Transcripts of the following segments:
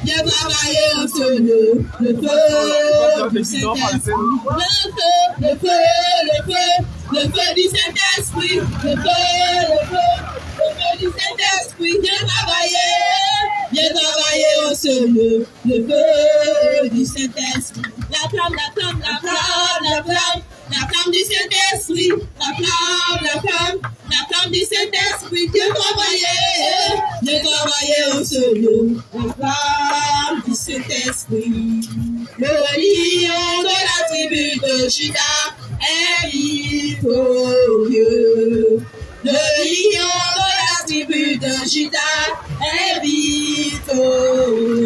Viens travailler en solo. Le feu du Saint-Esprit. Le feu du Saint-Esprit. Le feu du Saint-Esprit. Viens travailler en solo. Le feu du Saint-Esprit. La flamme du Saint-Esprit. La flamme du Saint-Esprit. Viens travailler au solo. La flamme du Saint-Esprit. Le lion de la tribu de Juda est victorieux. Le lion de la tribu de Juda est victorieux.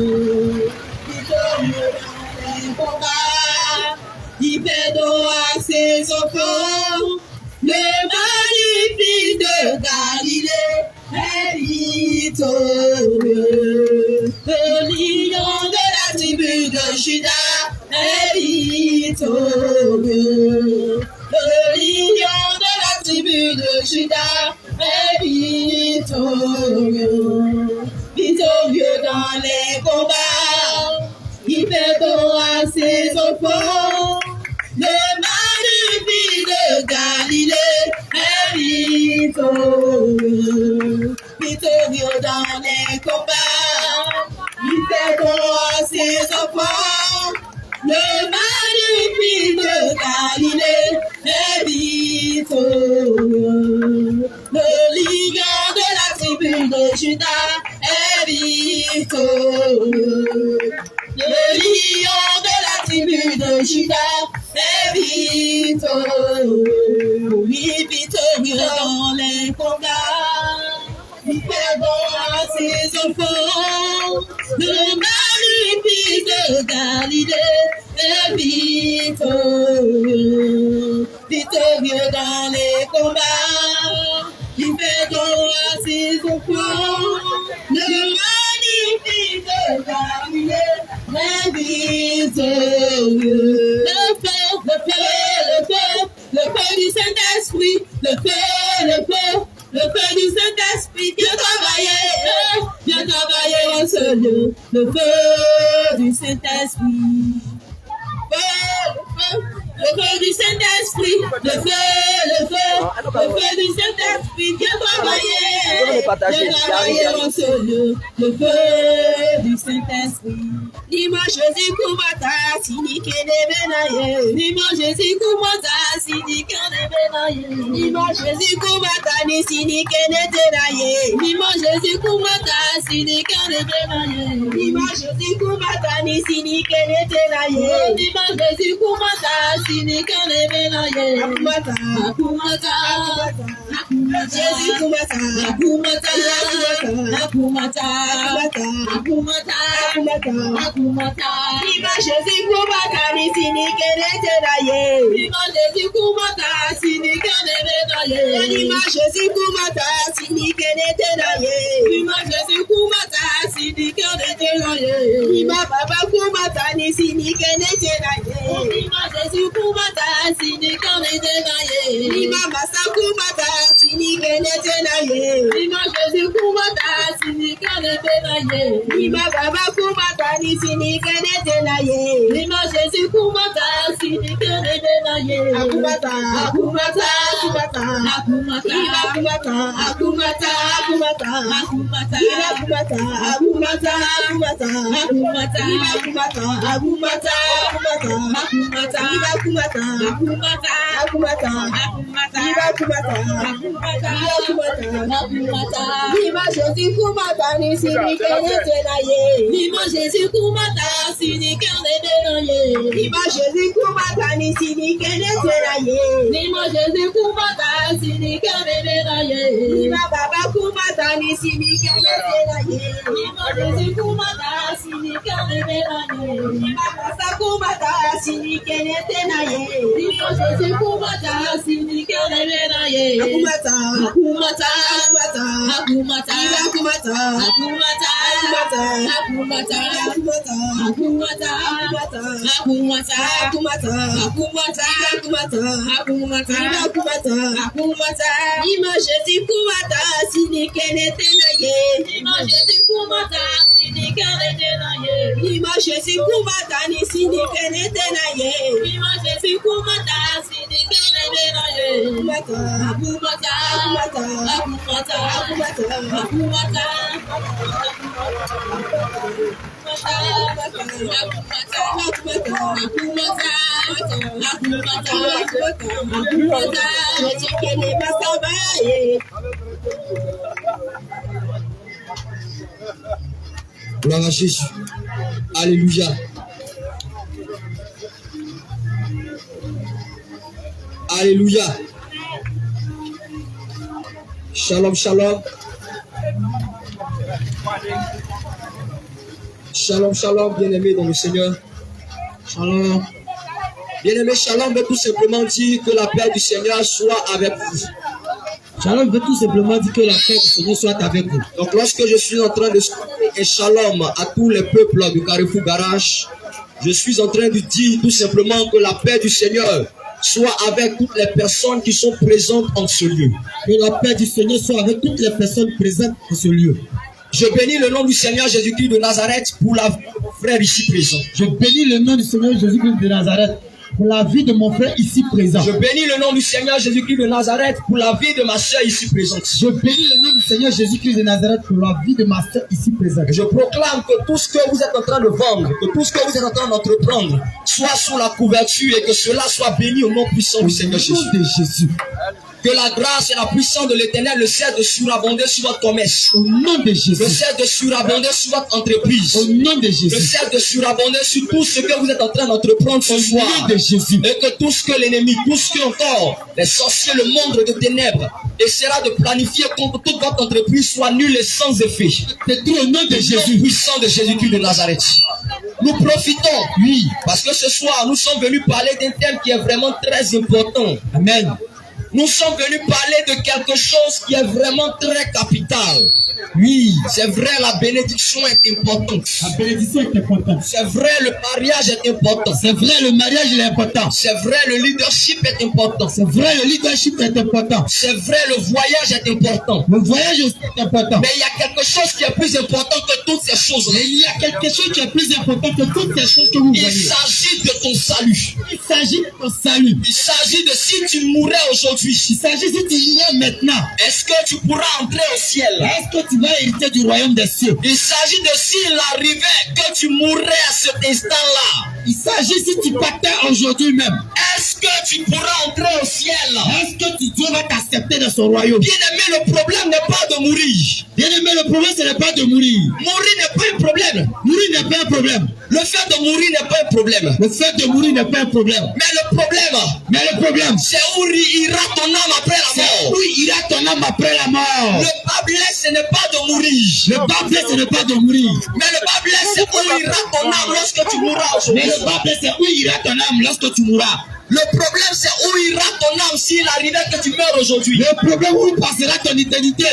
Victorieux dans les combats. Il fait dos à ses enfants. Le magnifique de Galilée est victorieux. Le lion de la tribu de Juda est victorieux. Le lion de la tribu de Juda est victorieux. Victorieux dans les combats. Il fait don à ses enfants. Le magnifique de Galilée est victorieux. Victorieux dans les combats. Il fait don à ses enfants. Le magnifique de Galilée est victorieux. Le lion de la tribu de Juda est victorieux. Le lion de la tribu de Juda est victorieux. Oui, victorieux dans les combats. Il fait bon à ses enfants. Le magnifique de Galilée est victorieux. Victorieux dans les combats. Il fait bon à ses enfants. Le magnifique de Galilée est victorieux. Le feu du Saint-Esprit. Le feu du Saint-Esprit. Viens travailler en solo. Le feu du Saint-Esprit. Le feu du Saint-Esprit. Le feu du Saint-Esprit. Viens travailler en solo. Le feu du Saint-Esprit. Dimanche Jésus Koumata, Sinike Nebenaye. Dimanche Jésus Koumata, Sinike Nebenaye. Dimanche Jésus Koumata, ni Sinike Nebenaye. Dimanche Jésus Koumata, Sinike Nebenaye. Dimanche Jésus Koumata, ni Sinike Nebenaye. Dimanche Jésus Koumata, Sinike Nebenaye. Akumata, Akumata, Jésus Koumata, Akumata, Akumata, Akumata, Akumata. Viva Jésus Koumata, ni Sinike Nebenaye. Viva Jésus Koumata, Sinike Nebenaye. Viva Jésus Koumata, Sinike Nebenaye. Viva Jésus Koumata, Sinike Nebenaye. Viva Baba Koumata, ni Sinike Nebenaye. Viva Jésus Koumata, Sinike Nebenaye. Viva Massa Koumata, Sinike Nebenaye. Viva Jésus Koumata, Sinike Nebenaye. Viva Baba Koumata, ni Sinike Nebenaye. Viva Jésus Koumata, Sinike Nebenaye. Akumata, Akumata, Akumata, Akumata, Akumata, Akumata, Akumata, Akumata, Akumata, Akumata, Akumata, Akumata, Akumata, Akumata, Akumata, Akumata, Akumata, Akumata, Akumata. Viva Jésus Koumata, ni Sinike Nebenaye. Viva Jésus Koumata, Sinike Nebenaye. Viva Jésus Koumata, ni Sinike Nebenaye. Viva Jésus Koumata, Sinike Nebenaye. Viva Baba Koumata, ni Sinike Nebenaye. Viva Jésus Koumata, Sinike Nebenaye. Viva Massa Koumata, Sinike Nebenaye. Viva Jésus Koumata, Sinike Nebenaye. Akumata, Akumata, Akumata, Akumata, Akumata, Akumata, Akumata, Akumata, Akumata, Akumata, Akumata, Akumata, Akumata, Akumata, Akumata. Ima Jésus Koumata, Sinike Nebenaye. Ima Jésus Koumata, Sinike Nebenaye. Dimanche si kumata ni sindi kene tenaye. Dimanche si kumata sindi kene tenaye. Kumata, kumata, kumata, kumata, kumata. Gloire à Jésus. Alléluia. Alléluia. Shalom, shalom. Shalom, shalom, bien-aimés dans le Seigneur. Shalom. Bien-aimés, shalom veut tout simplement dire que la paix du Seigneur soit avec vous. Shalom veut tout simplement dire que la paix du Seigneur soit avec vous. Donc lorsque je suis en train de et shalom à tous les peuples du Carrefour Garage, je suis en train de dire tout simplement que la paix du Seigneur soit avec toutes les personnes qui sont présentes en ce lieu. Que la paix du Seigneur soit avec toutes les personnes présentes en ce lieu. Je bénis le nom du Seigneur Jésus-Christ de Nazareth pour la vie de mon frère ici présent. Je bénis le nom du Seigneur Jésus-Christ de Nazareth pour la vie de mon frère ici présent. Je bénis le nom du Seigneur Jésus-Christ de Nazareth pour la vie de ma soeur ici présente. Je bénis le nom du Seigneur Jésus-Christ de Nazareth pour la vie de ma soeur ici présente. Je proclame que tout ce que vous êtes en train de vendre, que tout ce que vous êtes en train d'entreprendre, soit sous la couverture et que cela soit béni au nom puissant du Seigneur Jésus. Que la grâce et la puissance de l'Éternel ne cesse de surabonder sur votre commerce. Au nom de Jésus. Ne cesse de surabonder sur votre entreprise. Au nom de Jésus. Ne cesse de surabonder sur tout ce que vous êtes en train d'entreprendre ce soir. Au nom de Jésus. Et que tout ce que l'ennemi, tout ce que encore les sorciers, le monde de ténèbres essaiera de planifier contre toute votre entreprise soit nul et sans effet. Détruit au nom de Jésus. Puissant de Jésus-Christ de Nazareth. Nous profitons, oui, parce que ce soir nous sommes venus parler d'un thème qui est vraiment très important. Amen. Nous sommes venus parler de quelque chose qui est vraiment très capital. Oui, c'est vrai, la bénédiction est importante. La bénédiction est importante. C'est vrai, le mariage est important. C'est vrai, le mariage est important. C'est vrai, le leadership est important. C'est vrai, le leadership est important. C'est vrai, le voyage est important. Le voyage est important. Mais il y a quelque chose qui est plus important que toutes ces choses. Mais il y a quelque chose qui est plus important que toutes ces choses que vous voyez. Il s'agit de ton salut. Il s'agit de ton salut. Il s'agit de si tu mourais aujourd'hui. Il s'agit si tu mourais maintenant. Est-ce que tu pourras entrer au ciel? Est-ce que tu vas hériter du royaume des cieux? Il s'agit de s'il arrivait que tu mourrais à cet instant-là. Il s'agit si tu partais aujourd'hui même. Est-ce que tu pourras entrer au ciel? Est-ce que Dieu va t'accepter dans son royaume? Bien-aimé, le problème n'est pas de mourir. Bien-aimé, le problème ce n'est pas de mourir. Mourir n'est pas un problème. Mourir n'est pas un problème. Le fait de mourir n'est pas un problème. Le fait de mourir n'est pas un problème. Mais le problème, c'est où ira ton âme après la mort. Où ira ton âme après la mort. Le bas blesse, ce n'est pas de mourir. Le bas blesse, ce n'est pas de mourir. Mais le bas blesse, c'est où ira ton âme lorsque tu mourras aujourd'hui. Mais le bas blesse, c'est où ira ton âme lorsque tu mourras. Le problème, c'est où ira ton âme s'il arrivait que tu meurs aujourd'hui. Le problème, où passera ton éternité.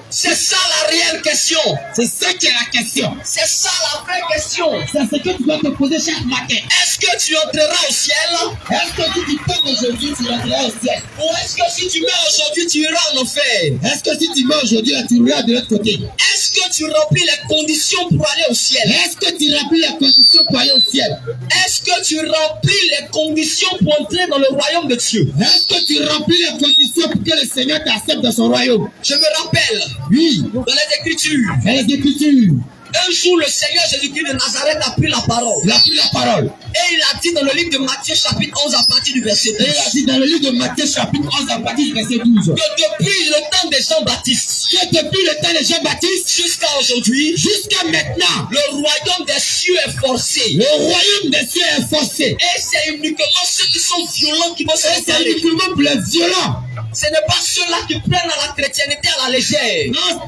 C'est ça la réelle question. C'est ça qui est la question. C'est ça la vraie question. C'est ce que tu dois te poser chaque matin. Est-ce que tu entreras au ciel? Est-ce que si tu tombes aujourd'hui, tu entreras au ciel? Ou est-ce que si tu meurs aujourd'hui, tu iras en enfer? Est-ce que si tu meurs aujourd'hui, tu iras de l'autre côté? Est-ce que tu remplis les conditions pour aller au ciel? Est-ce que tu remplis les conditions pour aller au ciel? Est-ce que tu remplis les conditions pour entrer dans le royaume de Dieu? Est-ce que tu remplis les conditions pour que le Seigneur t'accepte dans son royaume? Je me rappelle. Oui. Dans les Écritures. Dans les Écritures. Un jour, le Seigneur Jésus-Christ de Nazareth a pris la parole. Il a pris la parole. Et il a dit dans le livre de Matthieu chapitre 11 à partir du verset 12. Et il a dit dans le livre de Matthieu chapitre 11 à partir du verset 12. Que depuis le temps de Jean-Baptiste. Que depuis le temps de Jean-Baptiste. Jusqu'à aujourd'hui. Jusqu'à maintenant. Le royaume des cieux est forcé. Le royaume des cieux est forcé. Et c'est uniquement ceux qui sont violents qui vont se faire. C'est uniquement pour les violents. Ce n'est pas ceux-là qui prennent à la chrétienté à la légère. Non,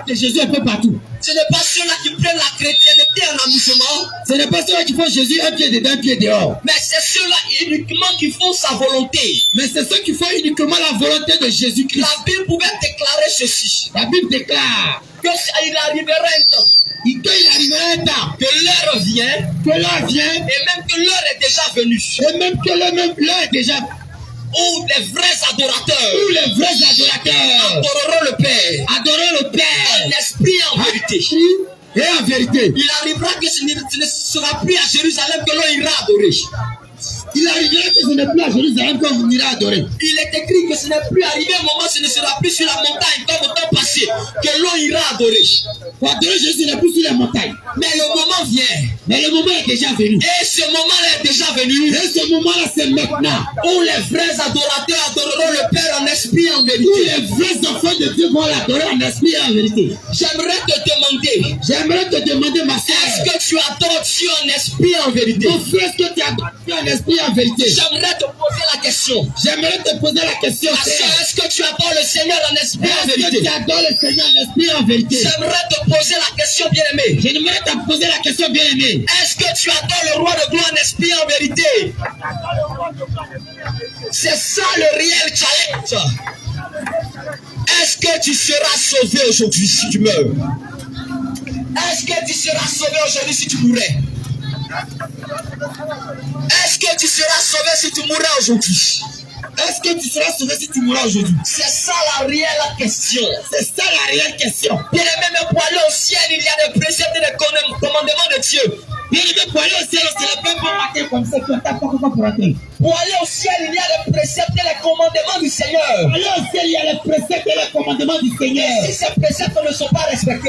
que Jésus est un peu partout. Ce n'est pas ceux-là qui prennent la chrétienté en amusement. Ce n'est pas ceux-là qui font Jésus un pied dedans, un pied dehors. Mais c'est ceux-là uniquement qui font sa volonté. Mais c'est ceux qui font uniquement la volonté de Jésus-Christ. La Bible pouvait déclarer ceci. La Bible déclare qu'il arrivera un temps. Il arrivera un temps que l'heure vient, et même que l'heure est déjà venue. Et même que l'heure est déjà venue. Où les vrais adorateurs adoreront le Père. Adoreront le Père. En esprit et en vérité. Et en vérité, il arrivera que ce ne sera plus à Jérusalem que l'on ira adorer. Il arrivera que ce n'est plus à Jérusalem qu'on ira adorer. Il est écrit que ce n'est plus arrivé un moment, ce ne sera plus sur la montagne comme au temps passé que l'on ira adorer. Pour adorer Jésus, n'est plus sur la montagne. Mais le moment vient. Mais le moment est déjà venu. Et ce moment-là est déjà venu. Et ce moment-là, c'est maintenant. Où les vrais adorateurs adoreront le Père en esprit et en vérité. Où les vrais enfants de Dieu vont l'adorer en esprit et en vérité. J'aimerais te demander, ma soeur, est-ce que tu adores Dieu en esprit et en vérité? Mon frère, est-ce que tu adores Dieu en esprit et en vérité? J'aimerais te poser la question. Ma soeur, est-ce que tu adores le Seigneur en esprit et en vérité? Est-ce que tu adores le Seigneur en esprit et en vérité? J'aimerais te poser la question, bien-aimé. J'aimerais te poser la question, bien-aimé. Est-ce que tu adores le roi de gloire en esprit et en vérité? C'est ça le réel challenge. Est-ce que tu seras sauvé aujourd'hui si tu meurs? Est-ce que tu seras sauvé aujourd'hui si tu mourrais? Est-ce que tu seras sauvé si tu mourrais aujourd'hui? Est-ce que tu seras sauvé si tu mourras aujourd'hui? C'est ça la réelle question. C'est ça la réelle question. Bien aimé, mais pour aller au ciel, il y a des préceptes et des commandements de Dieu. Bien aimé, pour aller au ciel, c'est le peuple matin comme ça que t'as pas pour entrer. Pour aller au ciel, il y a les préceptes et les commandements du Seigneur. Pour aller au ciel, il y a les préceptes et les commandements du Seigneur. Et si ces préceptes ne sont pas respectés,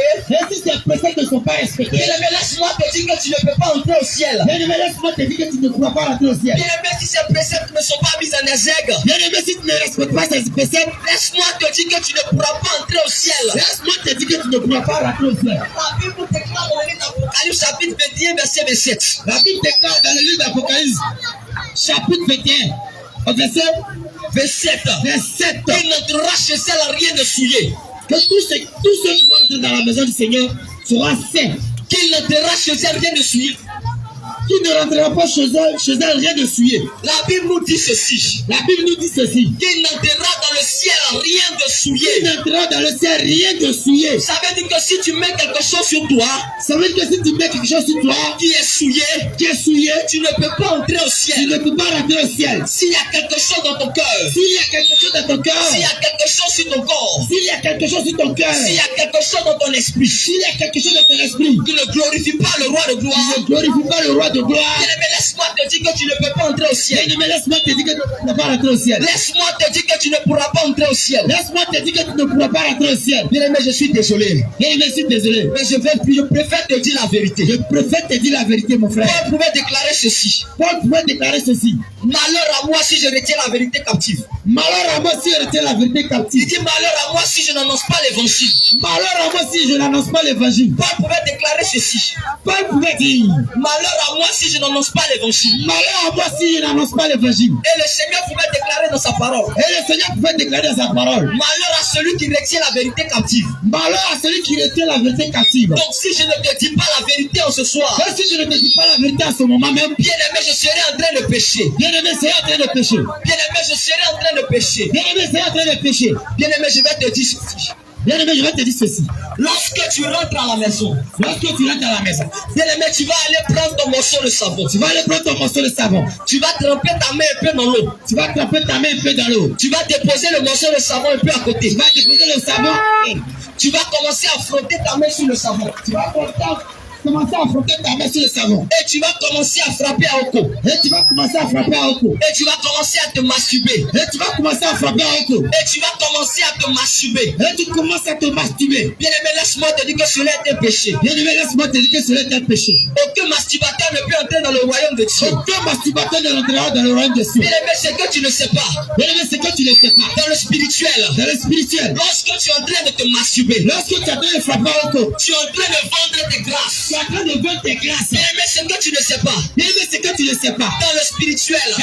bien aimé, laisse-moi te dire que tu ne peux pas entrer au ciel. Bien aimé, laisse-moi te dire que tu ne pourras pas entrer au ciel. Bien aimé, si ces préceptes ne sont pas mis en exergue, bien aimé, si tu ne respectes pas ces préceptes, laisse-moi te dire que tu ne pourras pas entrer au ciel. Laisse-moi te dire que tu ne pourras pas rentrer au ciel. La Bible déclare dans le livre d'Apocalypse, chapitre 21, verset 27. La Bible déclare dans le livre d'Apocalypse, chapitre 21, verset 27. Il n'entrera chez elle rien de souillé. Que tous ceux qui vont entrer dans la maison du Seigneur seront saints. Qu'il n'entrera chez elle rien de souillé. Qui ne rentrera pas chez elle rien de souillé. La Bible nous dit ceci. Qu'il n'entrera dans le ciel rien de souillé. Qu'il n'entrera dans le ciel rien de souillé. Ça veut dire que si tu mets quelque chose sur toi, ça veut dire que si tu mets quelque chose sur toi, qui est souillé, tu ne peux pas entrer au ciel. Tu ne peux pas rentrer au ciel. S'il y a quelque chose dans ton cœur, s'il y a quelque chose dans ton cœur, s'il y a quelque chose sur ton corps, s'il y a quelque chose sur ton cœur, s'il y a quelque chose dans ton esprit, s'il y a quelque chose dans ton esprit, qui ne glorifie pas le roi de gloire, qui ne glorifie pas le roi de gloire, bien-aimé, laisse-moi te dire que tu ne peux pas entrer au ciel. Bien-aimé, laisse-moi te dire que tu ne peux pas rentrer au ciel. Laisse-moi te dire que tu ne pourras pas entrer au ciel. Laisse-moi te dire que tu ne pourras pas rentrer au ciel. Bien-aimé, je suis désolé. Bien-aimé, je suis désolé. Mais je préfère te dire la vérité. Je préfère te dire la vérité, mon frère. Paul pouvait déclarer ceci. Malheur à moi si je retiens la vérité captive. Malheur à moi si je retiens la vérité captive. Il dit malheur à moi si je n'annonce pas l'évangile. Malheur à moi si je n'annonce pas l'évangile. Paul pouvait déclarer ceci. Paul pouvait dire malheur à moi si je n'annonce pas l'évangile. Malheur à moi si je n'annonce pas l'évangile. Et le Seigneur pouvait déclarer dans sa parole. Malheur à celui qui retient la vérité captive. Malheur à celui qui retient la vérité captive. Donc si je ne te dis pas la vérité en ce soir, si je ne te dis pas la vérité à ce moment même, bien-aimé, je serai en train de pécher. Bien-aimé, c'est en train de pécher. Bien-aimé, je serai en train de pécher. Bien-aimé, c'est en train de pécher. Bien-aimé, je vais te dire ceci. Bien-aimé, je vais te dire ceci. Lorsque tu rentres à la maison, bien-aimé, tu vas aller prendre ton morceau de savon. Tu vas tremper ta main un peu dans l'eau. Tu vas déposer le morceau de savon un peu à côté. Tu vas commencer à frotter ta main sur le savon. Commencer à frotter ta main sur le savon. Et tu vas commencer à frapper à Oko. Et tu vas commencer à frapper à Oko. Et tu vas commencer à te masturber. Et tu vas commencer à frapper à Oko. Et tu vas commencer à te masturber. Et tu commences à te masturber. Bien-aimé, laisse-moi te dire que cela est un péché. Bien-aimé, laisse-moi te dire que cela est un péché. Aucun masturbateur ne peut entrer dans le royaume de Dieu. Aucun masturbateur ne rentrera dans le royaume de Dieu. Bien-aimé, c'est que tu ne sais pas. Bien-aimé, c'est que tu ne sais pas. Dans le spirituel. Lorsque tu es en train de te masturber. Lorsque tu es en train de frapper à Oko. Tu es en train de vendre tes grâces. Tu es en train de vendre tes grâces. Bien-aimé, c'est que tu ne sais pas. Bien-aimé, c'est que tu ne sais pas. Dans le spirituel.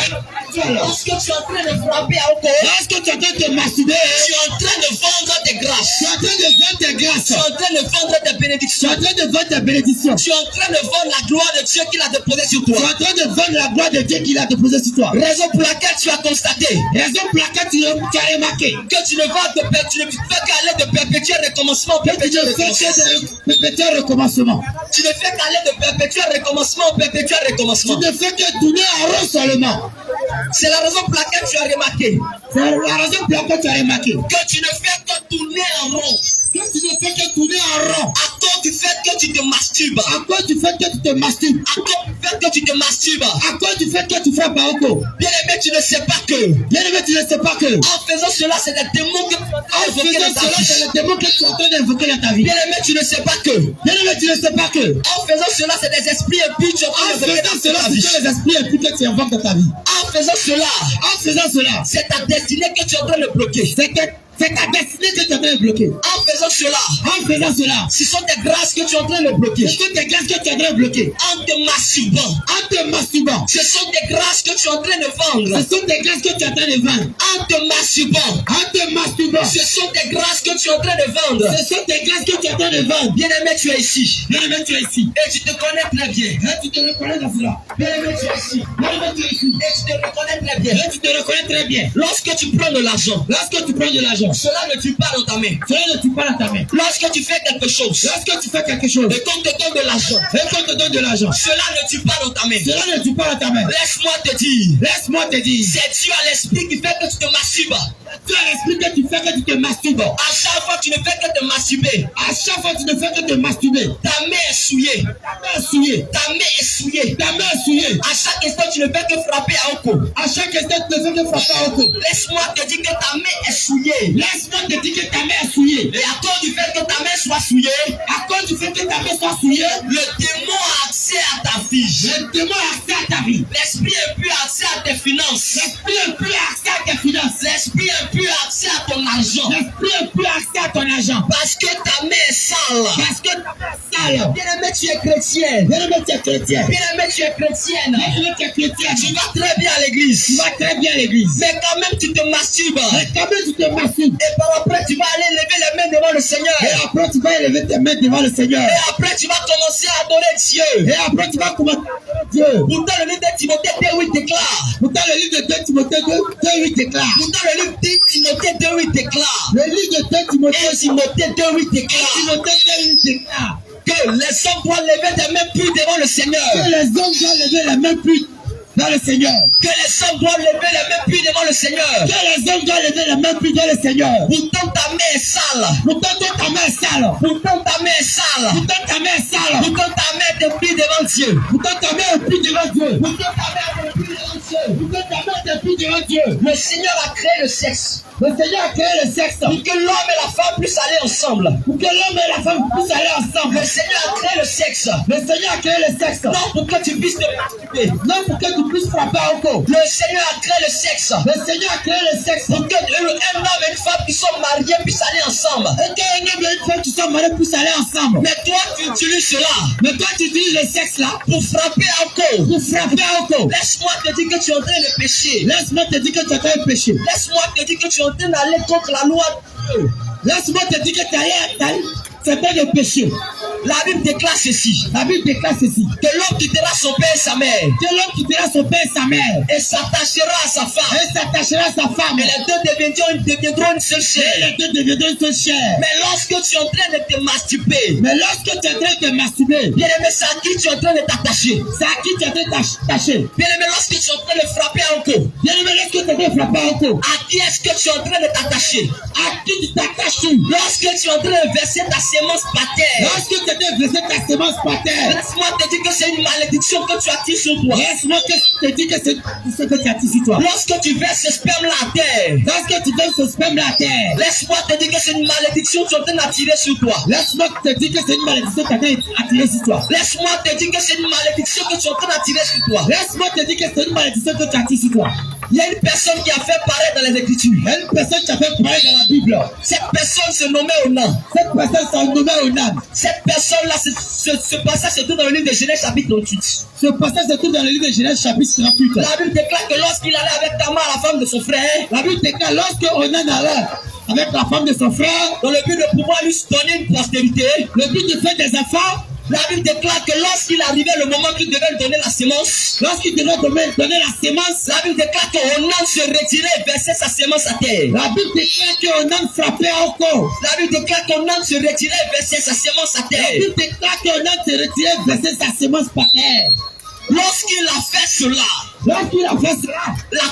Lorsque tu es en train de frapper à Oko. Lorsque tu es en train de te masturber. Tu es en train de vendre tes grâces. Tu es en train de vendre tes grâces. Tu es en train de vendre tes bénédictions. Tu es en train de vendre tes bénédictions. Tu es en train de vendre la gloire de Dieu qu'il a déposée sur toi. Tu es en train de vendre la gloire de Dieu qu'il a déposée sur toi. Raison pour laquelle tu as constaté. Raison pour laquelle tu as remarqué. Que tu ne fais qu'aller de perpétuel recommencement au perpétuel recommencement. Tu ne fais qu'aller de perpétuel recommencement au perpétuel recommencement. Tu ne fais que tourner en rond seulement. C'est la raison pour laquelle tu as remarqué. C'est la raison pour laquelle tu as remarqué. Que tu ne fais que tourner en rond. Que Toi, tu ne fais que tourner en rond. À cause du fait que tu te masturbes. À cause du fait que tu te masturbes. À cause du fait que tu te masturbes. À cause du fait que tu fais pas encore. Bien-aimé, tu ne sais pas que. Bien-aimé, tu ne sais pas que. En faisant cela, c'est des démons que tu En faisant cela, c'est le démon que tu es en train d'invoquer dans ta vie. Bien-aimé, tu ne sais pas que. Bien-aimé, tu ne sais pas que. En faisant cela, c'est des esprits impies que tu es en train En d'invoquer faisant dans cela, ta vie. c'est les esprits impies que tu invoques dans ta vie. En faisant cela, C'est ta destinée que tu es en train de bloquer. C'est ta destinée que tu es en train de bloquer. En faisant cela, Ce sont des grâces que tu es en train de bloquer. sont des grâces que tu es en train de bloquer. En te masturbant, ce sont des grâces que tu es en train de vendre. Ce sont des grâces que tu es en train de vendre. En te masturbant, ce sont des grâces que tu es en train de vendre. Ce sont des grâces que tu es en train de vendre. Bien-aimé, tu es ici. Bien-aimé, tu es ici. Et tu te connais très bien. Et tu te reconnais dans cela. Bien-aimé, tu es ici. Bien-aimé, tu es ici. Et tu te reconnais très bien. Et tu te reconnais très bien. Lorsque tu prends de l'argent, Lorsque tu prends de l'argent, cela ne tue pas dans ta main. cela ne tue pas dans ta main. Lorsque tu fais quelque chose, Lorsque tu fais quelque chose, et qu'on te donne de l'argent, et qu'on te donne de l'argent, cela ne tue pas dans ta main. cela ne tue pas dans ta main. Laisse-moi te dire, Laisse-moi te dire, c'est Dieu à l'esprit qui fait que tu te masturbes. tu as l'esprit que tu fais que tu te masturbes. À chaque fois, tu ne fais que te masturber. À chaque fois, tu ne fais que te masturber. Ta main est souillée. Ta main est souillée. Ta main est souillée. Ta main est souillée. À chaque instant, tu ne fais que frapper à un coup. À chaque instant, tu ne fais que frapper au cou. Laisse-moi te dire que ta main est souillée. Laisse-moi te dire que ta main est souillée. Et à cause du fait que ta main soit souillée, À cause du fait que ta main soit souillée, le démon a accès à ta vie. le démon a accès à ta vie. L'esprit impur a accès à tes finances. L'esprit impur a accès à tes finances. L'esprit impur a accès à ton argent. L'esprit impur a accès à ton argent. Parce que ta main est sale. Parce que ta main est sale. Bien-aimé, tu es chrétienne. Bien-aimé, tu es chrétien. Bien-aimé, tu es chrétienne. Bien-aimé, tu es chrétien. Tu vas très bien à l'église. Tu vas très bien à l'église. Mais quand même, tu te masturbes. Mais quand même, tu te masturbes. Et par après, tu vas aller lever les mains devant le Seigneur. Et après, tu vas élever tes mains devant le Seigneur. Et après, tu vas commencer à adorer Dieu. Et après, tu vas commencer à adorer Dieu. Pourtant, le livre de Timothée 2:8 déclare. Pourtant, le livre de 2 Timothée 2:8 déclare. Pourtant, le livre de Timothée 2:8 déclare. Le livre de 2 Timothée Et Timothée 2:8 déclare Timothée 2:8 déclare que les hommes doivent lever des mains pures devant le Seigneur. que les hommes doivent lever la main plus dans le Seigneur. Que les hommes doivent lever les mains pures devant le Seigneur. Que les hommes doivent lever la main plus dans le Seigneur. Pourtant, ta main est sale. Pourtant, toi, ta main est sale. Pourtant, ta main est sale. Pourtant, ta main est sale. Pourtant, ta main est pure devant Dieu. Pourtant, ta main est plus devant Dieu. Pourtant, ta main est pure devant Dieu. Pourtant, ta main est plus devant Dieu. Le Seigneur a créé le sexe Le Seigneur a créé le sexe pour que l'homme et la femme puissent aller ensemble. pour que l'homme et la femme puissent aller ensemble. Le Seigneur a créé le sexe Le Seigneur a créé le sexe non pour que tu puisses te masturber. non pour que tu puisses frapper au cou. Le Seigneur a créé le sexe Le Seigneur a créé le sexe pour que un homme et une femme qui sont mariés puissent aller ensemble. et qu'un homme et une femme qui sont mariés puissent aller ensemble. Mais toi, tu utilises cela Mais toi, tu utilises le sexe là pour frapper un corps. pour frapper au cou. Laisse-moi te dire que tu es en train de pécher. Laisse-moi te dire que tu as fait un péché. Laisse-moi te dire que tu es en train d'aller contre la loi de Dieu. Laisse-moi te dire que tu as c'est pas de péché. La Bible déclare ceci. La Bible déclare ceci. Que l'homme quittera son père et sa mère Que l'homme quittera son père et sa mère et s'attachera à sa femme. et s'attachera à sa femme. Et les deux deviendront une seule Et chair. les deux deviendront une seule chair. Mais lorsque tu es en train de te masturber, Mais lorsque tu es en train de te masturber, bien aimé, c'est à qui tu es en train de t'attacher. c'est à qui tu es en train de t'attacher. Bien aimé, lorsque tu es en train de frapper un coup, Bien aimé, lorsque tu es en train de frapper au cou, à qui est-ce que tu es en train de t'attacher? à qui tu t'attaches? Lorsque tu es en train de verser ta sémence par terre, Lorsque tu es en train de verser ta semence par terre, laisse-moi te dire que c'est une malédiction que tu attires sur toi. laisse-moi que je te dis que c'est ce que tu as dit sur toi. Lorsque tu verses ce sperme-là à terre, Lorsque tu donnes ce sperme là à terre, laisse-moi te dire que c'est une malédiction que tu es en train d'attirer sur toi. laisse-moi te dire que c'est une malédiction que tu as attirée sur toi. Laisse-moi te dire que c'est une malédiction que tu es en train d'attirer sur toi. Laisse-moi te dire que c'est une malédiction que tu as attirée sur toi. Il y a une personne qui a fait paraître dans les Écritures. Il y a une personne qui a fait parler dans la Bible. Cette personne se nommait Onan. Cette personne s'est nommée Onan. Cette personne-là, ce passage se trouve dans le livre de Genèse chapitre 38. Ce passage se trouve dans le livre de Genèse chapitre 38. La Bible déclare que lorsqu'il allait avec Tamar, la femme de son frère, La Bible déclare lorsque Onan allait avec la femme de son frère, dans le but de pouvoir lui donner une postérité, le but de faire des enfants, la Bible déclare que lorsqu'il arrivait le moment qu'il devait lui donner la sémence, lorsqu'il devait donner la sémence, la Bible déclare qu'Onan se retirait et versait sa sémence à terre. la Bible déclare qu'Onan frappait au corps. La Bible déclare qu'Onan se retirait et versait sa sémence à La terre. Bible déclare qu'Onan se retirait et versait sa sémence par terre. Lorsqu'il a fait cela, la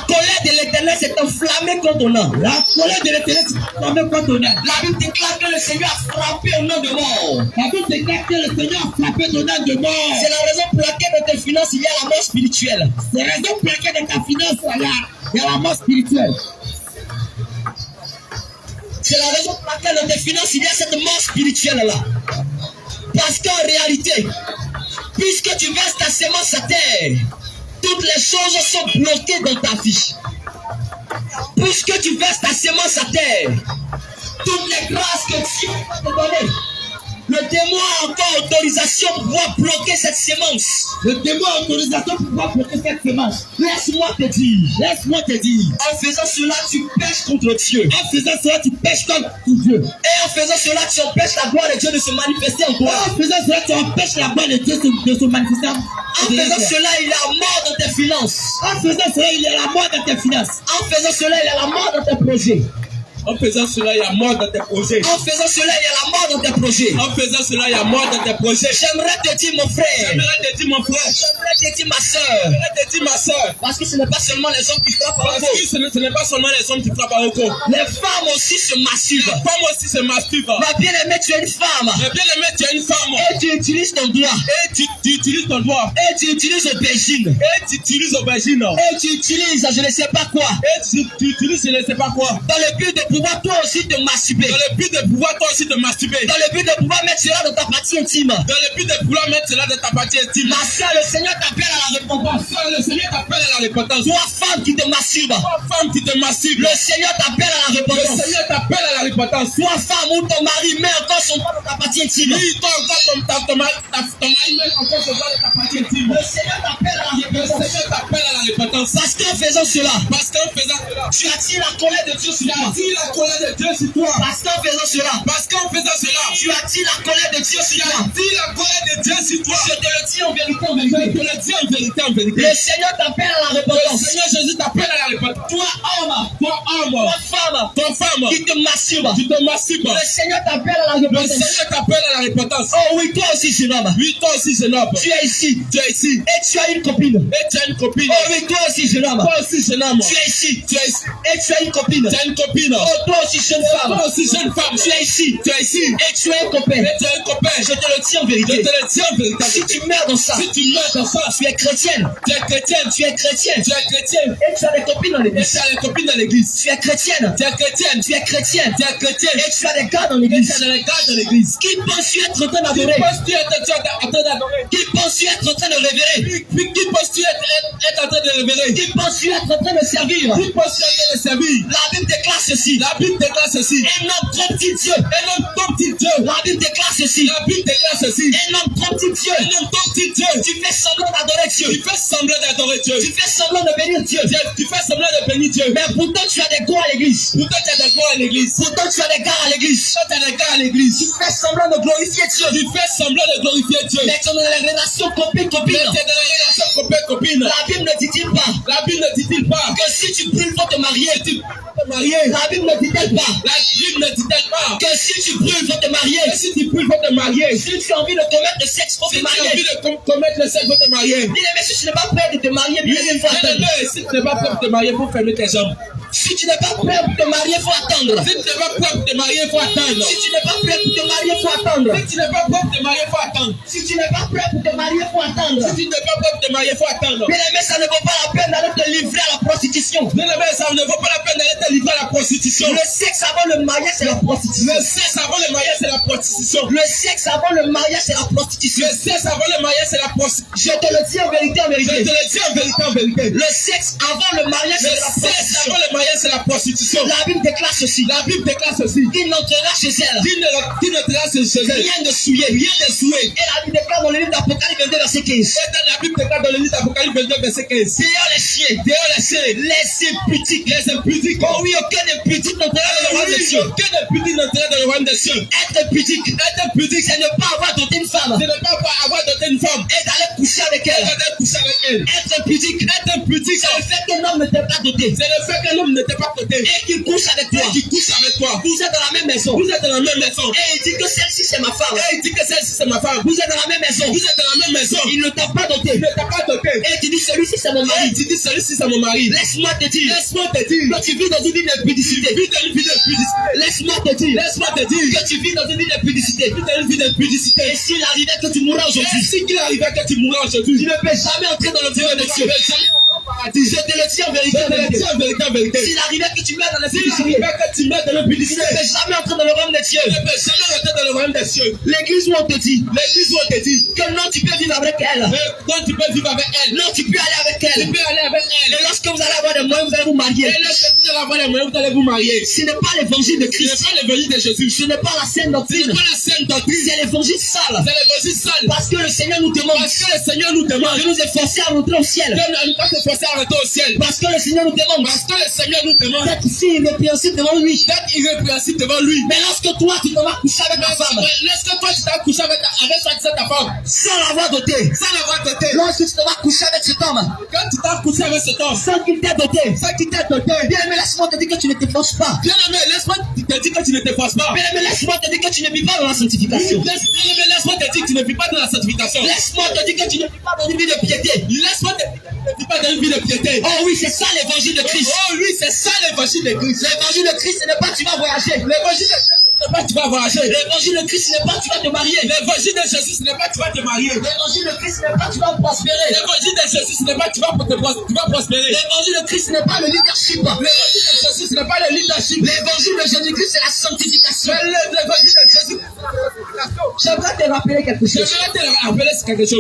colère de l'Éternel s'est enflammée contre nous. La colère de l'Éternel s'est enflammée contre nous. La Bible déclare que le Seigneur a frappé au nom de mort. La Bible déclare que le Seigneur a frappé ton âme de mort. C'est la raison pour laquelle dans tes finances il y a la mort spirituelle. C'est la raison pour laquelle dans ta finance il y a la mort spirituelle. C'est la raison pour laquelle dans tes finances il y a cette mort spirituelle là. Parce qu'en réalité, puisque tu verses ta semence à terre, toutes les choses sont bloquées dans ta vie. Puisque tu verses ta semence à terre, toutes les grâces que Dieu va te donner, le démon a encore autorisation pour pouvoir bloquer cette semence. Le démon a autorisation pour pouvoir bloquer cette semence. Laisse-moi te dire. Laisse-moi te dire. En faisant cela, tu pèches contre Dieu. En faisant cela, tu pèches contre Dieu. Et en faisant cela, tu empêches la gloire de Dieu de se manifester en toi. En faisant cela, tu empêches la gloire de Dieu de se manifester. En faisant cela, il y a la mort dans tes finances. En faisant cela, il y a la mort dans tes finances. En faisant cela, il y a la mort dans tes projets. En faisant cela, il y a mort dans tes projets. En faisant cela, il y a la mort dans tes projets. En faisant cela, il y a mort dans tes projets. J'aimerais te dire, mon frère. J'aimerais te dire, mon frère. J'aimerais te dire, ma soeur. J'aimerais te dire, ma soeur. Parce que ce n'est pas seulement les hommes qui frappent à Parce que ce n'est pas seulement les hommes qui frappent à Oko. Les femmes aussi se masturbent. Les femmes aussi se masturbent. Ma bien-aimée, tu es une femme. Ma bien-aimée, tu es une femme. Et tu utilises ton doigt. Et tu utilises ton doigt. Et tu utilises aubergine. Et tu utilises aubergine. Et tu utilises je ne sais pas quoi. Et tu utilises je ne sais pas quoi. Dans le but de pouvoir toi aussi te masturber. Dans le but de pouvoir toi aussi te masturber. Dans le but de pouvoir mettre cela dans ta partie intime. Dans le but de pouvoir mettre cela dans ta partie intime. Ma soeur, le Seigneur t'appelle à la repentance. Le Seigneur t'appelle à la repentance. Toi, femme qui te masturbe. Toi, femme qui te masturbe. Le Seigneur t'appelle à la repentance. Le Seigneur t'appelle à la repentance. Toi, femme où ton mari met encore son doigt dans ta partie intime. Oui, toi encore ton mari met encore son doigt dans ta partie intime. Le Seigneur t'appelle à la repentance. Le Seigneur t'appelle à la repentance. Parce qu'en faisant cela, tu attires la colère de Dieu sur toi. Tu attires la colère de Dieu sur toi. Parce qu'en faisant cela, tu attires la colère de Dieu sur toi. Tu attires la colère de Dieu sur toi. Je te le dis en vérité, en vérité. Je te le dis en vérité, en vérité. Le Seigneur t'appelle à la repentance. Le Seigneur Jésus t'appelle à la repentance. Toi, homme, toi, femme, qui te masturbe. Tu te masturbes. Le Seigneur t'appelle à la repentance. Le Seigneur t'appelle à la repentance. Oh oui, toi aussi, jeune homme. Oui, toi aussi, jeune homme. Tu es ici. Tu es ici. Et tu as une copine. Et tu as une copine. Oh oui, toi aussi, jeune homme. Toi aussi, jeune homme. Tu es ici. Tu es ici. Et tu as une copine. Tu as une copine. Oh, toi aussi, jeune femme. Toi aussi, jeune femme. Tu es ici. Tu es ici. Et tu as un copain. Et tu as un copain. Je te le dis en vérité. Je te le dis en vérité. Si tu meurs dans ça, si tu meurs dans ça, tu es chrétienne. Tu es chrétienne. Tu es chrétienne. Tu es chrétienne. Et tu as des copines dans Et l'église. tu as des copines dans l'église. Tu es chrétienne. Tu es chrétienne. Tu es chrétienne. Tu es chrétienne. Et tu as des gars dans Et tu l'église. as des gars dans l'église. Qui penses-tu être en train Qui d'adorer? penses-tu être en train d'adorer? Qui penses-tu être en train de révérer? Qui penses-tu être en train de révérer? Qui penses-tu être en train de servir? Qui penses-tu être en train de servir? La Bible déclare ceci. La Bible déclare ceci. Un homme trompe-t-il Dieu? Un homme trompe-t-il Dieu? La Bible déclare ceci. La Bible déclare ceci. Un homme trompe-t-il Dieu? Un homme trompe-t-il Dieu? Tu fais semblant d'adorer Dieu. Tu fais semblant d'adorer Dieu. Tu fais semblant de bénir Dieu. Tu fais semblant de bénir Dieu. Mais pourtant tu as des gars à l'église. Pourtant tu as des gars à l'église. Pourtant tu as des gars à l'église. Pourtant tu as des gars à l'église. Tu fais semblant de glorifier Dieu. Tu fais semblant de glorifier Dieu. Mais tu es dans les relations copine-copine. Mais tu es dans les relations copain-copine. La Bible ne dit-il pas? La Bible ne dit-il pas Que si tu brûles pour te marier, que tu peux te marier? la Bible ne dit-elle pas? La Bible ne dit-elle pas Que si tu brûles pour te marier, que si tu brûles pour te marier? si tu as envie de commettre le sexe pour Si te tu as envie marier, de commettre le sexe pour te marier? bien-aimé, si tu n'es pas prêt de te marier, bien il faut attendre. Si tu n'es pas prêt pour te marier, il faut fermer tes jambes. Si tu n'es pas prêt pour te marier, il faut attendre. Si tu n'es pas prêt pour te marier, il faut attendre. Si tu n'es pas prêt pour te marier, il faut attendre. Si tu n'es pas prêt pour te marier, il faut attendre. Si tu n'es pas prêt pour te marier, il faut attendre. Si tu n'es pas prêt pour te marier, il faut attendre. Bien-aimé, ça ne vaut pas la peine d'aller te livrer à la prostitution. Bien aimé, ça ne vaut pas la peine d'aller te livrer à la prostitution. Le sexe avant le mariage, c'est la prostitution. Le sexe avant le mariage, c'est la prostitution. Le sexe avant le mariage, c'est la prostitution. Le sexe avant le mariage, c'est la prostitution. Je te le dis en vérité, en Je vérité. te le dis en vérité, en vérité. Le sexe avant le mariage, Le c'est la sexe prostitution. avant le mariage, c'est la prostitution. La Bible déclare ceci. La Bible déclare ceci. Il n'entrera chez elle Qui ne trace chez elle? rien de souillé. Rien de souhait. Et la Bible déclare dans le livre d'Apocalypse 22, verset 15. Et dans la Bible déclare dans le livre d'Apocalypse 22, verset 15. Dehors les chiens, Dehors les chiens, les impudiques. les impudiques. Oh oui, aucun impudique n'entrera dans le royaume des cieux. Aucun impudique n'entrera dans le royaume des cieux. Être impudique, Être impudique, c'est ne pas avoir doté une femme c'est ne pas avoir doté une femme et d'aller coucher avec elle. Être pudique. C'est le fait qu'un homme ne t'ait pas doté. Et qu'il couche avec toi. Vous êtes dans la même maison. Et il dit que celle-ci c'est ma femme. Vous êtes dans la même maison. Il ne t'a pas doté. Et tu dis celui-ci c'est mon mari. Laisse-moi te dire que tu vis dans une vie d'impudicité. Laisse-moi te dire que tu vis dans une vie d'impudicité. Et s'il arrivait que tu mourras aujourd'hui, tu ne peux jamais entrer dans le royaume de Dieu. Je te le dis en vérité. S'il arrivait que tu meurs dans l'impudicité, tu ne peux jamais entrer dans le royaume de Dieu. L'église où on te dit que non, tu peux vivre avec elle. Non, tu peux aller avec elle. Et lorsque vous allez avoir des moyens, vous allez vous marier. Ce n'est pas l'évangile de Christ. Ce n'est pas la sainte doctrine. C'est l'évangile sale. Parce que le Seigneur nous demande de nous efforcer à rentrer au ciel. Parce que le Seigneur nous demande d'être ici irrépréhensible devant lui. Mais lorsque toi tu te vas coucher avec ta femme, sans l'avoir doté, lorsque tu te vas coucher avec cet homme, sans qu'il t'ait doté, bien aimé, laisse-moi te dire que tu ne t'efforces pas. Bien aimé, laisse-moi te dire que tu ne vis pas dans la sanctification. Laisse-moi te dire que tu ne vis pas dans la sanctification. Laisse-moi te dire que tu ne vis pas dans une vie de piété. Oh oui, c'est ça l'évangile de Christ. L'évangile de Christ, ce n'est pas tu vas voyager. L'évangile de Christ, ce n'est pas tu vas te marier. L'évangile de Jésus, ce n'est pas tu vas te marier. L'évangile de Christ, ce n'est pas tu vas prospérer. L'évangile de Jésus, ce n'est pas tu vas prospérer. L'évangile de Christ, ce n'est pas le leadership. L'évangile de Jésus, ce n'est pas le leadership. L'évangile de Jésus-Christ, c'est la sanctification. L'évangile de Jésus. J'aimerais te rappeler quelque chose.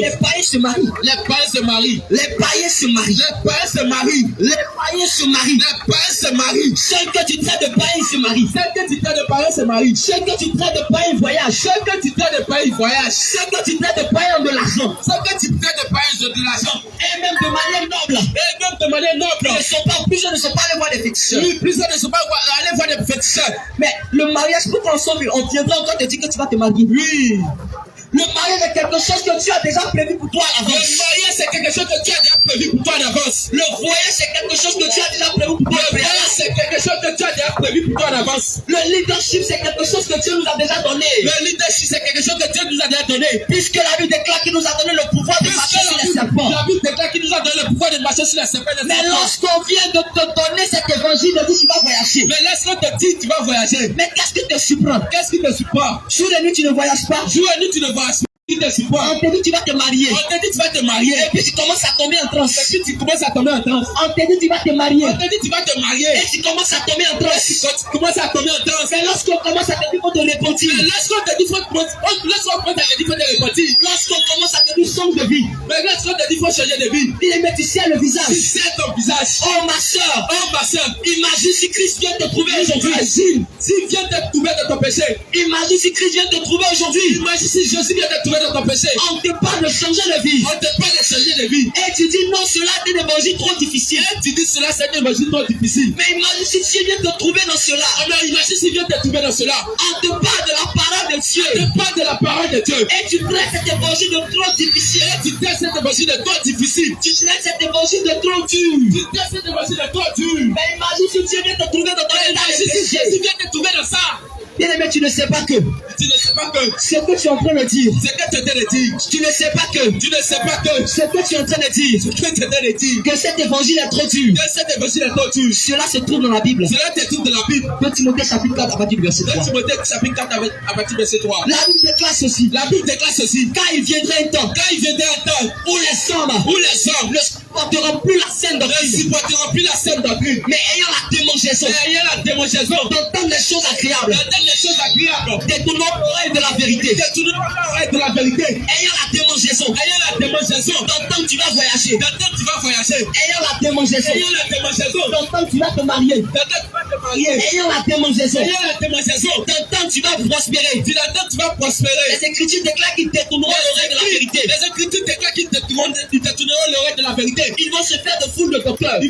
Les païens se marient. Ceux que tu traites de païens se marient. Ceux que tu traites de païens voyagent. Ceux que tu traites de païens ont de l'argent. Et même de manière noble. Ils ne sont pas plusieurs, ne sont pas les voies des féticheurs. Mais le mariage, pour ensemble, on viendra encore te dire que tu vas te marier. Oui. Le mariage est quelque chose que tu as déjà prévu pour toi à l'avance. Le voyage, c'est quelque chose que tu as déjà prévu pour toi à l'avance. Le leadership, c'est quelque chose que Dieu nous a déjà donné. Puisque la Bible déclare qu'il nous a donné le pouvoir de marcher sur les serpents. Mais lorsqu'on vient de te donner cet évangile, de dire tu vas voyager. Mais qu'est-ce qui te surprend? Jour et nuit, tu ne voyages pas. On te dit tu vas te marier. Et puis tu commences à tomber en transe. On te dit tu vas te marier. Et tu commences à tomber en transe. Mais lorsqu'on commence à te dire faut te repentir. Lorsqu'on commence à te dire change de vie. Mais tu sais le visage. Oh ma soeur. Imagine si Christ vient te trouver aujourd'hui. Imagine si Christ vient te trouver aujourd'hui. Imagine si Jésus vient te trouver dans ton péché. On te parle de changer de vie. Et tu dis non, cela est un évangile trop difficile. Mais imagine si Dieu vient te trouver dans cela. On te parle de la parole de Dieu. Et tu traites cet évangile de trop difficile. Tu traites cet évangile de trop dur. Mais imagine si Dieu vient te trouver dans ton état. Bien aimé, tu ne sais pas que ce que tu es en train de dire, tu ne sais pas que ce que tu es en train de dire, que cet évangile est trop dur, cela se trouve dans la Bible. 2 Timothée chapitre 4 à partir du verset 3. La Bible déclare ceci. Car il viendra un temps où les hommes ne supporteront plus la saine doctrine, mais ayant la démangeaison d'entendre les choses agréables, détournant l'oreille de la vérité. Ayant la démangeaison d'entendre tu vas voyager. Ayant la démangeaison d'entendre tu vas te marier. Ayant la démangeaison d'entendre tu vas prospérer. Les Écritures déclarent qu'ils détourneront l'oreille de la vérité. Ils vont se faire de foule de docteurs. Des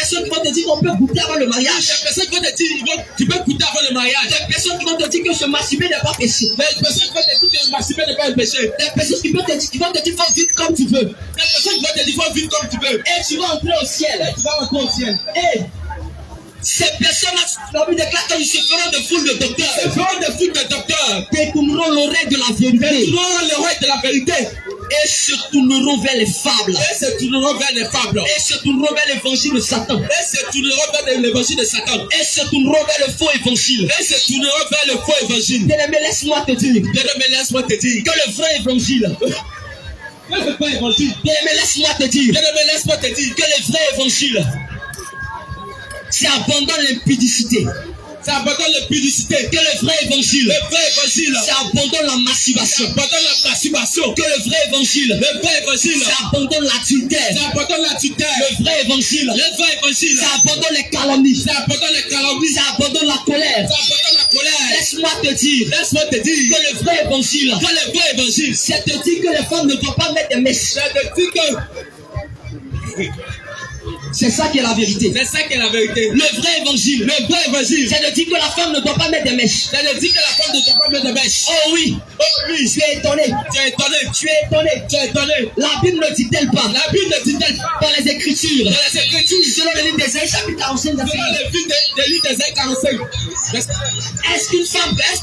personnes qui vont te dire qu'on peut goûter avant le mariage. Des personnes qui vont te dire tu peux goûter avant le mariage. Des personnes qui vont te dire que se masturber n'est pas péché. Des personnes qui vont te dire que masturber n'est pas un péché. Des personnes qui vont te dire faut vivre comme tu veux. Des personnes qui vont te dire faut vivre comme tu veux. Et tu vas entrer au ciel. Et tu vas rentrer au ciel. Et ces personnes-là, la Bible déclare qu'ils se feront de foule de docteurs. Ils feront des foules de docteurs. Détourneront l'oreille de la Ils vérité. tourneront l'oreille de la vérité. Et se tourneront vers les fables. Et se tourneront vers les fables. Et se tourneront vers l'évangile de Satan. Et se tourneront vers l'évangile de Satan. Et se tourneront vers le faux évangile. Et se tourneront vers le faux évangile. Bien-aimé, laisse-moi te dire Bien-aimé, laisse-moi te dire que le vrai évangile. que le faux évangile. Bien-aimé, laisse-moi te dire Bien-aimé, laisse-moi te dire que le vrai évangile, c'est abandonne l'impudicité. c'est abandonne la publicité. Que le vrai évangile, Le vrai évangile. c'est abandonne la C'est masturbation. abandonne la masturbation. Que le vrai évangile, Le vrai évangile. c'est abandonne l'adultère. C'est abandonne la tutelle. Le vrai évangile, Le vrai évangile. c'est abandonne les calomnies. C'est abandonne les calomnies. Ça abandonne la colère. C'est abandonne la colère. Laisse-moi te dire Laisse-moi te dire que le vrai évangile, que le vrai évangile. c'est te dire que les femmes ne doivent pas mettre des mèches. C'est de dire que C'est ça qui est la vérité. c'est ça qui est la vérité. Le vrai évangile, Le vrai évangile. c'est de dire que la femme ne doit pas mettre des mèches. C'est de dire que la femme ne doit pas mettre de mèche. Oh oui, Oh oui. tu es étonné. Tu es étonné. Tu es étonné. Tu es étonné. La Bible ne dit-elle pas La Bible ne dit-elle pas dans les Écritures, dans les Écritures. selon le livre d'Ésaïe, chapitre 45, Selon verset 1, le livre de l'île d'Ésaïe 45. est-ce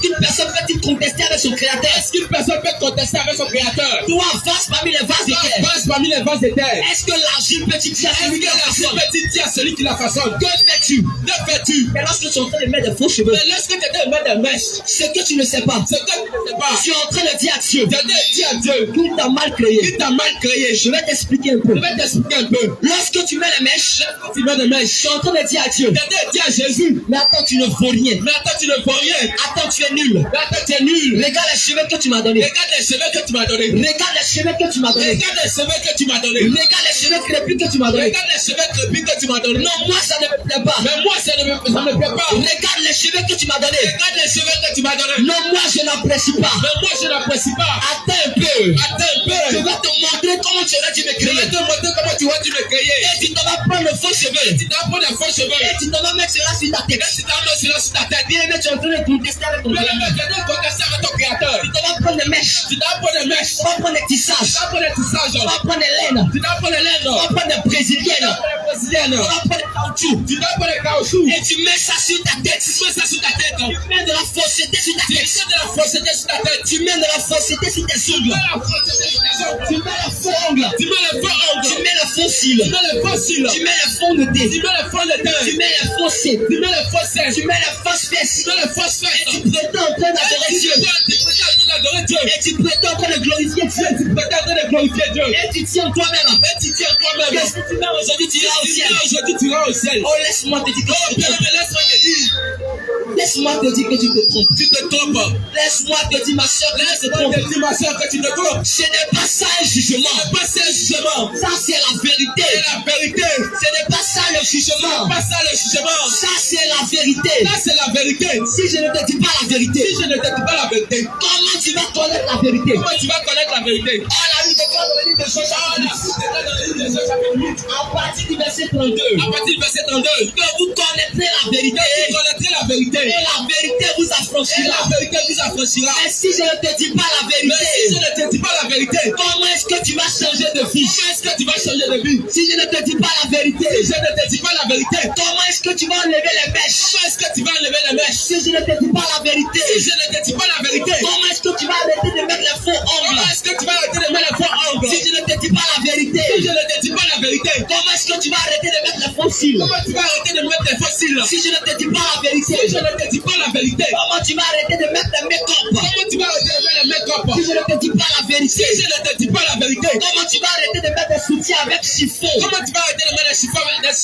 qu'une personne peut-il contester avec son Créateur? Est-ce qu'une personne peut contester avec son créateur? Toi, vase parmi les vases de Toi, terre. passe parmi les vases de terre. Est-ce que l'argile peut-il dire à Est-ce celui que qui la la façonne? petite dit à celui qui la façonne? Que fais-tu? Que fais-tu? Mais lorsque tu es en train de mettre des faux cheveux, Mais lorsque tu étais mettre des mèches, ce que tu ne sais pas, c'est que tu ne sais pas. tu es en train de dire à Dieu Tu as dit à Dieu qu'il t'a mal créé. qu'il t'a mal créé. Je vais t'expliquer un peu. Je vais t'expliquer un peu. Lorsque tu mets les mèches, Tu mets des mèches. tu es en train de dire à Dieu, Tu as dit à Jésus. mais attends, tu ne vaux rien. Mais attends, tu ne vois rien. Attends, tu es nul. Mais attends, tu es nul. Regarde les cheveux que tu m'as donnés. Regarde les cheveux que tu m'as donnés. Regarde les cheveux que tu m'as donnés. Regarde les cheveux que tu m'as donnés. Regarde les cheveux crépus que tu m'as donnés. Regarde les cheveux crépus que tu m'as donnés. Non, moi ça ne me plaît pas. Mais moi, ça ne me plaît pas. Regarde les cheveux que tu m'as donnés. Regarde les cheveux que tu m'as donnés. Non, moi je n'apprécie pas. Mais moi, je n'apprécie pas. Attends un peu. Attends un peu. Je vais te montrer comment tu aurais dû me Je vais créer. te montrer comment tu vas tu me créer. Et tu t'en vas prendre le faux cheveux. Tu dois prendre les faux cheveux. Et tu t'en vas mettre cela sur ta tête. Et tu dois mettre cela sur ta tête. Bien aimé, tu es en train de contester avec ton Mais créateur. le mec, contester avec ton créateur. Tu t'en vas prendre des mèches. Tu dois prendre les mèches. Tu vas prendre des Tu tissages. dois prendre les tissages. Tu vas prendre des laines. Tu dois prendre les Tu lèvres. vas prendre des Tu brésiliennes. dois prendre les brésiliennes. Tu vas prendre des caoutchoucs. Tu dois prendre les caoutchoucs. Et tu mets ça sur ta tête. Tu mets ça sur ta tête. Tu mets de la fausseté sur ta Tu tête. mets de la fausseté sur ta tête. Tu mets de la fausseté sur tes ongles. Tu mets la fausseté sur tes ongles. Tu mets le faux ongle. Tu mets les faux ongles. Tu mets le faux cils. Tu mets les faux cils. Tu mets le fond de Tu thé. mets les faux de terre. Tu mets les faux seins. Tu mets les faux seins. Tu mets les fausses fesses. Tu mets les fausses fesses. Tu prétends en train d'adorer Dieu. Tu prétends d'adorer Dieu. Et tu prétends en train de glorifier Dieu. Tu prétends de glorifier Dieu. Et tu tiens toi-même. Et tu tiens toi-même. Que si tu meurs aujourd'hui, tu iras au ciel. Aujourd'hui, tu iras au ciel. Oh, laisse-moi te dire que Oh, tu te bien, trompes. mais laisse-moi te dire. Laisse-moi te dire que tu te trompes. Tu te trompes. Laisse-moi te dire, ma soeur, que tu te Laisse-moi trompes. te dire, ma soeur, que tu te trompes. Ce n'est pas ça un jugement. C'est pas ça le jugement. Ça, c'est la vérité. C'est la vérité. Ce n'est pas ça le jugement. C'est pas ça le jugement. Ça, c'est la vérité. Là, c'est la vérité. Si je ne te dis pas la vérité, Si je ne te dis pas la vérité, comment tu vas connaître la vérité? comment tu vas connaître la vérité? Oh, la vie de Dieu dans le livre de Josué, à partir du verset 32. À partir du verset 32, Que vous connaîtrez la vérité. vous connaîtrez la vérité. Et la vérité vous Et la affranchira. vérité vous affranchira. Et si je ne te dis pas la Mais si je vérité, ne te dis pas la vérité, comment est-ce que tu vas changer de vie? comment est-ce que tu vas changer de vie? Si je ne te dis pas la vérité, Si je ne te dis pas la vérité, comment est-ce que tu vas enlever les mèches? comment est-ce que tu vas enlever les mèches? Si je ne te dis pas la vérité, Si je ne te dis pas la vérité, comment est-ce que tu vas arrêter de mettre les faux ongles? comment est-ce que tu vas arrêter de mettre les faux ongles? Si je ne te dis pas la vérité, Si je ne te dis pas la vérité, comment est-ce que tu vas arrêter de mettre les faux cils? comment tu vas arrêter de mettre les fossiles? Si je ne te dis pas la vérité, Si je ne te dis pas la vérité, comment tu vas arrêter de mettre les make-up? comment tu vas arrêter de mettre les make-up? Si je ne te dis pas la vérité, Si je ne te dis pas la vérité, comment tu vas arrêter de mettre des soutiens avec chiffon? comment tu vas arrêter de mettre les chiffons avec des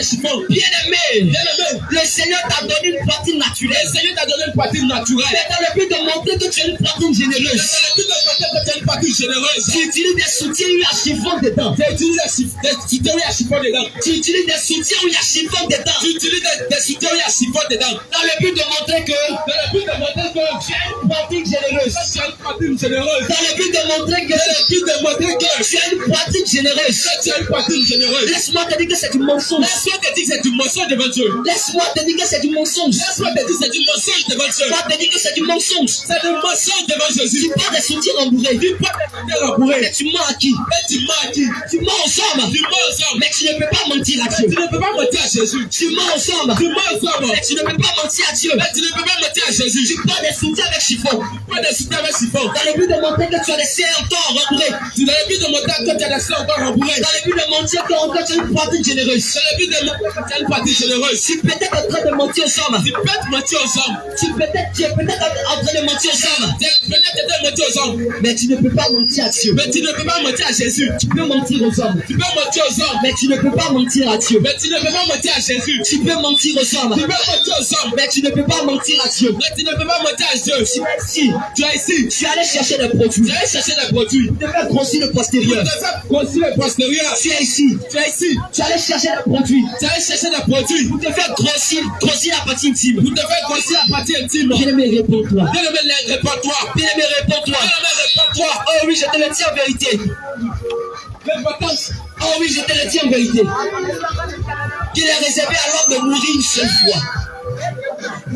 chiffons? Bien aimé, Bien-aimé, le Seigneur t'a donné une poitrine le naturelle. Seigneur t'a donné une poitrine naturelle. Mais dans le but de montrer que tu es une poitrine C'est généreuse, le but de montrer que tu es une poitrine généreuse. tu utilises des soutiens où il y a chiffon dedans. Tu utilises des soutiens à chiffon dedans. Tu utilises des soutiens où il y a chiffon dedans. Tu utilises des soutiens à chiffon dedans. Dans le but de montrer que Dans le but de montrer que tu es une poitrine généreuse. tu es une poitrine généreuse. Dans le but de montrer que Dans le but de montrer que tu as une poitrine généreuse. tu as une poitrine généreuse. Laisse-moi te dire que c'est du mensonge. Laisse-moi te dire que c'est du mensonge devant Dieu. Laisse-moi te dire que c'est du mensonge. Laisse-moi te dire que c'est du mensonge devant Dieu. Laisse-moi te dire que c'est du mensonge. C'est du mensonge devant Jésus. Tu parles des soutiens rembourrés. Tu parles de rembourré. Mais tu mens à qui? Et tu mens à qui? Tu mens aux hommes. Tu mens aux hommes. Mais tu ne peux pas mentir à Dieu. Tu ne peux pas mentir à Jésus. Tu mens aux hommes. Tu mens aux hommes. Mais tu ne peux pas mentir à Dieu. Mais tu ne peux pas mentir à Jésus. Tu parles des soutiens avec chiffon. Pas de soutien avec siphon. Dans le but de montrer que tu as des seins encore rembourrés. Tu dans le but de montrer que tu as des seins encore rembourrés. Dans le but de mentir que tu as une poitrine généreuse. Dans le but de montrer que tu as une partie généreuse. Tu peux être en train de mentir aux hommes. Tu peux te mentir aux hommes. Tu es peut-être en train de mentir aux hommes. Tu es peut-être mentir aux hommes. Mais tu ne peux pas mentir à Dieu. Mais tu ne peux pas mentir à Jésus. Tu peux mentir aux hommes. Tu peux mentir aux hommes. Mais tu ne peux pas mentir à Dieu. Mais tu ne peux pas mentir à Jésus. Tu peux mentir aux hommes. Tu peux mentir aux hommes. Mais tu ne peux pas mentir à Dieu. Mais tu ne peux pas mentir à Dieu. Tu es ici. Tu es ici. Tu es allé chercher des produits. Tu es allé chercher des produits. Tu devais grossir le postérieur. Tu devais grossir le postérieur. Tu es ici. Tu es ici. Tu es allé chercher des produits. Tu es allé chercher des produits. Pour te faire grossir la partie intime. Vous devez grossir la partie intime. Bien-aimé, réponds-toi. Bien-aimé, réponds-toi. Bien-aimé, réponds-toi. Bien-aimé, réponds-toi. Oh oui, je te le dis en vérité. L'importance. Oh oui, je te le dis en vérité. Qu'il est réservé à l'homme de mourir une seule fois.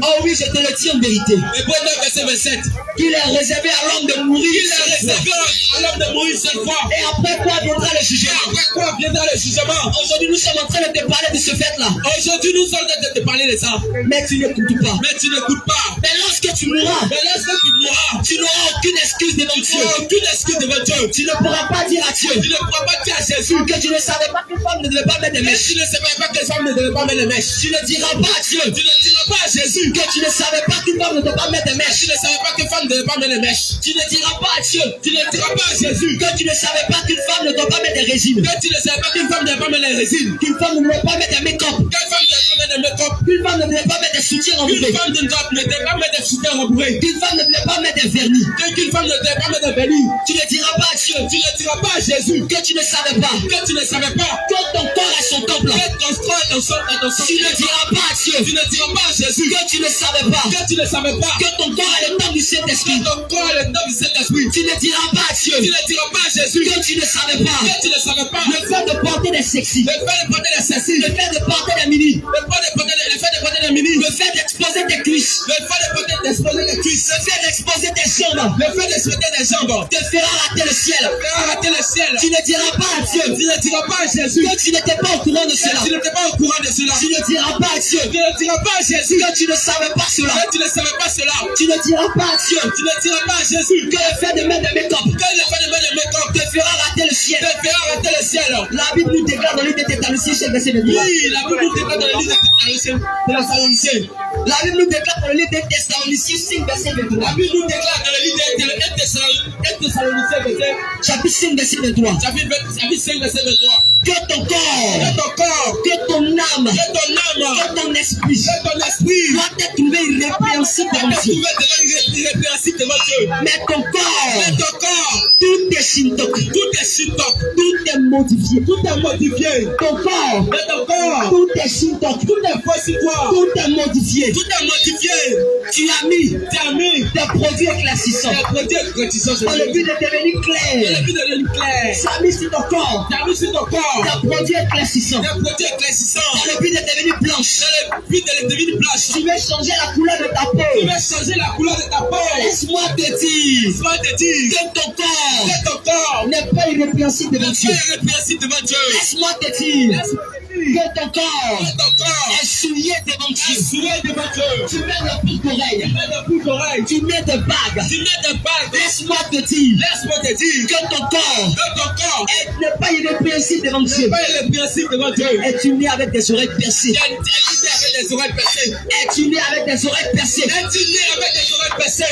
Oh oui, je te le dis en vérité. Hébreux 9, verset 27. Qu'il est réservé à l'homme de mourir Il une est seule fois. réservé à l'homme de mourir une seule fois. Et après quoi viendra le Et jugement? après quoi viendra le jugement? Aujourd'hui, nous sommes en train de te parler de ce fait-là. Aujourd'hui, nous sommes en train de te parler de ça. Mais tu n'écoutes pas. Mais tu n'écoutes pas. Mais lorsque tu mourras, Mais lorsque tu mourras, tu n'auras aucune excuse devant tu Dieu. n'auras aucune excuse devant Dieu. Tu ne pourras pas dire à Dieu Tu ne pourras pas dire à Jésus que tu ne savais pas qu'une femme ne devait pas mettre des mais mèches. tu ne savais pas que les femmes ne devaient pas mettre les mèches. Tu ne diras pas à Dieu Tu ne diras pas à Jésus que tu ne savais pas qu'une femme ne devait pas mettre des mèches. tu ne savais pas que les femmes ne devaient pas mettre les mèches. Tu ne diras pas à Dieu Tu ne diras pas à Jésus que tu ne savais pas qu'une femme ne doit pas mettre des régimes. que tu ne savais pas qu'une femme ne devait pas mettre les résines. Qu'une femme ne devait pas mettre des make-up. Qu'une femme ne devait pas mettre des make-up. Qu'une femme ne devait pas mettre des soutiens Qu'une rembourrés. femme ne devait pas mettre des soutiens rembourrés. Qu'une femme ne devait pas mettre des vernis. Qu'une femme ne devait pas mettre des vernis. Tu ne diras pas à Dieu Tu ne diras pas à Jésus que tu ne savais pas que tu ne savais pas que ton corps est son temple. que ton corps est ton sang. Tu ne diras pas à Dieu Tu ne diras pas à Jésus que tu ne savais pas que tu ne savais pas que ton corps est le temple du Saint-Esprit. que ton corps est le temple du Saint-Esprit. Tu ne diras pas à Dieu Tu ne diras pas à Jésus que tu ne savais pas que tu ne savais pas le fait de porter des sexy, le fait de porter des cessiles, le fait de porter des mini, le fait de porter des mini, le fait d'exposer tes cuisses, le fait d'exposer des cuisses, le fait d'exposer tes jambes le fait d'exposer des jambes, te fera rater le ciel. faire rater le ciel. Tu ne diras pas à Dieu Tu ne diras pas à Jésus que tu n'étais pas au courant de cela. tu n'étais pas au courant de cela. Tu ne diras pas à Dieu Tu ne diras pas à Jésus que tu ne savais pas cela. que tu ne savais pas cela. Tu ne diras pas à Dieu Tu ne diras pas à Jésus que le fait de mettre des make-up que le fait de mettre le make-up te fera rater le ciel. te fera rater le ciel. La Bible nous déclare dans l'île de Thessaloniciens, verset 23. Oui, la Bible nous déclare dans le livre de la Thessaloniciens. La Bible nous déclare dans le livre de Thessaloniciens 5, verset 23. La Bible nous déclare dans le livre de Thessaloniciens, Chapitre 5, verset 23. chapitre 5, verset 23. Que ton corps, Que ton corps, que ton âme, que ton âme, que ton esprit que ton esprit doit être trouvé irrépréhensible devant doit Dieu. trouver irrépréhensible devant Dieu. Mais ton Mais corps, ton corps, tout est shintok, tout est shintok, tout est modifié. tout est modifié. Ton corps, Mais ton corps, tout est shintok, tout est falsifié. tout est modifié. Tout est modifié. Tu as mis Tu as mis des produits éclaircissants des produits éclaircissants sur dans le but de devenir dans clair. le but de devenir clair. Tu as mis sur ton corps Tu as mis sur ton corps des produits éclaircissants des produits éclaircissants dans le but de devenir blanche. dans le but de devenir blanche. Tu veux changer la couleur de ta Tu peau. veux changer la couleur de ta peau. Laisse-moi te dire Laisse-moi te dire que ton corps que ton corps n'est pas irrépréhensible devant n'est Dieu. pas irrépréhensible devant Dieu. Laisse-moi te dire Laisse-moi te dire que ton corps que ton corps est souillé devant est Dieu. souillé devant Dieu. Tu mets des boucles d'oreilles, Tu mets des boucles d'oreilles. tu mets des bagues. Tu mets des bagues. Laisse-moi te dire Laisse-moi te dire que ton corps que ton corps n'est pas irrépréhensible devant Dieu. n'est pas irrépréhensible devant Dieu. Es-tu né avec des oreilles percées? Tu es né avec des oreilles percées. Es-tu né avec des oreilles percées? Es-tu né avec des oreilles percées?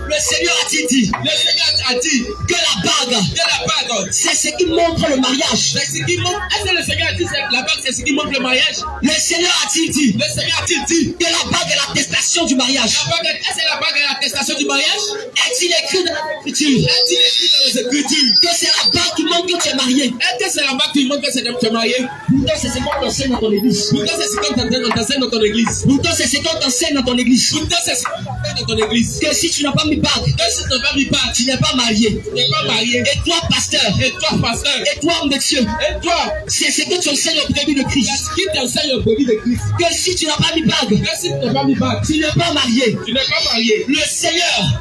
Le Seigneur a-t-il dit Le Seigneur a dit que la bague, que la bague, c'est ce qui montre le mariage? c'est ce qui montre. Est-ce que le Seigneur a dit que la bague, c'est ce qui montre le mariage? Le Seigneur a-t-il dit Le Seigneur a-t-il dit que la bague est l'attestation du mariage? la bague, est-ce que la bague est l'attestation du mariage? Est-il écrit dans l'Écriture Est-il écrit dans les Écritures que c'est la bague qui montre que que tu es marié? Est-ce que c'est là-bas que tu montres que tu es marié? Pourtant, c'est ce qu'on t'enseigne dans ton église. Pourtant, c'est ce qu'on t'enseigne dans ton église. Pourtant, c'est ce qu'on t'enseigne dans ton église. Pourtant, c'est ce qu'on t'enseigne dans ton église. Que si tu n'as pas mis bague, Que si tu n'as pas mis part, tu n'es pas marié. tu n'es pas marié. Et toi, pasteur, Et toi, pasteur, et toi, homme de Dieu, et toi, c'est ce que tu enseignes au brebis de Christ. qui t'enseigne au bébé de Christ? Que si tu n'as pas mis bague, Que si tu n'as pas mis part, tu n'es pas marié. tu n'es pas marié. Le Seigneur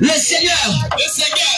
Le Seigneur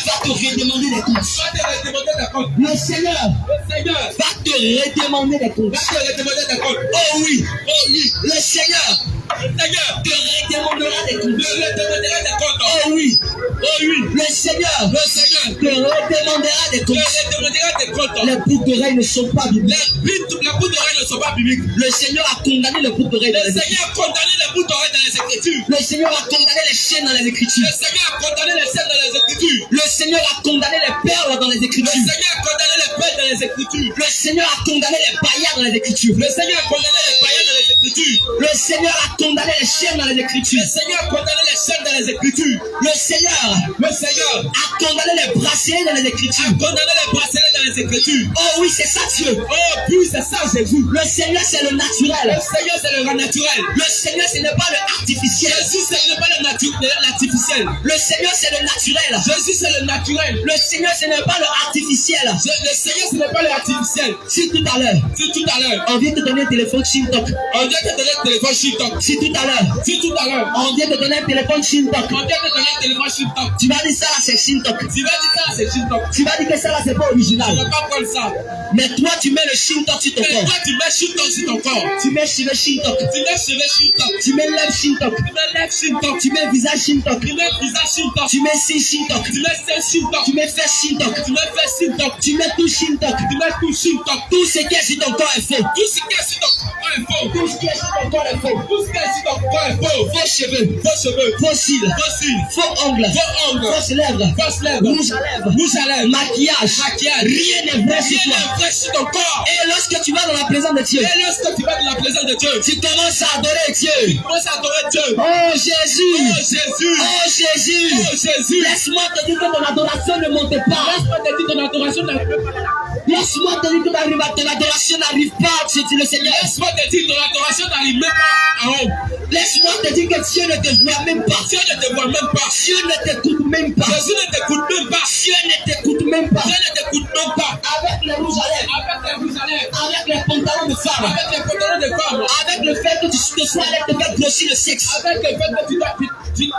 va te redemander des comptes. va te demander des comptes. Le Seigneur Le Seigneur va te redemander des comptes. va te demander des comptes. Oh oui, Oh oui, le Seigneur le Seigneur te redemandera des te comptes. demandera des comptes. Oh oui, Oh oui, le Seigneur le Seigneur te redemandera des te comptes. demandera des comptes. Les boucles d'oreilles ne sont pas bibliques. Les bouts d'oreilles ne sont pas bibliques. Le Seigneur a condamné les boucles d'oreilles dans Le les Écritures. Seigneur a condamné les bouts d'oreilles dans les Écritures. Le Seigneur a condamné les chaînes dans les Écritures. Le Seigneur a condamné les scènes dans les Écritures. Le Seigneur a condamné les perles dans les Le Écritures. Seigneur a condamné les pères dans les Écritures. Le Seigneur a condamné les païens dans les Écritures. Le Seigneur a condamné les païens dans les Écritures. Le Seigneur a condamné les chaînes dans les Écritures. Le Seigneur a condamné les scènes dans les Écritures. Le Seigneur Le Seigneur a condamné les bracelets dans les a Écritures. condamné les bracelets dans les Écritures. Oh oui, c'est ça Dieu. Oh, puis c'est ça Jésus. Le Seigneur, c'est le Le naturel. Seigneur, c'est le naturel. Le Seigneur, ce n'est pas le artificiel. Jésus, ce n'est pas l'artificiel. Le Seigneur, c'est le naturel. Jésus, c'est le naturel. Le Seigneur, ce n'est pas le artificiel. Le Seigneur, ce n'est pas l'artificiel. Si tout à l'heure, Si tout à l'heure, on vient te donner un téléphone Shintok. on vient te donner un téléphone Shintok. Si tout à l'heure, Si tout à l'heure, on vient te donner un téléphone Shintok. on vient te donner un téléphone Shintok. Tu vas dire ça là, c'est Shintok. Tu vas dire ça, c'est Shintok. Tu vas dire que ça là, c'est pas Tu original. ne vas pas prendre ça. Mais toi, tu mets le Shintok sur ton Mais corps. toi, tu mets Shintok sur ton corps. Tu mets sur le Shintok. Tu mets sur le Shintok. Tu mets lèvres Shintok. Tu mets lèvres Shintok. Tu mets visage Shintok. Tu mets visage Shintok. Tu mets si Shintok. Tu mets ses Shintok. Tu mets fesses Shintok. Tu mets fait Shintok. Tu mets tout Shintok. Tu mets tout Shintok. Tout ce qui est sur ton corps est faux. Tout ce qui est sur ton corps est faux. Tout ce qui est sur ton corps est faux. Tout ce qui est sur ton corps est faux. Faux cheveux. Faux cheveux. Faux cils. Faux cils. Faux ongles. Faux ongles. Fausses lèvres. Fausses lèvres. Rouge à lèvres. Rouge à lèvres. Maquillage. Maquillage. Rien n'est vrai sur Rien toi. n'est vrai sur ton corps. Et lorsque tu vas dans la présence de Dieu, Et lorsque tu vas dans la présence de Dieu, tu commences à adorer Dieu. tu commences à adorer Dieu. Oh Jésus. Oh Jésus. Oh Jésus. Oh Jésus. Laisse-moi te dire que ton adoration ne monte pas. Laisse-moi te dire ton adoration n'arrive pas. Laisse-moi te dire que ton adoration n'arrive pas, je dis le Seigneur. Laisse-moi te dire ton adoration n'arrive même pas en haut. Laisse-moi te dire que Dieu ne te voit même pas. Dieu ne te voit même pas. Dieu ne t'écoute même pas. Jésus ne t'écoute même pas. Dieu ne t'écoute même pas. Dieu ne t'écoute même pas. Avec les rouges à lèvres, Avec les rouges à lèvres, avec les pantalons de femme, avec les pantalons de femme, avec le fait que tu te sois allé te faire grossir le sexe, avec le fait que tu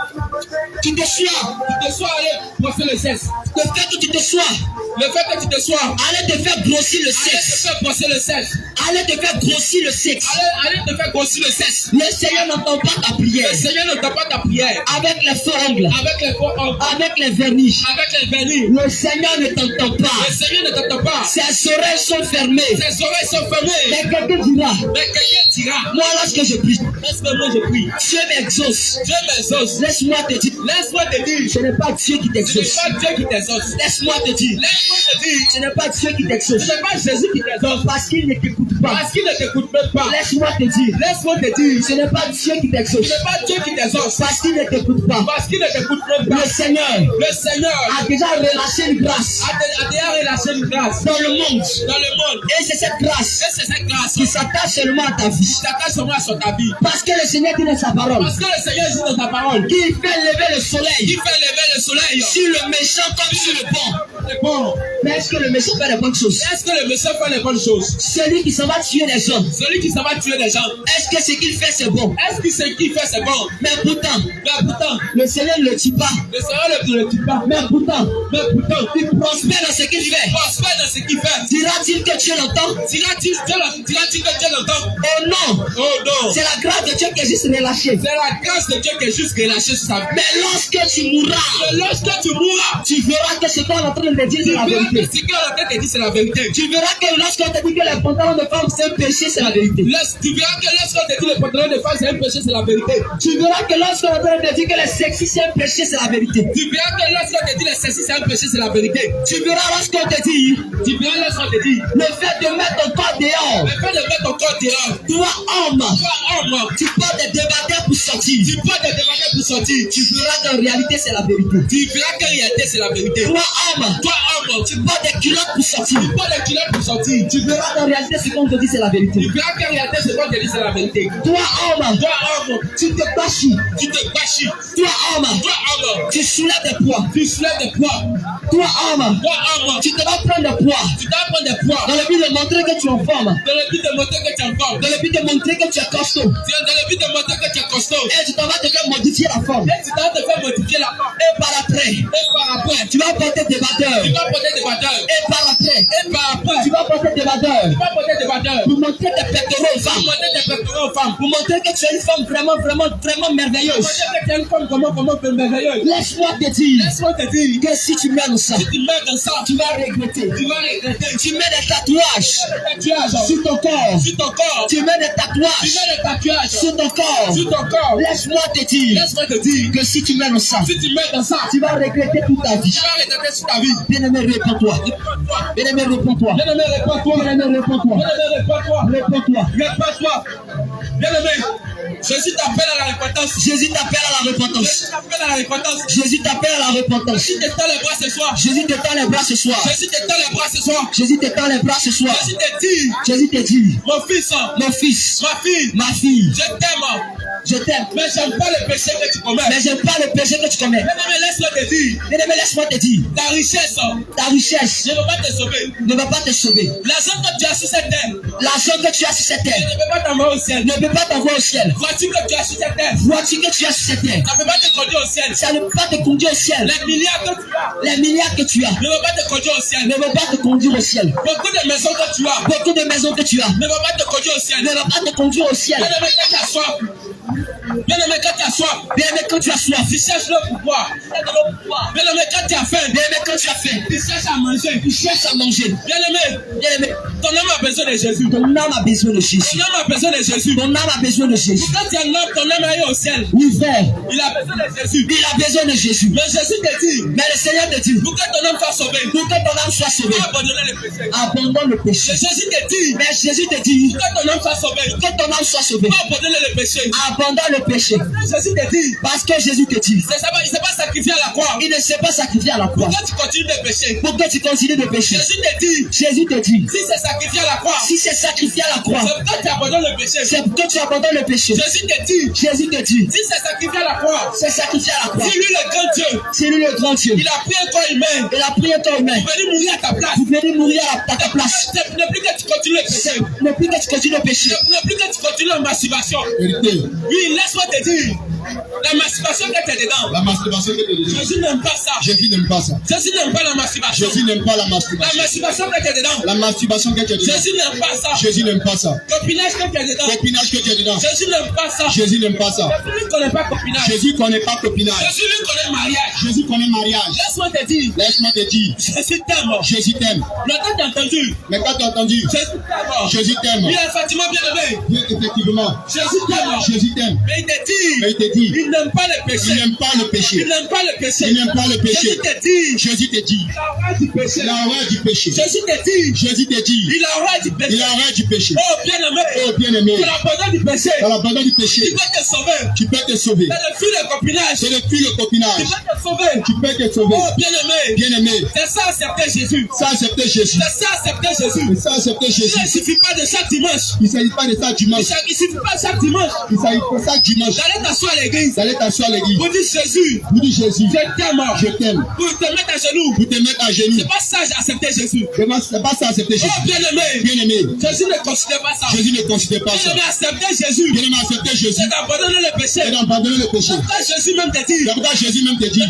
tu te sois, te sois allé brosser le sexe. le fait que tu te sois, Le fait que tu te sois allé te faire grossir le allé te sexe, faire brosser le sexe. allé te faire grossir le sexe. Allez te faire grossir le sexe. Le Seigneur n'entend pas ta prière. Le Seigneur n'entend pas ta prière. Avec les faux ongles, Avec les faux ongles, avec les vernis, avec les vernis. le Seigneur ne t'entend pas. Le Seigneur ne t'entend pas. Ses oreilles sont fermées. Ses oreilles sont fermées. Mais quelqu'un dira, Mais quelqu'un dira, moi lorsque je prie, laisse-moi moi je prie. Dieu m'exauce. Dieu m'exauce. Laisse-moi te dire, Laisse-moi te dire, ce n'est pas Dieu qui ce n'est t'exauce. pas Dieu qui t'exauce. Laisse-moi te dire, Laisse-moi te dire, ce n'est pas Dieu qui t'exauce. ce n'est pas Jésus qui t'exauce. Parce qu'il ne t'écoute pas. Parce qu'il ne t'écoute même pas. Laisse-moi te dire, Laisse-moi te dire, ce n'est pas Dieu qui ce t'exauce. n'est pas Dieu qui t'exauce. Parce qu'il ne t'écoute pas. Parce qu'il ne t'écoute même pas. Le Seigneur Le Seigneur a déjà relâché une grâce a déjà relâché une grâce dans le monde. dans le monde. Et c'est cette grâce Et c'est cette grâce qui s'attache seulement à ta vie. qui s'attache seulement à ta vie. Parce que le Seigneur dit dans sa parole Parce que le Seigneur dit dans ta parole, qu'il fait lever le il soleil fait lever le soleil sur le méchant comme sur le bon. c'est bon. Mais est-ce que le méchant fait les bonnes choses? Est-ce que le méchant fait les bonnes choses? Celui qui s'en va tuer les hommes, Celui qui s'en va tuer les gens, est-ce que ce qu'il fait c'est bon? est-ce que ce qu'il fait c'est bon? Mais pourtant, Mais pourtant, le Seigneur ne le tue pas. le Seigneur ne le tue pas. Mais pourtant, Il prospère dans ce qu'il fait. prospère dans ce qu'il fait. Dira-t-il que Dieu l'entend? Dira-t-il que Dieu l'entend? Oh non! Oh non! C'est la grâce de Dieu qui est juste relâchée. C'est la grâce de Dieu qui est juste relâchée sur sa vie. Mais lorsque tu mourras, Mais lorsque tu mourras, tu verras que ce qu'on est en train de te dire tu c'est la verras que vérité. ce que la tête te dit c'est la vérité. Tu verras que lorsqu'on te dit que les pantalons de femme c'est un péché, c'est la vérité. Tu verras que lorsqu'on te dit le pantalon de femme c'est un péché, c'est la vérité. Tu verras que lorsqu'on te dit que les sexe c'est un péché, c'est la vérité. Tu verras que lorsqu'on te dit le sexe c'est un péché, c'est la vérité. Tu verras lorsqu'on te dit, Tu verras lorsqu'on te dit le fait de mettre ton corps dehors. le fait de mettre ton corps dehors. Toi, homme, Toi, homme, tu portes des débardeurs pour sortir. tu peux te demander pour sortir. Tu verras qu'en réalité, c'est la vérité. Tu verras qu'en réalité c'est la vérité. Toi, homme, Toi, homme, tu portes des culottes pour sortir. tu portes des culottes pour sortir. Tu verras qu'en réalité, ce qu'on te dit, c'est la vérité. Tu verras qu'en réalité ce qu'on te dit c'est la vérité. Toi, homme, Toi, homme, tu te bâchis. tu te bâchis. Toi, homme, Toi, homme, tu soulèves des poids. tu soulèves des poids. Toi, homme, Toi, homme, tu te vas prendre des poids. tu dois prendre des poids. Dans le but de montrer que tu es en forme. Dans le but de montrer que tu es en forme. Dans le but de montrer que tu es costaud. Dans le but de montrer que tu es costaud. Et tu t'en vas te faire modifier la forme. Et tu dois te faire modifier la forme. Et par après, Et par après, tu vas porter des batteurs. tu vas porter des batteurs. Et par après, Et par après, tu vas porter des batteurs. tu vas porter des batteurs. Pour montrer tes pectoraux aux Pour femmes. montrer tes pectoraux aux femmes. Pour montrer que tu es une femme vraiment, vraiment, vraiment Pour merveilleuse. montrer que tu es une femme comment merveilleuse. Laisse-moi te dire Laisse-moi te dire que si tu mets dans ça, si tu mets dans ça, tu vas regretter. tu vas regretter. Tu mets des tatouages Tu as sur ton corps. sur ton corps. Tu mets des Tu tatouages mets le tatouage sur ton corps. sur ton corps. Laisse-moi te dire Laisse-moi te dire que si tu mets dans ça, si tu mets dans ça, tu vas regretter toute ta vie. tu vas regretter sur ta vie. Bien-aimé, réponds-toi. Bien-aimé, réponds-toi. Bien-aimé, réponds-toi. Bien-aimé, réponds-toi. Bien-aimé, réponds-toi. Réponds-toi. Réponds-toi. Bien-aimé, Jésus t'appelle à la repentance. Jésus t'appelle à la repentance. Jésus t'appelle à la repentance. Jésus t'appelle à la repentance. Jésus te tend les bras ce soir. Jésus te tend les bras ce soir. Jésus te tend les bras ce soir. Jésus te tend les bras ce soir. Jésus te dit, Jésus te dit, mon fils, mon fils, ma fille, ma fille, je t'aime, je t'aime. mais j'aime pas le péché que tu commets. Mais j'aime pas le péché que tu commets. Bien-aimé, laisse-moi te dire, Bien-aimé, laisse-moi te dire, ta richesse ta richesse ne va pas te sauver. ne va pas te sauver. L'argent que tu as sur cette terre L'argent que tu as sur cette terre ne peut pas t'envoyer au ciel. ne peut pas t'envoyer au ciel. Voiture que tu as sur cette terre, Voiture que tu as sur cette terre, ça ne peut pas te conduire au ciel. ça ne peut pas te conduire au ciel. Les milliards que tu as Les milliards que tu as ne vont pas te conduire au ciel. ne vont pas te conduire au ciel. Beaucoup de maisons que tu as Beaucoup de maisons que tu as ne vont pas te conduire au ciel. ne vont pas te conduire au ciel. Bien-aimé, quand tu as soif, bien-aimé, quand tu as soif, Bien-aimé, quand tu as soif, tu cherches le pouvoir. Bien-aimé, quand tu as faim, bien-aimé, quand tu as faim, tu cherches à manger. tu cherches à manger. Bien-aimé, Bien-aimé, ton âme a besoin de Jésus. ton âme a besoin de Jésus. Ton âme a besoin de Jésus. Ton âme a besoin de Jésus. Quand tu es un homme, ton âme est au ciel. Oui, frère, Il a besoin de Jésus. il a besoin de Jésus. Mais Jésus te dit, Mais le Seigneur te dit, pour que ton âme soit sauvée, pour que ton âme soit sauvée, abandonner le péché. abandonne le péché. Jésus te dit, Mais Jésus te dit, pour que ton âme soit sauvée, que ton âme soit sauvée, abandonner le péché. abandonne le péché. Jésus te dit, Parce que Jésus te dit, il ne s'est pas sacrifié à la croix. il ne s'est pas sacrifié à la croix Pourquoi tu continues de pécher? pour que tu continues de pécher. Jésus te dit, Jésus te dit, si c'est sacrifié à la croix, si c'est sacrifié à la croix, c'est pourquoi tu abandonnes le péché. c'est pour que tu abandonnes le péché. Jésus te dit, Jésus te dit, si c'est sacrifié à la croix, c'est sacrifié à la croix. c'est lui le grand Dieu. C'est lui le grand Dieu. Il a pris un corps humain Il a pris un corps humain pour venir mourir à ta place. pour venir mourir à ta place. Ce n'est plus que tu continues le péché. Ne plus que tu continues le péché. Ce n'est plus que tu continues la masturbation. Vérité. Oui, laisse-moi te dire, la masturbation que tu es dedans, La masturbation que tu es dedans. Jésus n'aime pas ça. Jésus n'aime pas ça. Jésus n'aime pas la masturbation. Jésus n'aime pas la La masturbation. masturbation que tu es dedans, La masturbation que tu es dedans. Jésus n'aime pas ça. Jésus n'aime pas ça. Copinage que tu es dedans, Copinage que tu es dedans. Jésus n'aime pas ça. Jésus n'aime pas ça. Jésus ne connaît pas copinage. Jésus connaît pas copinage. Jésus lui connaît mariage. Jésus connaît mariage. Laisse-moi te dire, Laisse-moi te dire, Jésus t'aime. Jésus t'aime. Longtemps t'as entendu, Mais quand tu as entendu, Jésus t'aime. Jésus t'aime. Oui, effectivement, bien aimé. Oui, effectivement, Jésus t'aime. Jésus t'aime. Mais il te Mais dit, il te dit, il n'aime pas le il péché. n'aime pas le Il péché. n'aime pas le péché. Il n'aime pas le péché. Jésus te dit, Jésus te dit, il a horreur du péché. il a horreur du péché. Jésus te dit, Jésus te dit, il a horreur du il péché. a horreur du péché. Oh, bien aimé, Oh bien-aimé, pour l'abandon du péché, dans l'abandon du tu péché, peux te sauver. tu peux te sauver. C'est le fil de copinage. C'est depuis le Tu copinage. peux te sauver. Tu peux te sauver. Oh, bien aimé, Bien-aimé, c'est ça accepter Jésus. ça accepter Jésus. C'est ça accepter Jésus. Ça accepter Il Jésus. ne suffit pas de chaque dimanche. Il ne s'agit pas de ça dimanche. Il ne suffit pas chaque dimanche Il s'agit pas de ça dimanche. d'aller t'asseoir à l'église. D'aller t'asseoir à l'église. Pour dire Jésus, Vous dites Jésus, je t'aime. je t'aime. Pour te mettre à genoux. Vous te mettre à genoux. C'est pas ça accepter Jésus. C'est pas ça accepter Jésus. Oh, bien aimé, Bien-aimé, Jésus ne considère pas ça. Jésus ne considère pas Bien ça. aimé, accepter Jésus, Bien-aimé, accepter Jésus. c'est d'abandonner le péché. Et d'abandonner le péché. Quand Jésus même te dit, C'est pourquoi Jésus même te dit,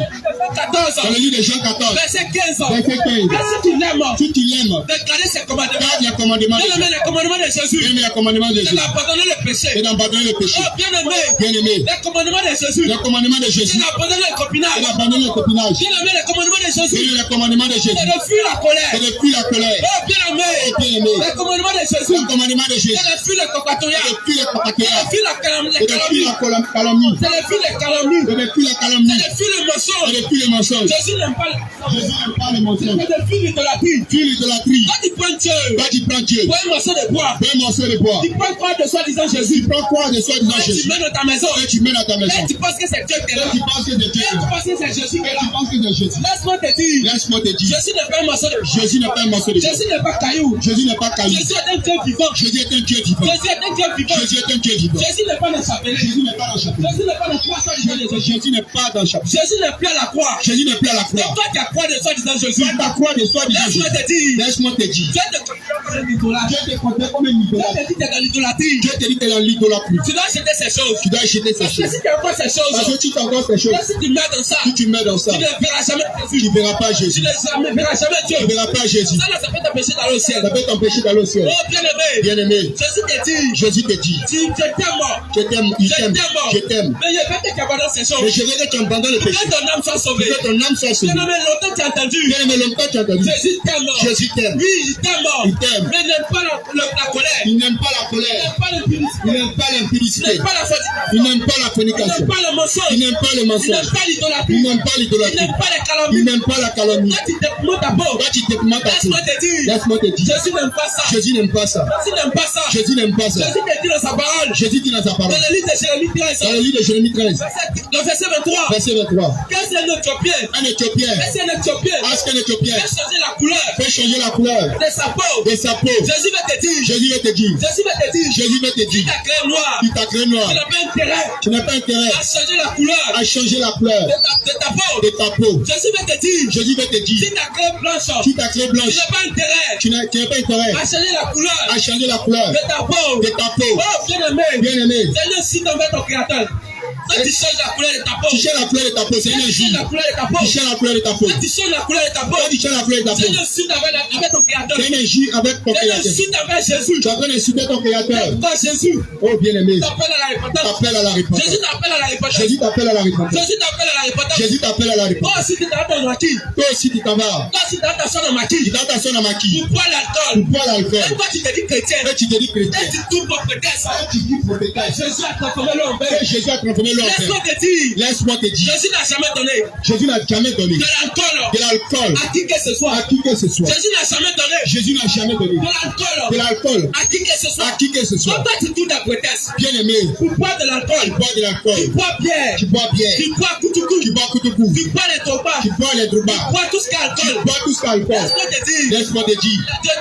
14 dans ans, le livre de Jean 14, verset 15 ans, verset 15, que si tu l'aimes, si tu l'aimes, de garder ses commandements. garde les commandements de Bien aimé, Jésus. les commandements de Jésus, Bien-aimé, les commandements de c'est Jésus. d'abandonner le péché. Et d'abandonner le péché. Oh, bien aimé, Bien-aimé, les commandements commandements de Jésus. Le commandement de Jésus. Il a abandonné le copinage. Il a abandonné le copinage. Bien aimé, le commandement de Jésus. C'est le commandement de Jésus. C'est de fuir la colère. C'est de fuir la colère. Oh, bien aimé. Bien aimé. Le commandement de Jésus. Le commandement de Jésus. C'est de fuir le coquatoria. C'est de fuir le C'est coquatoria. de fuir la C'est de calomnie. fuir la calomnie. C'est de fuir les calomnies. C'est de fuir la calomnie. C'est de fuir le mensonge. C'est de fuir le mensonge. Jésus n'aime pas le Jésus n'aime pas les mensonges. C'est de fuir l'idolâtrie. Fuir l'idolâtrie. Quand tu prends Dieu, Quand tu prends Dieu, prends un morceau de bois. un morceau de bois. Tu prends quoi de soi-disant Tu Jésus. prends quoi de soi-disant Et tu Jésus mets dans ta maison. et tu mets dans ta maison. Et tu penses que c'est Dieu qui est là. Et tu penses que c'est Dieu. Et tu penses que c'est Jésus qui est Et là. tu penses que c'est Jésus. Laisse-moi te dire. Laisse-moi te dire. Jésus n'est pas un morceau de bois. Jésus n'est pas un morceau de bois. Jésus n'est pas caillou. Jésus n'est pas caillou. Jésus est un Dieu vivant. Jésus est un Dieu vivant. Jésus est un Dieu vivant. Jésus est un Dieu vivant. Jésus n'est pas dans sa chapelet. Jésus n'est pas dans le chapelet. Jésus n'est pas dans quoi soi-disant Jésus. Jésus n'est pas dans le chapelet. Jésus n'est plus à la croix. Jésus n'est plus à la C'est croix. toi qui as croix de soi-disant Jésus. Toi, ta croix de soi-disant Laisse-moi Jésus. te dire. Laisse-moi te dire. Dieu te considère comme un idolâtre. Dieu te comptait comme un Dieu idolâtre. te dit que tu es dans l'idolâtrie. Dieu te dit que dans l'idolâtrie. Tu dois acheter ces choses. Tu dois acheter ces Parce que choses. si tu as encore ces Parce que choses, tu t'as encore ces choses. si tu mets dans ça, Si tu mets dans ça, tu ne verras jamais tu Jésus. ne verras pas Tu Jésus. ne verras jamais Dieu. Tu ne verras pas Jésus. Ça, là, ça peut t'empêcher d'aller au ciel. Ça peut t'empêcher d'aller au ciel. Oh, bien aimé. Bien aimé, Jésus te dit, Jésus te dit, je t'aime. je t'aime, il t'aime, je t'aime. Mais je vais te abandonner ces Mais choses. je veux que tu abandonnes le Pour péché. que ton âme soit sauvée. Que ton âme soit sauvée. Bien aimé, longtemps tu as entendu. Bien aimé, longtemps tu as entendu. Jésus t'aime. Jésus t'aime. Oui, il t'aime. Il t'aime. Mais il n'aime pas la colère. Il n'aime pas la Il colère. n'aime pas l'impudicité. Il n'aime pas Il l'impudicité. n'aime pas la fornication. Il n'aime pas la Il n'aime fornication. pas le mensonge. Il n'aime pas le Il mensonge. n'aime pas l'idolâtrie. Il n'aime pas Il l'idolâtrie. n'aime pas les Il calomnies. n'aime pas la calomnie. Quand tu te montes ta peau, Quand tu te mets ta laisse-moi te dire. laisse-moi te dire. Jésus n'aime pas ça. Jésus n'aime pas ça. Jésus n'aime pas ça. Jésus n'aime pas ça. Jésus te dit dans sa parole. Jésus dit dans sa parole. Dans le livre de Jérémie 13. Dans le livre de Jérémie 13, Le verset 23. verset 23. Quand c'est un Éthiopien. Un Éthiopien, C'est un Éthiopien. parce qu'un Éthiopien Fait changer la couleur fait changer la couleur de sa peau. de sa peau, Jésus va te dire. Jésus va te dire, Jésus va te dire. Jésus va te Tu dire, t'as créé noir. tu t'as créé noir, Tu n'as pas intérêt tu n'as pas intérêt à changer la couleur à changer la couleur de ta peau. de ta peau. Jésus va te dire. Jésus va te Tu dire, t'as créé blanche. tu t'as créé Tu blanche, n'as pas intérêt tu n'as pas intérêt à changer la couleur à changer la couleur de ta peau. de ta peau. Oh, bien aimé. Bien aimé, C'est le signe envers ton créateur. Quand tu changes la couleur de ta peau. tu changes la couleur de ta peau, c'est Quand un tu changes injure. la couleur de ta peau. Tu changes la couleur de ta peau. Quand tu changes la couleur de ta peau. Quand tu changes la couleur de ta C'est peau, le signe avec ton créateur. c'est un injure avec ton C'est le créateur. signe avec Jésus. Tu es en train d'insulter ton créateur. Quand Jésus Oh bien aimé, t'appelle à la repentance. t'appelles à la repentance. Jésus t'appelle à la repentance. Jésus t'appelle à la repentance. Jésus t'appelle à la repentance. Jésus t'appelle à la Toi repentance. aussi tu t'as ton maquille. Toi aussi tu t'en vas. Toi aussi tu as ta soeur dans Tu maquille. t'as ta soeur à maquille. Tu bois l'alcool. Tu bois l'alcool. Et toi tu te dis chrétien. Et tu te dis chrétien. Et tu tournes pour peut-être. Et tu dis prophétesse. Jésus a transformé l'homme. Et Jésus a transformé l'homme. Laisse-moi te dire. Laisse-moi te dire. Jésus n'a jamais donné Jésus n'a jamais donné de l'alcool de l'alcool à qui que ce soit. à qui que ce soit. Jésus n'a jamais donné Jésus n'a jamais donné de l'alcool de l'alcool à qui que ce soit. à qui que ce Quand soit. toi tu tournes ta prêtresse, Bien aimé, tu bois de l'alcool, tu bois de tu l'alcool, bois bière, tu bois bière, tu bois coutou, tu bois koutoukou, tu bois les topas, tu bois les tu droubas, bois tout ce qui est tu alcool. bois tout ce alcool. Laisse-moi te dire, Laisse-moi te dire,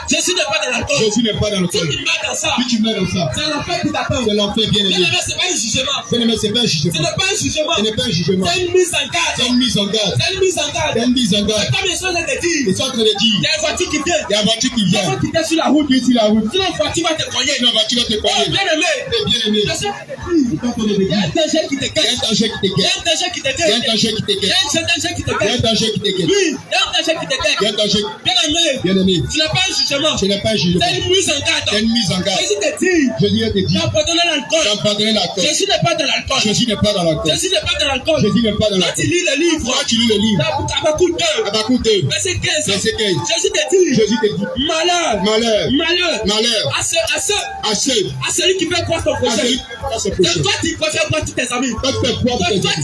Jésus n'est pas de l'alcool. Jésus n'est pas dans le Si cœur. tu mets dans ça, Si tu mets dans ça, c'est l'enfer qui t'attend. c'est l'enfer bien Bien aimé. aimé, c'est pas un jugement. Bien aimé, c'est pas un Ce jugement. n'est pas un jugement. Ce n'est pas un jugement. C'est une mise en garde. C'est une mise en garde. C'est une mise en garde. C'est une mise en garde. C'est comme les choses te disent. Ils sont en train de Il dire, y a une voiture qui vient. il y a une voiture qui Il y a vient. une voiture qui est sur la route. Qui est sur la route. Sinon, la voiture va te cogner. Une voiture va te Oh, cogner. bien aimé. C'est bien aimé. Je sais que te dis. Ils sont en train de Il y a dire, un danger qui te il y a guette. un danger qui te Il y a guette. un danger qui te Il y a un guette. danger qui te Il y guette. a un danger qui te Il y a un guette. danger qui te guette. Oui, il y a un danger qui te Il y a un guette. danger. Bien aimé. Bien aimé. Ce n'est pas un jugement. Ce n'est pas un jugement. C'est une mise en C'est garde. une mise en garde. Jésus te dit. Jésus te dit, Tu as pardonné l'alcool. d'abandonner l'alcool. Jésus n'est pas de l'alcool. Jésus n'est pas dans l'alcool. Jésus n'est pas de l'alcool. Jésus n'est pas dans Quand tu l'alcool. lis le livre, Quand tu lis le livre, Habakkuk 2, Habakkuk 2, verset 15, verset 15, Jésus te dit, Jésus te dit, malheur, malheur, malheur, malheur à ceux, celui qui fait croire ton à projet. celui qui fait ce Et projet. toi, tu préfères croire tous tes amis. Toi, tu fais quoi pour tes Toi, amis?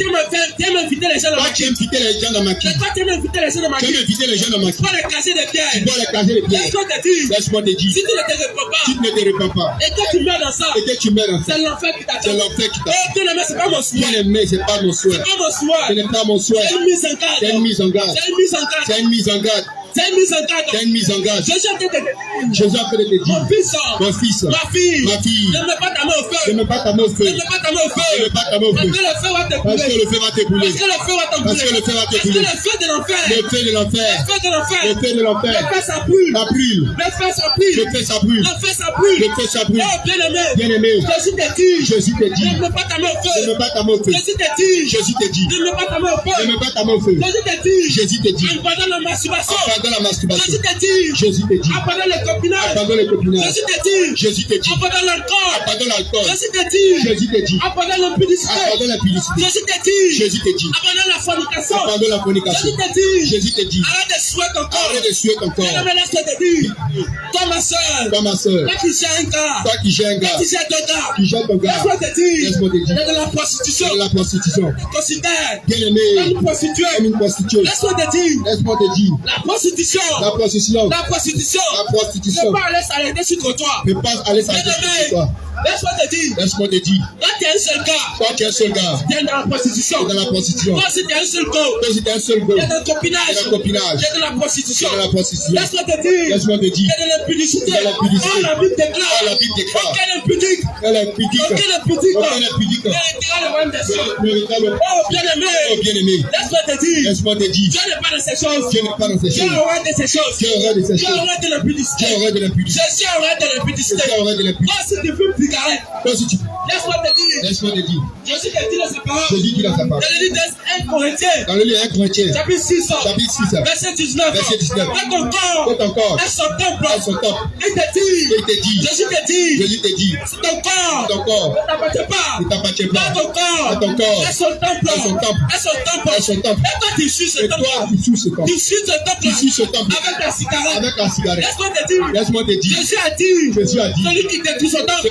tu aimes inviter les gens dans Toi, ma tu aimes inviter les gens dans ma Et quille. toi, tu aimes inviter les gens dans ma Tu aimes inviter les gens dans ma quille. Toi, les casser des Tu pierres. dois les caser les pieds. Laisse-moi te dire, Laisse-moi te si dire, tu ne te réponds tu pas, ne te répands pas et que tu meurs dans ça, et que tu mets dans ça, c'est l'enfer qui c'est t'attend. l'enfer qui Oh, t'attend. bien aimé, c'est pas mon souhait. Bien aimé, c'est pas mon souhait. C'est pas mon souhait. Ce n'est pas mon souhait. C'est une mise en garde. C'est une mise en garde. C'est une mise en garde. C'est une mise en garde. C'est une mise en garde. C'est une mise en garde. Jésus a dit, Jésus a fait de te mon dire, fils, mon fils, ma fille, ma fille, ne mets pas ta main au ne feu. mets pas ta main au feu. Ne mets pas ta main au Ne feu. mets pas ta main au Parce feu. que le feu va te Parce brûler. que le feu va te brûler. Parce que le feu va te Parce que le feu va te Parce que brûler. le feu de l'enfer. Le feu de l'enfer. Le feu de l'enfer. Le feu de l'enfer. Le feu, ça brûle. Ça brûle. Le feu, ça brûle. Le feu, ça brûle. Le feu, ça brûle. Le feu, ça brûle. Oh, bien aimé. Bien aimé, Jésus te dit. Jésus te dit, Ne mets pas ta main au ne feu. mets pas ta main au feu. Jésus te dit. Jésus te dit, Ne mets pas ta main au ne feu. mets pas ta main au feu. Jésus te dit. Jésus te dit, En pendant la masturbation. Abandonne la masturbation. Jésus te dit. Jésus te dit. Abandonne le copinage. Abandonne le copinage. Jésus te dit. Jésus te dit. Abandonne l'alcool. Abandonne l'alcool. Jésus te dit. Jésus te dit. Abandonne l'impudicité. Abandonne la publicité. Jésus te dit. Jésus te dit. Abandonne la fornication. Abandonne la fornication. Jésus te dit. Jésus te dit. Arrête de suer ton corps. Arrête de suer ton corps. Mais laisse-moi te dire. Toi ma soeur. Toi ma soeur. Toi qui gères un gars. Toi qui gères un gars. Toi qui gères deux gars. Qui gère ton gars. Laisse-moi te dire. Laisse-moi te dire. C'est de la prostitution. C'est de la prostitution. Considère. Bien aimé. Comme une prostituée. Comme une prostituée. Laisse-moi te dire. Laisse-moi te dire. La prostitution. La prostitution. La prostitution. La prostitution. Ne pas aller s'arrêter sur le trottoir. Ne pas aller s'arrêter sur toi. Laisse-moi te dire. Laisse-moi te dire. Toi, tu es un seul gars. Toi qui es un seul gars. Tu es dans la prostitution. Tu es dans la prostitution. Toi, si tu es un seul gars. Toi si tu es un seul Tu es gars. dans le copinage. Tu es dans le copinage. Tu es dans la prostitution. Tu es dans la prostitution. Laisse-moi te dire. Laisse-moi te dire. Tu es dans l'impudicité. Dans l'impudicité. Oh, la Bible déclare. Oh, la Bible déclare. Aucun impudique. Elle est pudique. Aucun impudique. Aucun impudique. Méritera le royaume des cieux. Méritera le- Oh, bien-aimé. Oh, bien-aimé. Laisse-moi te dire. Laisse-moi te dire. Dieu n'est pas dans ces choses. Dieu n'est pas dans ces Dieu choses. est horreur de ces choses. Dieu est horreur de ces Dieu est choses. horreur de l'impudicité. Dieu est horreur de l'impudicité. Je suis horreur de l'impudicité. Dieu est horreur de l'impudicité. Toi, si tu fumes cigarette, Toi si tu... laisse-moi te dire. Laisse-moi te dire. Jésus te dit dans sa parole. Jésus dit dans sa parole. Dans le livre d'1 Corinthiens, Dans le livre 1 Corinthiens, chapitre 6, chapitre 6, verset 19. Verset 19. Fais ton corps. Fais ton corps. Est son temple. Est son temple. Il te dit. Il te dit. Jésus te dit. Jésus te dit. C'est ton corps. Ton corps Ne t'appartient pas. ne t'appartient Dans pas. ton corps. Dans ton corps. Est son temple. Est son temple. Est son temple. Est son temple. Et toi, tu suis ce Et temple. toi, tu suis ce temple. Tu suis ce temple. Tu suis ce temple. Avec la cigarette. Avec la cigarette. Laisse-moi te dire. Laisse-moi te dire. Jésus a dit. Jésus a dit. Celui qui détruit son temple.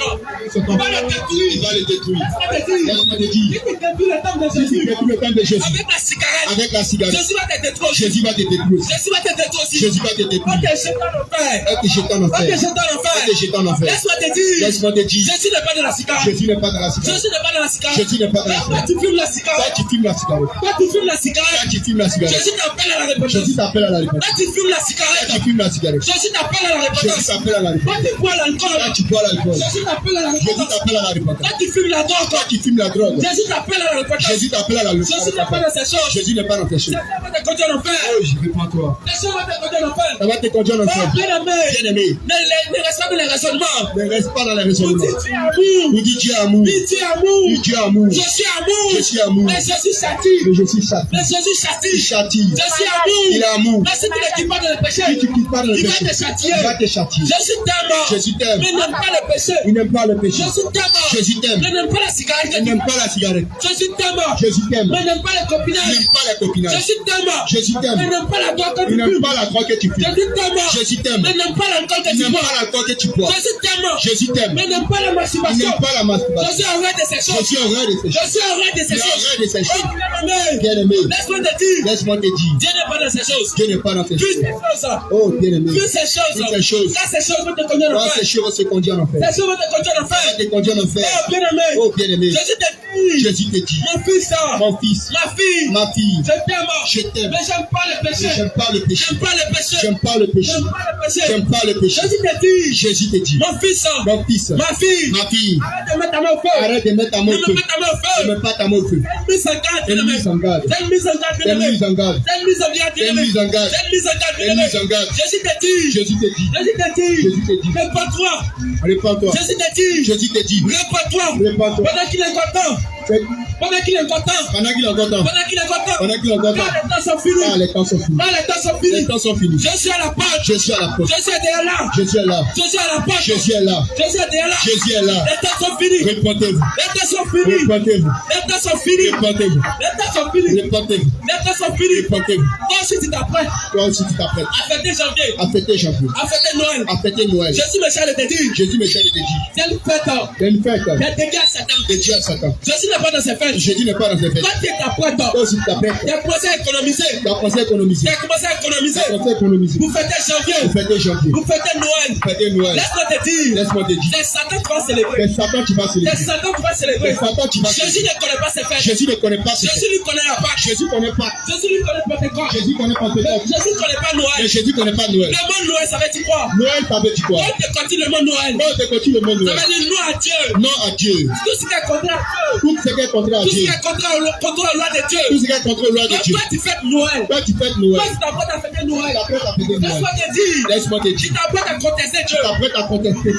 Ce temple. Va le détruire. Il va le détruire. Laisse-moi te dire. Laisse-moi te dire. Celui qui détruit le temple de Jésus. Depuis le temps de Jésus. Avec la cigarette. Avec la cigarette. Jésus va te détruire. Jésus va te détruire. Jésus va te détruire aussi. Jésus va te détruire. Ok, je t'en offre. Elle te jette en Ok, enfer. je t'en offre. Elle te jette en enfer. Laisse-moi te dire. Laisse-moi te dire. Jésus n'est pas de la cigarette. Jésus n'est pas dans la cigarette. Jésus n'est pas de la cigarette. Jésus n'est pas dans la Toi, cigarette. tu fumes la Toi cigarette. qui fumes la cigarette. Toi, tu fumes la cigarette. Toi qui fumes la cigarette. Jésus t'appelle à la repentance. Jésus t'appelle à la Toi, repentance. tu fumes la Toi cigarette. qui fumes la cigarette. Jésus t'appelle à la Jésus repentance. t'appelle à la Toi, repentance. tu bois l'alcool. Toi qui bois l'alcool. Jésus t'appelle à la Jésus repentance. t'appelle à la repentance. Toi, tu fumes la drogue. Toi qui fumes la drogue. Jésus t'appelle à la repentance. Jésus t'appelle à la Jésus n'est pas dans ces choses. Jésus n'est pas dans tes choses. Ça va te conduire en enfer. Oh, je réponds à toi. Ça va te conduire en enfer. Ça va te conduire en Oh, enfer. bien-aimé. Bien-aimé, Ne reste pas dans les raisonnements. ne reste pas dans les Vous raisonnements. dites tu es amour. Nous dis Dieu est amour. Dis tu es amour. Dis Dieu est amour. Je suis amour. Je suis amour. Mais Jésus châtie. Mais je suis châtié. Mais Jésus Il châtie. châtie. Je suis amour. Il est amour. Mais si tu ne quittes pas dans le péché, Si tu quittes pas dans le il va péché, te châtier. il va te châtier. Jésus t'aime. Jésus t'aime. Mais n'aime pas le péché. Il n'aime pas le péché. Jésus t'aime. Jésus t'aime. Mais n'aime pas la cigarette. Il n'aime pas la cigarette. Jésus t'aime. Jésus t'aime. Mais n'aime pas le Il copinage. n'aime pas la copinage. Jésus t'aime. Jésus Mais t'aime. n'aime pas la drogue que Il tu n'aime fumes. pas la drogue que tu fumes. Jésus t'aime. Jésus t'aime. Mais n'aime pas l'alcool que Il tu n'aime bois. pas l'alcool que tu bois. Jésus t'aime. Jésus t'aime. Mais n'aime pas la Il masturbation. n'aime pas la masturbation. Jésus arrête de ces Je choses. suis horreur de ces Je choses. suis arrête de ces Il est choses. horreur de ces choses. Oh, bien-aimé. Bien-aimé, Laisse-moi te dire. laisse-moi te dire. Dieu n'est pas dans ces choses. Dieu n'est pas dans ces Plus choses. ces choses. Oh, bien-aimé. Plus ces choses. Toutes ces choses. Là, ces choses vont te conduire en Quand enfer. ces choses se conduisent en enfer. Ces choses vont te conduire en Ça enfer. te conduit en enfer. Oh, bien-aimé. Oh, bien-aimé. Jésus te dit. Jésus te dit. Mon fils, Mon fils, ma fille, ma fille, je t'aime. je t'aime. Mais j'aime pas le péché. J'aime pas le péché. J'aime pas le péché. J'aime pas le péché. J'aime pas le péché. J'aime pas le péché. Jésus te dit. Jésus te dit. Mon fils, Mon fils, ma fille, ma fille, arrête de mettre ta main au feu. arrête de mettre ta main Ne au me feu. mets ta main au Ne feu. mets pas ta main au feu. Mise en garde, T'es bien-aimé. mise en garde. T'es mise en garde, T'es bien-aimé. mise en garde. T'es mise en garde, T'es bien-aimé. mise en garde. T'es mise en garde, T'es bien-aimé. mise en garde. Jésus te dit. Jésus te dit. Jésus te dit. Jésus te dit. Répands-toi. Répands-toi. Jésus te dit. Jésus te dit. Répands-toi. Répands-toi. Pendant qu'il est content. Fais- Pendant qu'il est content. Pendant qu'il est encore temps. Pendant qu'il est content. Pendant qu'il est encore temps. Quand les temps sont finis. Ah, les temps sont finis. Quand les temps sont Les finis. temps sont finis. Je suis à la porte. Je suis à la porte. Je suis derrière là. Jésus est là. Je suis à la porte. Jésus est là. Je suis derrière là. Jésus est là. Les temps sont finis. Répentez-vous. Les temps sont finis. Répentez-vous. Les temps sont finis. Répentez-vous. Les temps sont finis. Répentez-vous. Les temps sont finis. Répentez-vous. Toi aussi tu t'apprêtes Toi aussi tu t'apprêtes à fêter janvier. à fêter janvier. À fêter Noël. À fêter Noël. Jésus me charge de te dire. Jésus me charge de te dire. C'est une fête. C'est une fête. Mais dégage Satan. De Dieu à Satan. Jésus n'est pas dans ces fêtes. Jésus n'est pas dans ces fêtes. Toi tu t'apprêtes. Toi aussi tu t'apprêtes. Tu as commencé à économiser. Tu as commencé à économiser. Tu as commencé à économiser. Tu as commencé à économiser. Vous fêtez janvier. Vous fêtez janvier. Vous fêtez Noël. Fêtez Noël. Laisse-moi te dire. Laisse-moi te dire. C'est Satan qui va célébrer. C'est Satan qui va C'est célébrer. Satan qui va célébrer. C'est Satan qui va Jésus célébrer. ne connaît pas ces fêtes. Jésus ne connaît pas ces Jésus fêtes. lui connaît la Pâque. Jésus ne connaît pas. Jésus lui connaît Pentecôte. Jésus connaît pas Pentecôte. Jésus ne connaît pas Mais Noël. Jésus ne connaît pas Noël. Le mot Noël, ça veut dire quoi? Noël, ça veut dire quoi? Quand tu continues le mot Noël, Quand tu continues le mot ça Noël. veut dire non à Dieu. Non à Dieu. Tout ce qui est contraire à Dieu. Tout ce ce qui est contraire à Tout ce qui Dieu. est contre la loi de Dieu. Tout ce qui est contre la loi de Donc Dieu. toi, tu fêtes Noël. Toi, tu fêtes Toi, Noël. tu t'apprêtes à fêter Noël. Tu t'apprêtes à fêter Noël. Laisse-moi te dire. Laisse-moi te Tu dire. t'apprêtes à contester Tu Dieu. t'apprêtes à contester.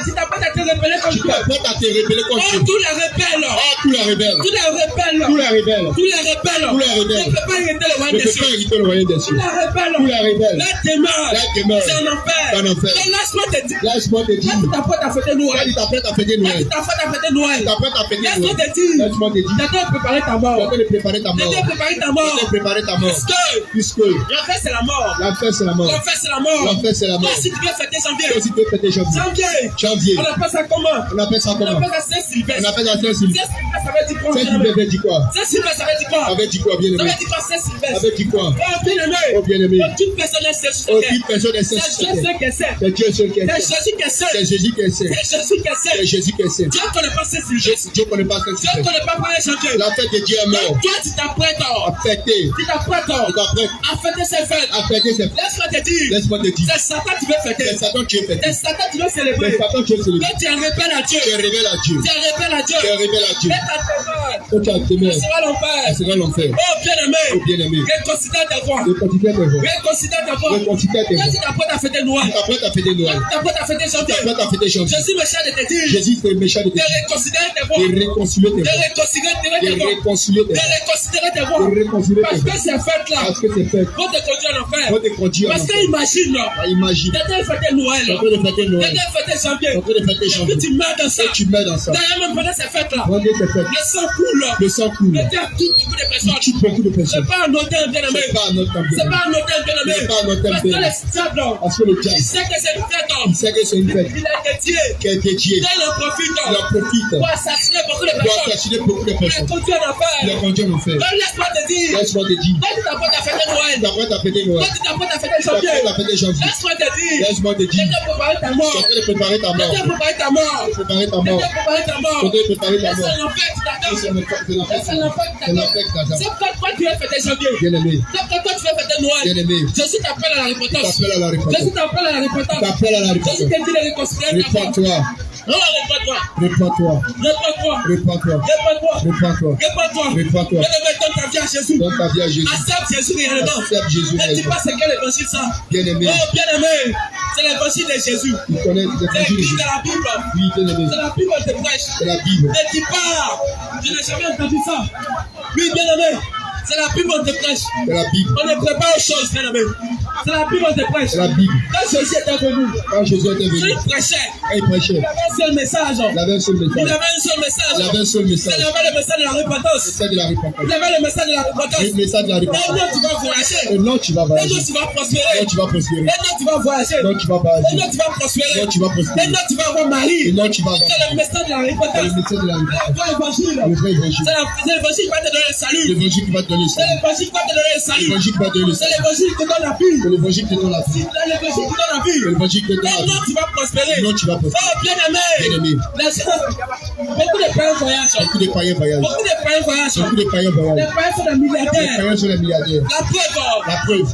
Tu t'apprêtes à te rébeller contre Tu Dieu. t'apprêtes à te révéler contre Oh, Dieu. tous les rebelles. Oh, tous les rebelles. Tous les rebelles. Tous les rebelles. Tous les rebelles. Tous les rebelles. Ne peut pas hériter le Ne royaume des peut cieux. pas hériter le royaume des Tous cieux. les rebelles. Tous les rebelles. La demeure. La demeure. C'est un enfer. C'est un enfer. Donc laisse-moi te dire. Laisse-moi te dire. Quand tu t'apprêtes à fêter Quand Noël. tu t'apprêtes à fêter Quand Noël. tu t'apprêtes à fêter Noël. Tu t'apprêtes à fêter Laisse-moi Noël. te dire. Laisse-moi te dire. Tu dois préparer ta Tu es en mort. train de préparer ta Tu mort. dois préparer ta Tu mort. dois préparer ta mort. Parce que Puisque l'enfer c'est la mort. l'enfer c'est la mort. L'enfer c'est la mort. L'enfer c'est la mort. Toi, si tu veux fêter janvier. Toi aussi tu peux fêter janvier. Janvier. Janvier. On appelle ça comment? On appelle ça On comment? appelle ça On Saint-Sylvestre. appelle ça Saint-Sylvestre. Saint-Sylvestre, ça veut dire quoi? Saint-Sylvestre veut dire quoi? Saint-Sylvestre, ça veut dire quoi? Ça veut dire quoi, bien Ça aimé? veut dire quoi, Saint-Sylvestre? Ça veut dire quoi? Oh, bien aimé. Oh, bien aimé. Toute personne est Saint-Sylvestre. Aucune personne n'est C'est Dieu Saint-Sylvestre. seul qui est saint. C'est Dieu seul qui est C'est saint. Jésus qui est saint. C'est Jésus qui est saint. C'est Jésus qui est saint. C'est Jésus qui est saint. Dieu ne connaît pas Saint-Sylvestre. Dieu ne connaît pas Dieu ne Saint-Sylvestre. connaît pas parler chanter. La fête de Dieu est mort. Donc toi, tu t'apprêtes À fêter. tu t'apprêtes Tu t'apprêtes à fêter ces fêtes. à fêter ses fêtes. Laisse-moi te dire. Laisse-moi te dire. C'est Satan qui veut C'est fêter. Satan qui est C'est fêté. Satan qui veut C'est célébrer. Satan qui est célébré. Quand tu es rebelle à Dieu. Tu es rebelle à Dieu. Tu es rebelle à Dieu. Tu es rebelle à Dieu. Mets ta demeure. Quand tu as témoin, Ce sera l'enfer. ce sera l'enfer. Oh, bien-aimé. Oh, bien-aimé. Reconsidère ta voix. Le quotidien de vous. Reconsidère ta voix. Reconsidère tes Quand voix. tu t'apprêtes à fêter Noël. Tu t'apprêtes à fêter Noël. Quand tu t'apprêtes à fêter Tu janvier. t'apprêtes à fêter janvier. Je suis méchant de te dire. Jésus est méchant de De tes reconsidérer tes voix. de réconcilier tes De voix. reconsidérer tes De voix. réconcilier tes De voix. reconsidérer tes voix. De réconcilier Parce tes que voix. ces fêtes-là Parce que c'est fait. vont te conduire en enfer. On te conduit à Parce l'enfer. que imagine, Imagine. t'étais fêté Noël. Tu es en train de fêter T'étais Noël. fêté janvier. Tu es en train de fêter Et janvier. puis tu meurs dans ça. Et tu meurs dans ça. D'ailleurs, même pendant ces fêtes-là, Pendant ces fêtes, le sang coule. le sang coule. Le terre tue beaucoup de personnes. Tu tues beaucoup de C'est personnes. pas un hôtel, bien aimé. C'est pas un autre C'est pas un hôtel, bien aimé. C'est pas un hôtel, Parce que bien aimé. le diable, Parce que le il diable, sait que c'est une fête. il sait que c'est une fête Il est dédié. qui est dédiée. Il en profite. Il en profite Pour assassiner beaucoup de pour personnes. assassiner beaucoup de Pour les personnes. conduire en enfer. Il a conduit en enfer. Donc laisse-moi te dire. Laisse-moi te dire. Quand tu t'apprêtes à fêter Noël. Tu t'apprêtes à fêter Quand Noël. tu t'apprêtes à fêter Tu t'apprêtes janvier. à fêter janvier. Laisse-moi te dire. Laisse-moi te Tu dire. dois préparer ta Tu es mort. en train de préparer ta Tu mort. dois préparer ta mort. Préparer ta Tu mort. dois préparer ta mort. Tu dois préparer ta Laisse mort. l'enfer qui t'attend. C'est l'enfer qui Laisse t'attend. l'enfer qui C'est l'enfer qui t'attend. t'attend. C'est pourquoi tu veux fêter janvier. Bien aimé. C'est pourquoi toi tu veux fêter Noël. Bien aimé. Jésus t'appelle à la repentance. T'appelles à la Jésus repentance. t'appelle à la repentance. T'appelles à la Jésus repentance. te dit de réconcilier ta voix. Répands-toi. Non, réponds-toi. Répands-toi. Réponds-toi. Répands-toi. Réponds-toi. Répands-toi. Réponds-toi. Répands-toi. Bien-aimé, donne ta vie à Jésus. Donne ta vie à Jésus. Accepte Jésus réellement. Accepte Jésus Ne dis réellement. pas c'est quel évangile ça. Bien aimé. Oh, bien-aimé, c'est l'évangile de Jésus. Tu connais C'est l'évangile de écrit Jésus. dans la Bible. Oui, bien aimé. C'est la Bible de prêche. C'est la Bible. Ne dis pas, je n'ai jamais entendu ça. Oui, bien-aimé, c'est la Bible de prêche. C'est la Bible. On ne prépare aux choses, bien-aimé. C'est la Bible de prêche. C'est la Bible. Quand Jésus était venu, Quand Jésus était venu, il prêchait. quand il prêchait, Il avait un seul message. il avait un seul Il message. avait un seul message. Il avait un seul Il message. avait le message de la repentance. C'est de la repentance. Il avait le message de la repentance. Le message de la Et repentance. non, tu vas voyager. Et non, tu vas Et voyager. non, tu vas prospérer. Non, tu vas prospérer. Et non, tu vas voyager. Non, tu vas Et voyager. non, tu vas prospérer. Non, tu vas Et prospérer. non, tu vas avoir mari. Et non, tu vas avoir. C'est le message de la C'est le repentance. message de la repentance. Le vrai évangile. Le vrai évangile. C'est l'évangile qui va te donner le salut. L'évangile qui va te donner le C'est salut. l'évangile qui va te donner le salut. L'évangile qui va te donner le C'est salut. l'évangile qui te donne la vie. C'est l'évangile qui te donne la vie. C'est l'évangile qui te donne la vie. C'est l'évangile qui te donne Et la non, vie. tu vas prospérer. Et non, tu vas prospérer. Oh, bien aimé. Bien aimé. Beaucoup de païens voyagent. Beaucoup de païens voyagent. Beaucoup de païens voyagent. Beaucoup de païens Les voyagent. païens sont des Les milliardaires. païens sont les milliardaires. La preuve. La preuve.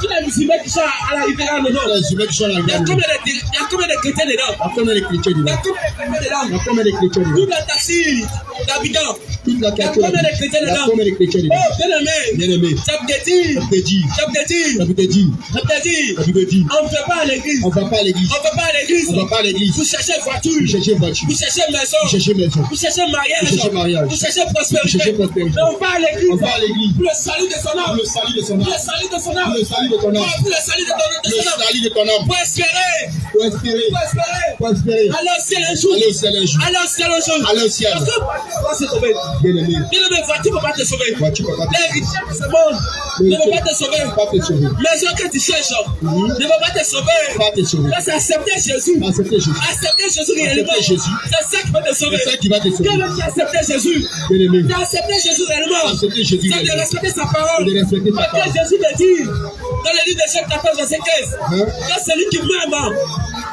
Tous les musulmans qui sont à la Riviera Nono. Les humains qui sont là, Il y a combien de chrétiens dedans? il y a combien de chrétiens Il y a dedans? combien de chrétiens Il y dedans? a combien de chrétiens dedans? Tout le taxi d'Abidjan. Toute la Il y a chrétienne. combien de chrétiens Il y a dedans? combien de chrétiens dedans? Oh, bien aimé. Bien aimé. Ça te dit. Ça te dit. Ça te dit. Ça te dit. Ça te dit. Ça te dit. On ne fait pas à l'église. On ne va pas à l'église. On ne fait pas à l'église. On ne va pas à l'église. Vous cherchez voiture. Vous cherchez voiture. Vous cherchez maison. Vous cherchez maison. Vous cherchez mariage. Vous cherchez mariage. Vous cherchez Vous prospérité. cherchez prospérité. Mais on va à l'église. On va à l'église. Pour le salut de son Pour âme. le salut de son Pour âme. le salut de son âme. Pour le salut de ton âme. Pour le salut de Le son âme. salut de ton âme. Pour espérer. Pour espérer. Pour espérer. Pour espérer. Allez au ciel un jour. Aller au ciel un jour. Allez au ciel un jour. Aller au ciel. Parce que voiture va se sauver. Bien aimé. Bien aimé, voiture ne peut pas te sauver. Voiture ne va pas Les richesses de ce monde ne vont pas te sauver. te sauver. Maison que tu cherches ne vont pas te sauver. Pas te sauver. Là, c'est accepter Jésus. Accepter Jésus. Accepter Jésus réellement. Accepter Jésus. C'est ça qui va te sauver. C'est ça qui va te sauver. Quelqu'un qui a accepté Jésus. Bien aimé. Qui a accepté Jésus réellement. Accepter Jésus C'est de réellement. respecter sa parole. C'est de respecter sa Parce parole. que Jésus te dit dans le livre de Jean 14, verset 15. Hein? Quand celui qui m'aime,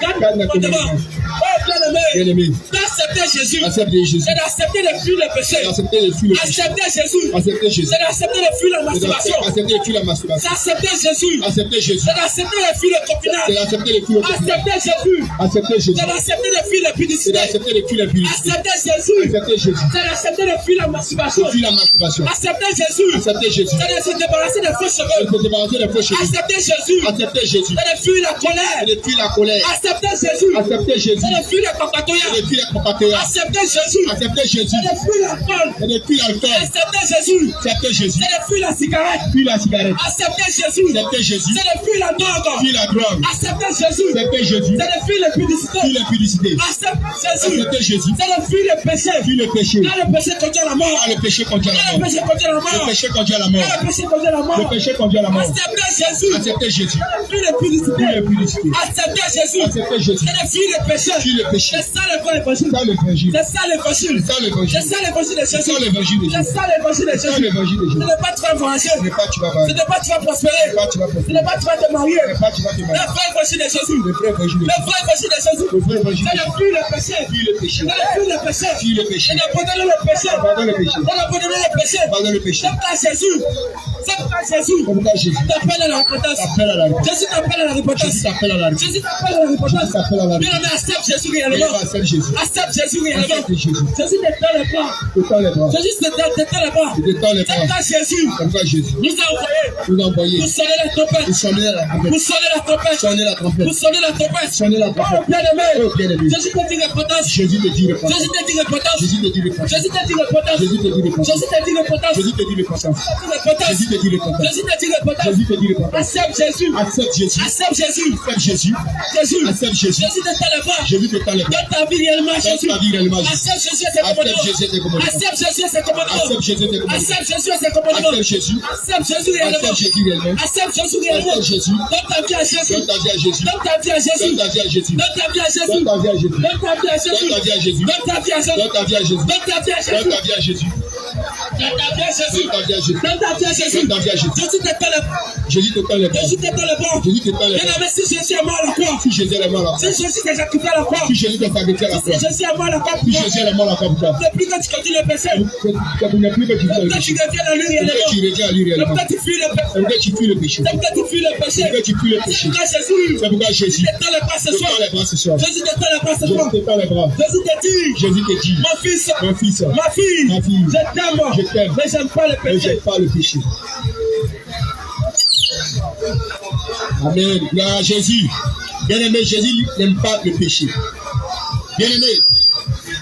garde Garde mon mes commandement. commandements. Oh, bien aimé. Bien aimé. D'accepter Accepter Jésus. Accepter Jésus. C'est d'accepter de fuir le péché. Accepter de fuir le péché. Accepter Jésus. Accepter Jésus. C'est d'accepter de fuir la masturbation. Accepter de fuir la masturbation. C'est accepter Jésus. Accepter Jésus. C'est d'accepter de fuir le C'est copinage. d'accepter de fuir le péché. Accepter Jésus. Accepter Jésus. C'est d'accepter de fuir la C'est publicité. d'accepter de fuir la publicité. Accepter Jésus. Accepter Jésus. C'est d'accepter de fuir la masturbation. Fuir la masturbation. Accepter Jésus. Accepter Jésus. C'est de se débarrasser des faux cheveux. Se débarrasser des faux cheveux. Accepter Jésus. Accepter Jésus. C'est de fuir la colère. De fuir la colère. Accepter Jésus. Accepter Jésus. C'est de fuir la cocatoya. De fuir la compatria. Accepter Jésus. Accepter Jésus. C'est de fuir l'alcool. De fuir l'alcool. Accepter Jésus. Accepter Jésus. C'est de fuir la cigarette. Fuir la cigarette. Accepter Jésus. Accepter Jésus. C'est de fuir la drogue. Fuir la drogue. Accepter Jésus. Accepter Jésus. C'est de fuir la publicité. Fuir la publicité. Accepter Jésus. Accepter Jésus. C'est de fuir le péché. Fuir le péché. Quand le péché conduit à la mort. Ah, le péché conduit à la Quand le mort. péché conduit à la Le mort. péché conduit à la mort. Quand le péché conduit à la mort. Le péché conduit à la mort. Accepter Jésus. Accepter Jésus. Fuir la publicité. Fuir la publicité. Accepter Jésus. Accepter Jésus. C'est de fuir le péché. Fuir le péché. C'est ça le vrai évangile. C'est ça l'évangile. C'est ça l'évangile. C'est ça l'évangile. C'est ça l'évangile de C'est Jésus. ça l'évangile de C'est Jésus. ça l'évangile de C'est ça Jésus. l'évangile de Ce Jésus. n'est pas tu vas voyager. Ce n'est pas tu vas Ce voir. n'est pas tu vas prospérer. Ce n'est pas tu vas Ce prospérer. n'est pas tu vas te marier. Ce n'est pas tu vas te Le marier. vrai évangile de Jésus. Le vrai évangile de Le Jésus. vrai évangile de Jésus. Le vrai évangile C'est de de Jésus. fuir le péché. Fuir le péché. C'est de fuir le péché. Fuir le péché. C'est d'abandonner le péché. Abandonne le péché. C'est d'abandonner le péché. Abandonne le péché. C'est pas Jésus. C'est pas Jésus. Comme ça, Jésus T'appelles à la repentance. t'appelle à la repentance. Jésus t'appelle à la repentance. Jésus t'appelle à la repentance. Jésus t'appelle à la repentance. Jésus t'appelle à la Bien repentance. aimé, accepte Jésus Et réellement. accepte Jésus. Accepte Jésus réellement. Accepte Jésus. Jésus t'étend les bras. Étends les bras. Jésus t'étend les bras. Étends les C'est bras. pas Jésus. Comme ça, Jésus Nous a envoyé nous a envoyé. pour sonner la trompette. Vous sonnez la trompette. Pour sonner la trompette. Sonnez la trompette. Pour sonner la trompette. Sonnez la Oh, trompette. bien aimé. Oh, bien-aimé. Jésus te dit repentance. Jésus te dit repentance. Jésus te dit repentance. Jésus te dit repentance. Jésus te dit repentance. Jésus te dit repentance. Jésus te dit repentance. Jésus te dit repentance. Repentance. Jésus te dit repentance. Jésus te dit repentance. Jésus te dit repentance. Accepte Jésus. Accepte Jésus. Accepte Jésus. Accepte Jésus. Jésus. Accepte Jésus. Jésus te tend les bras. Jésus te tend les bras. Donne ta vie réellement à Jésus. ta vie réellement à Jésus. Accepte Jésus et ses commandements. Accepte Jésus et ses commandements. Accepte Jésus et ses commandements. Accepte Jésus et ses commandements. Accepte Jésus et ses commandements. Accepte Jésus. Accepte Jésus réellement. Accepte Jésus réellement. Accepte Jésus réellement. Accepte Jésus. Donne ta vie à Jésus. Donne ta vie à Jésus. Donne ta vie à Jésus. Donne ta vie à Jésus. Donne ta vie à Jésus. Donne ta vie à Jésus. Donne ta vie à Jésus. Donne ta vie à Jésus. Donne ta vie à Jésus. Donne ta vie à Jésus. Donne ta vie à Jésus. Donne ta vie à Jésus. Donne ta vie à Jésus. Donne ta vie à Jésus. Donne ta vie à Jésus. Donne ta vie à Jésus. Jésus te tend les bras. Jésus te tend les bras. Jésus te tend les bras. Jésus te tend les Bien bras. aimé, si Jésus est mort à la croix. Si Jésus est mort à la croix. Si Jésus t'a sacrifié à la croix. Si Jésus t'a sacrifié à la Si croix. Jésus est mort à la croix. Si Jésus est mort à la croix pour toi. Depuis que tu continues le péché. Tu n'as plus que tu fais le Peut-être tu péché. reviens à lui Peut-être réellement. tu reviens à lui réellement. Peut-être tu fuis le péché. Peut-être tu fuis le péché. Peut-être tu fuis le péché. Peut-être tu fuis le péché. C'est pourquoi Jésus C'est pourquoi Jésus te tend les bras ce te soir. tend les bras ce soir. Jésus te tend les bras ce Jésus soir. te tend les bras. Jésus te dit, Jésus te dit, mon fils, mon fils, ma fille, ma fille, je t'aime, je t'aime, mais j'aime pas le ne péché. jette pas le péché. Amen. Gloire à Jésus. Bien-aimé, Jésus n'aime pas le péché. Bien-aimé,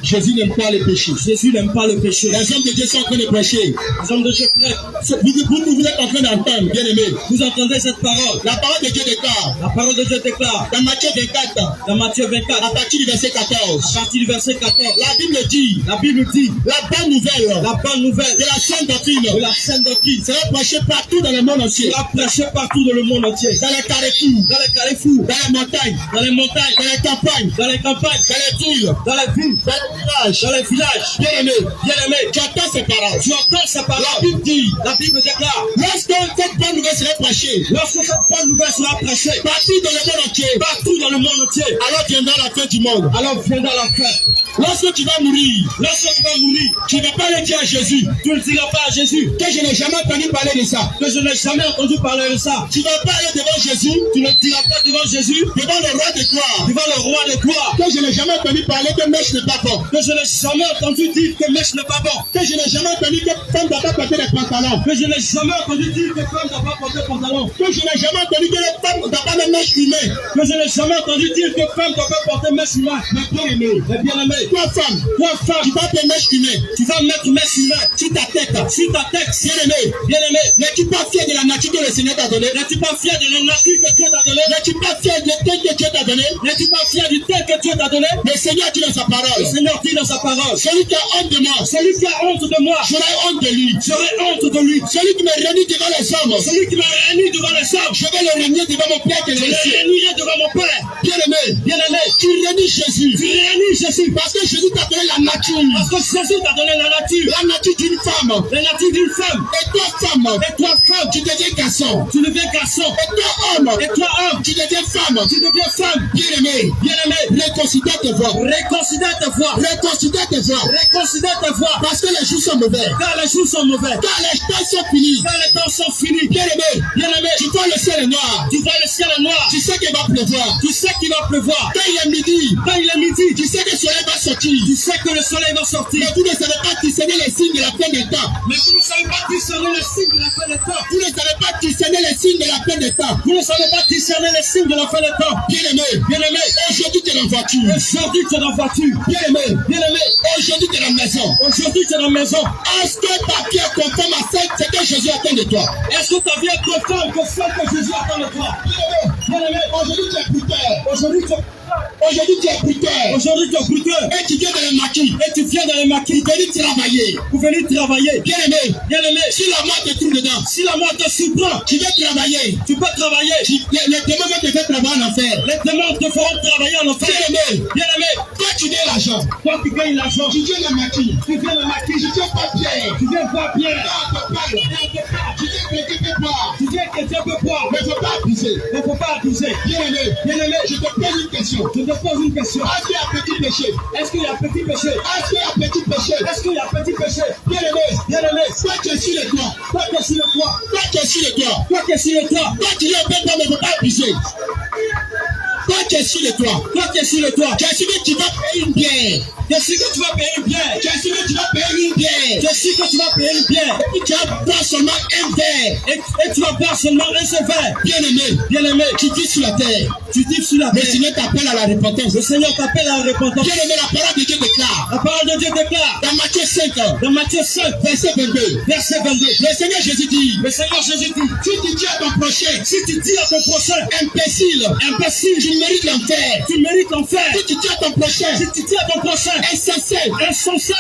Jésus n'aime pas le péché. Jésus n'aime pas le péché. Les hommes de Dieu sont en train de prêcher. Les hommes de Dieu prêchent. Vous êtes en train d'entendre, bien-aimé. Vous entendez cette parole. La parole de Dieu déclare, La parole de Dieu déclare dans Matthieu 24, dans Matthieu 24, à partir du verset à 14, partir du verset 14, la Bible dit, la Bible dit, la bonne nouvelle la bonne nouvelle de la sainte doctrine de la sainte doctrine sera prêchée partout dans le monde entier, sera prêchée partout dans le monde entier. dans les carrefours, Dans les carrefours, dans les montagnes, dans les montagnes, dans les campagnes, dans les campagnes, dans les villes, dans les villes, dans les villages. dans les villages. Bien-aimé, Bien-aimé, tu entends ces paroles. tu entends ces La paroles. Bible dit, La Bible déclare, lorsque cette bonne nouvelle sera prêchée lorsque cette bonne nouvelle sera prêchée partout dans le monde entier, partout dans le monde entier, alors viendra la fin du monde. alors viendra la fin. Lorsque tu vas mourir, Lorsque tu vas mourir, tu ne vas pas le dire à Jésus tu ne diras pas à Jésus que je n'ai jamais entendu parler de ça. que je n'ai jamais entendu parler de ça. Tu ne vas pas aller devant Jésus, Tu ne diras pas devant Jésus, devant le roi de gloire, devant le roi de gloire, que je n'ai jamais entendu parler que mèche n'est pas bon. que je n'ai jamais entendu dire que mèche n'est pas bon, Que je n'ai jamais entendu que femme ne doit pas porter des pantalons. que je n'ai jamais entendu dire que femme n'a pas porté pantalon, Que je n'ai jamais entendu que les femmes ne doivent pas de mèche humaine. que je n'ai jamais entendu dire que femme ne doit pas porter mèche humaine. Mais bien aimé, Mais bien aimé, toi femme, toi femme, tu vas te mèche humaine. tu vas mettre mèche humaine Si ta tête, sur ta tête. bien aimé, Bien aimé, n'es-tu pas fier de la nature que le Seigneur t'a donnée? n'es-tu pas fier de la nature que Dieu t'a donnée? N'es-tu pas fier de tel que Dieu t'a donné? N'es-tu pas fier du tel que Dieu t'a donné? Le Seigneur dit dans sa Le parole, Seigneur dit dans sa parole, celui qui a honte de moi, celui qui a honte de moi, j'aurai honte de lui. j'aurai honte de lui. Celui qui me réunit devant les hommes, Celui qui m'a réuni devant les hommes, je vais le réunir devant mon Père qui est je dans le les cieux. réunirai devant mon Père. Bien aimé, Bien aimé, tu réunis Jésus. tu réunis Jésus Parce que Jésus t'a donné la nature. parce que Jésus t'a donné la nature d'une femme. la nature d'une femme. Et toi, femme, Et toi, femme, tu deviens garçon. tu deviens garçon. Et toi, homme, Et toi, homme, tu deviens femme. tu deviens femme. Bien-aimé, reconsidère tes voies. Reconsidère tes voies. Reconsidère tes voies. Reconsidère tes voies. Parce que les jours sont mauvais. Car les jours sont mauvais. Car les temps sont finis. Car les temps sont finis. Bien-aimé, tu vois le ciel est noir. Tu vois le ciel est noir. Tu sais qu'il va pleuvoir. Tu sais qu'il va pleuvoir. Quand il est midi, tu sais que le soleil va sortir. Tu sais que le soleil va sortir. Mais vous ne savez pas discerner les signes de la fin des temps. Mais vous ne savez pas discerner les signes de la fin des temps. Vous ne savez pas discerner les signes de la fin des temps. Vous ne savez pas discerner les signes de la fin des temps. Bien-aimé, aujourd'hui tu es dans la voiture. Aujourd'hui tu es dans la voiture. Bien-aimé, aujourd'hui tu es dans la maison. Aujourd'hui tu es dans la maison. Est-ce que ta vie est conforme à ce que Jésus attend de toi? Est-ce que ta vie est conforme que celle que Jésus attend de toi? Bien-aimé, aujourd'hui tu es prudent. Aujourd'hui tu es prudent. Et tu viens dans le maquis. Pour venir travailler. Bien-aimé, si la mort te trouve dedans, si la mort te surprend, tu peux travailler. Les démons vont te faire travailler en enfer. Les démons te feront travailler en enfer. Bien-aimé, toi tu gagnes l'argent. Toi tu gagnes l'argent. Tu viens le maquis. Tu viens pas Pierre. Tu viens pas Pierre. Tu viens que Dieu peut boire. Mais il ne faut pas abuser. Bien-aimé, je te pose une question. Est-ce qu'il y a petit péché? Bien-aimé, toi tu es sur le toit. Toi tu es sur le toit. Toi tu es au bête, mais il ne faut pas abuser. Toi tu es sur le toit. Tu es sûr que tu vas payer une bière. Tu es sûr que tu vas payer une bière. Et puis tu vas boire seulement un verre. Et tu vas boire seulement un seul verre. Bien-aimé, tu vis sur la terre. Le Seigneur t'appelle à la repentance. Bien-aimé, la parole de Dieu déclare. Dans Matthieu 5, verset 22. Le Seigneur Jésus dit. Si tu dis à ton prochain, imbécile, tu mérites l'enfer. Si tu dis à ton prochain, insensé,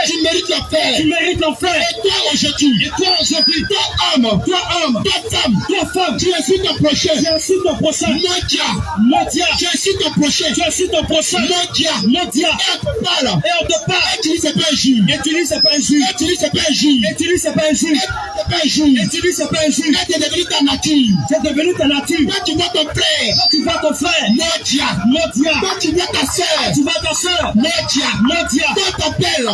tu mérites l'enfer. Et toi aujourd'hui, toi homme, toi femme, tu insultes ton prochain. Modia, tu insultes ton prochain. Modia, et on te parle. Et tu dis c'est pas un juge. Tu dis c'est pas un juge. C'est devenu ta nature. Toi tu vois ton frère. Modia. Toi tu vois ta soeur. Modia. Toi t'appelles.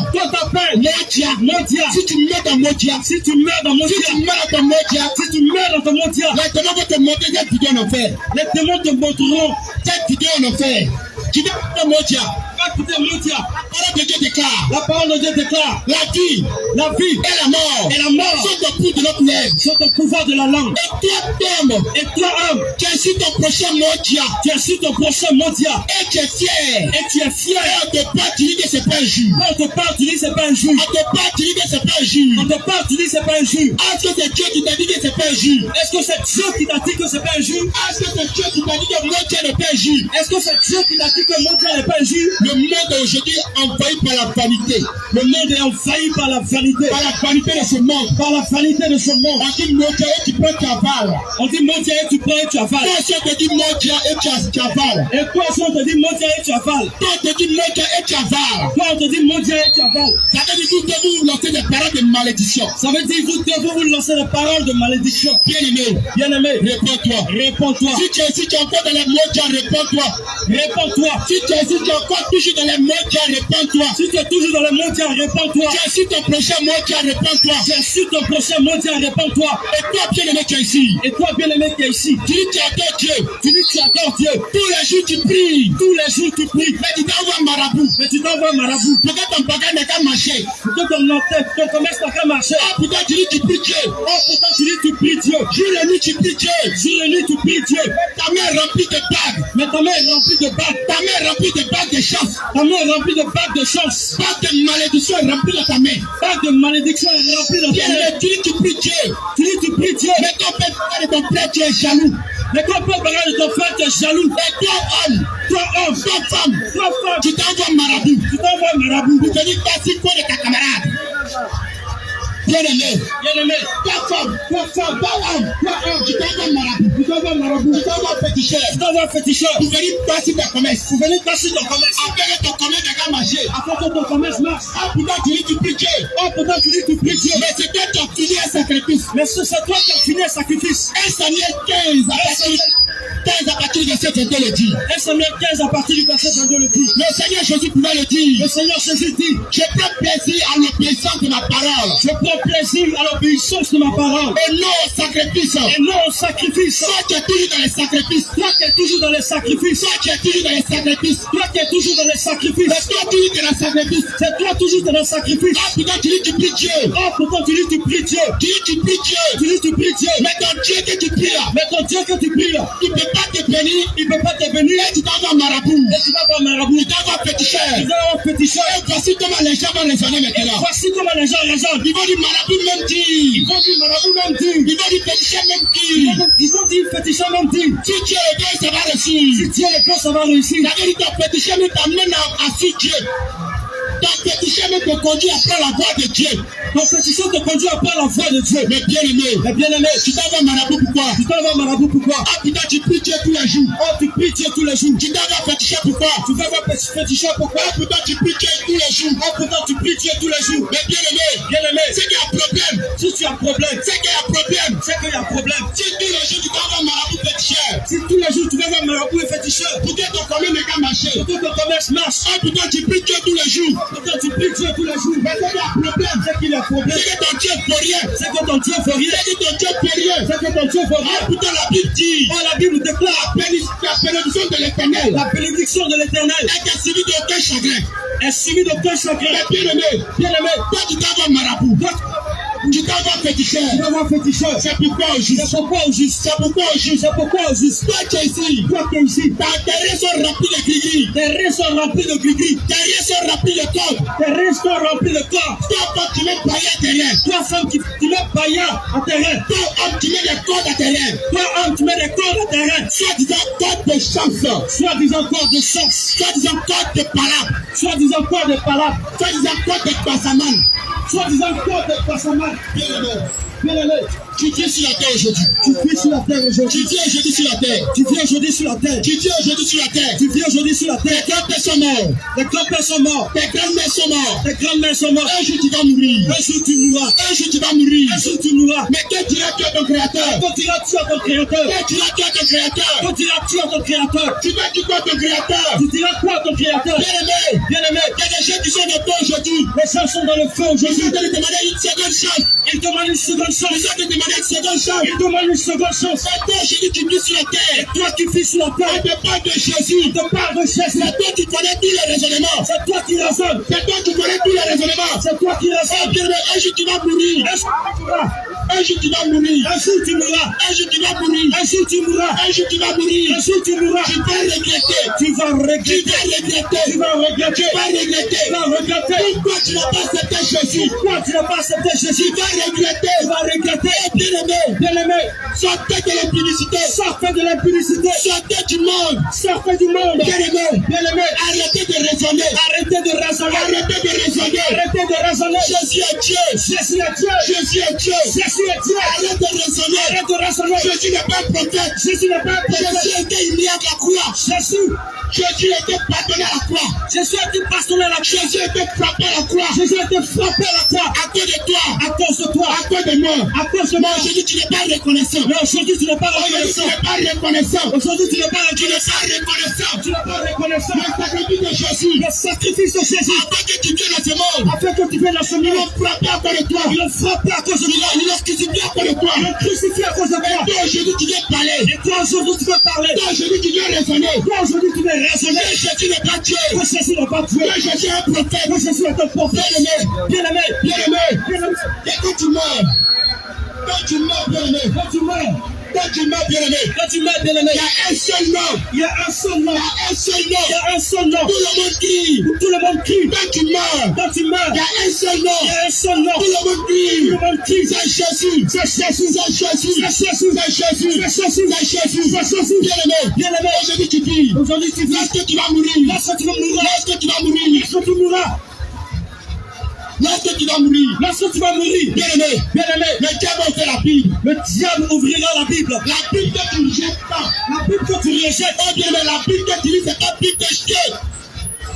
Modia. Si tu meurs dans Modia. Les démons vont te montrer cette vidéo en enfer. Cette vidéo en enfer. Tu vas dans Modia. La parole de Dieu déclare. La vie et la mort sont au bout de notre lèvre. Sont au pouvoir de la langue. Et toi homme, tu insultes ton prochain Modia. Et tu es fier. Et on te parle, tu dis que c'est pas un juge. Est-ce que c'est Dieu qui t'a dit que c'est pas un juge? Est-ce que c'est Dieu qui t'a dit que c'est pas un juge? Est-ce que c'est Dieu qui t'a dit que Modia n'est pas un juge? Est-ce que c'est Dieu qui t'a dit que Modia n'est pas un juge? Le monde aujourd'hui est envahi par la vanité. Le monde est envahi par la vanité. Par la vanité de ce monde. On dit Modia et tu prends tu avales. Toi si on te dit Modia et tu avales. Et toi si on te dit Modia et tu avales. Toi on te dit Modia et tu avales. Ça veut dire que vous devez vous lancer des paroles de malédiction. Bien-aimé, réponds-toi. Si tu es encore dans la Modia, réponds-toi. Si tu es encore toujours dans la Modia, réponds-toi. Tu es sur ton prochain Modia, réponds-toi. Et toi bien-aimé qui es ici. Tu dis tu adores Dieu. Tous les jours tu pries. Mais tu t'envoies marabout. Peut-être ton bagage n'est qu'à marcher. Ton commerce n'a qu'à marcher. Pourtant tu dis tu pries Dieu. Jour et nuit tu pries Dieu. Ta main est remplie de bagues. Ta main est remplie de bagues de chance. Bagues de malédiction est remplie dans ta main. Bien-aimé, tu dis tu pries Dieu. Mais ton père de ton frère tu es jaloux. Mais quand on parle de ton frère, tu es jaloux. Et toi femme, tu t'envoies marabout. Tu t'envoies marabout. Tu te dis pas si quoi de ta camarade. Bien-aimé, ta femme, ta homme, tu dois avoir marabout, tu dois avoir féticheur, pour venir passer ta commerce, afin que ton commerce n'a marché, afin que ton commerce marche. Ah, pourtant tu dis tu pries Dieu, mais c'est toi qui as fini un sacrifice, un Samuel 15 à partir du verset 22 le dit. 1 Samuel 15 à partir du verset 22 le dit. Le Seigneur Jésus pouvait le dire. Le Seigneur Jésus dit, je prends plaisir à l'obéissance de ma parole. je prends plaisir à l'obéissance de ma parole. Et non au sacrifice. Et non au sacrifice. Toi qui es toujours dans les sacrifices. Toi qui es toujours dans les sacrifices. Toi qui es toujours dans les sacrifices. Toi qui es toujours dans les sacrifices. C'est toi toujours dans les sacrifices. C'est toi toujours dans les sacrifices. Ah, pourtant tu dis tu pries Dieu. Oh, pourtant tu dis tu pries Dieu. Tu dis tu pries Dieu. Tu dis tu pries Dieu. Mais ton Dieu que tu pries là. Mais ton Dieu que tu pries là, Il ne peut pas te bénir. il ne peut pas te bénir. Et tu dois avoir marabout. Et tu vas avoir marabout. Tu dois avoir féticheur. Tu vas avoir féticheur. Et voici comment les gens vont raisonner maintenant. Voici comment les gens raisonnent. Ils vont dire marabout même dire. Ils vont dire marabout même dit. Ils vont dire féticheur même dire. Ils vont dire féticheur même dit. Si Dieu est bien, ça va réussir. Si Dieu le peut, ça va réussir. La vérité, ton féticheur même t'amène à suivre Dieu. Ton féticheur même te conduit après la voie de Dieu. Ton féticheur te conduit après la voie de Dieu. Mais bien aimé, tu dois avoir marabout pourquoi? Tu dois avoir marabout pourquoi? Ah putain, tu pries Dieu tous les jours. Oh, tu pries Dieu tous les jours. Tu dois avoir féticheur pourquoi? Tu dois avoir féticheur pourquoi? Ah putain, tu pries Dieu tous les jours. Oh, pourtant tu pries Dieu tous les jours. Mais bien aimé, c'est qu'il y a un problème. Si tu as un problème, C'est qu'il y a un problème. c'est qu'il y a un problème. Si tous les jours tu dois avoir marabout féticheur. Si tous les jours tu vas avoir marabout et féticheur, Pour que ton commerce n'est qu'à marcher. pour que ton commerce marche, Ah putain, tu pries Dieu tous les jours. pourtant tu pries Dieu tous les jours, Mais c'est qu'il y a un problème. c'est qu'il y a un problème. C'est que ton Dieu ne peut rien. C'est que ton Dieu fait rien. C'est que ton Dieu ne peut rien. C'est que ton Dieu fait Ah rien. putain, la Bible dit. Oh, la Bible déclare La bénédiction de l'éternel la bénédiction de l'Éternel est suivie d'aucun chagrin. est suivie d'aucun chagrin. Mais bien aimé, toi tu dois avoir marabout. Tu dois avoir féticheur. Tu vas avoir féticheur. C'est pourquoi au juste. C'est pourquoi au juste. C'est pourquoi au juste. C'est pourquoi au juste. Toi qui es ici. Toi qui es ici, Tes reins sont remplis de gris-gris. tes reins sont remplis de gris-gris. Tes reins sont remplis de cordes. Tes reins sont remplis de corps. Toi, quand tu mets païen à tes reins. Toi, femme, tu mets païen à tes reins. Toi, homme, tu mets des cordes à tes reins. Toi, homme, tu mets des cordes à tes reins. Soit-disant cordes de chance. Soit-disant cordes de chance. Soit-disant cordes de palabres. Soit-disant cordes de palabres. Soit-disant cordes de passaman. Soit-disant cordes de passaman. Bien aimé. Bien-aimé, Tu viens sur la terre aujourd'hui. tu vis sur la terre aujourd'hui. Tu viens aujourd'hui sur la terre. Tu viens aujourd'hui sur la terre. Tu viens aujourd'hui sur la terre. Tu viens aujourd'hui sur la Tes terre. grands-pères sont morts. Les grands-pères sont morts. Tes grands-mères sont morts. Tes grands-mères sont mortes. Un jour tu vas mourir. Un jour tu mourras. Un jour tu vas mourir. Un jour tu mourras. Mais que diras-tu à ton créateur? Quand diras-tu à ton créateur? Que diras-tu à ton créateur? Quand diras-tu à ton créateur? Tu vas dire quoi à ton créateur? Tu diras quoi à ton créateur? Bien-aimé, Bien-aimé, il y a des gens qui sont dans le feu aujourd'hui. les gens sont dans le feu Ils aujourd'hui. sont en train de demander une seconde chance. Ils demandent une seconde Ils sont chance. en train de demander une seconde chance. Ils demandent une seconde chance. C'est toi aujourd'hui qui vis sur la terre. Toi qui vis sur la On terre, te parle de Jésus. on te parle de Jésus. C'est toi qui connais tous les raisonnements. C'est toi qui raisonnes. C'est toi qui connais tous les raisonnements. C'est toi qui raisonnes. Bien-aimé, un jour tu vas mourir. Un jour tu mourras. Un jour tu vas mourir. Un jour tu mourras. Un jour tu vas mourir. Un jour tu mourras. Un jour tu vas mourir. Un jour tu mourras. Tu vas regretter. Tu vas Tu regretter. vas regretter. Tu vas regretter. Tu vas regretter. Tu vas regretter. Pourquoi tu n'as pas accepté Jésus? Pourquoi tu n'as pas accepté Jésus? Tu vas regretter. Tu vas regretter. Bien-aimé, Bien-aimé, sortez de l'impudicité. sortez de l'impudicité. Sortez du monde. Sortez du monde. Bien-aimé, Bien-aimé, arrêtez de raisonner. arrêtez de raisonner. Arrêtez de raisonner. Arrêtez de raisonner. Jésus est Dieu. Jésus est Dieu. Jésus est Dieu. Jésus est Dieu. Arrête de raisonner. Arrête de raisonner. Jésus n'est pas un prophète. Jésus n'est pas un Jésus prophète. était humilié à la croix. Jésus était pardonné à la croix. Jésus a été passionné à la croix. Jésus était frappé à la croix. Jésus a été frappé à la croix. À cause de toi. À cause de toi. À cause de moi. À cause de Mais moi. aujourd'hui, tu n'es pas reconnaissant. Mais aujourd'hui, tu n'es pas Aujourd'hui, tu reconnaissant. n'es pas reconnaissant. Aujourd'hui, tu n'es pas Tu n'es reconnaissant. pas reconnaissant. Tu n'es pas reconnaissant. Le sacrifice de Jésus. Le sacrifice de Jésus. Avant que tu viennes à ce monde. Afin que tu viennes à ce Ils monde. l'ont frappé à cause de toi. Ils l'ont frappé à cause de toi. Ils l'ont crucifié à cause de toi. Ils l'ont crucifié à cause de toi. Toi, aujourd'hui, tu viens parler. Et toi, aujourd'hui, tu veux parler. Toi, aujourd'hui, tu viens raisonner. Toi, aujourd'hui, tu veux raisonner. Mais Jésus n'est pas Dieu. Que Jésus n'est pas Dieu. Mais Jésus est un prophète. Que Jésus est un prophète. Bien-aimé. Bien-aimé. Bien-aimé. Et quand tu meurs, bien-aimé, Quand tu meurs, quand tu meurs, bien-aimé, quand tu meurs, bien-aimé, il y a un seul nom. il y a un seul nom. Il y a un seul nom. Il y a un seul nom. Tout le monde crie. Où tout le monde crie. Quand tu meurs, Quand tu meurs, il y a un seul nom. il y a un seul nom. Tout le monde Tout crie. le monde crie. C'est Jésus. C'est Jésus. C'est Jésus. C'est Jésus. C'est Jésus. C'est Jésus. C'est Jésus. C'est Jésus. Bien-aimé, Bien-aimé. aujourd'hui tu vis. Aujourd'hui, tu vis. Lorsque tu vas mourir. Lorsque tu vas mourir. Lorsque tu vas mourir. Lorsque tu mourras. Lorsque tu vas mourir, bien aimé, le diable va ouvrir la Bible. Le diable ouvrira la Bible. La Bible que tu ne rejettes pas. La Bible que tu rejettes. Oh bien aimé, la Bible que tu lis, c'est pas Bible que je jette.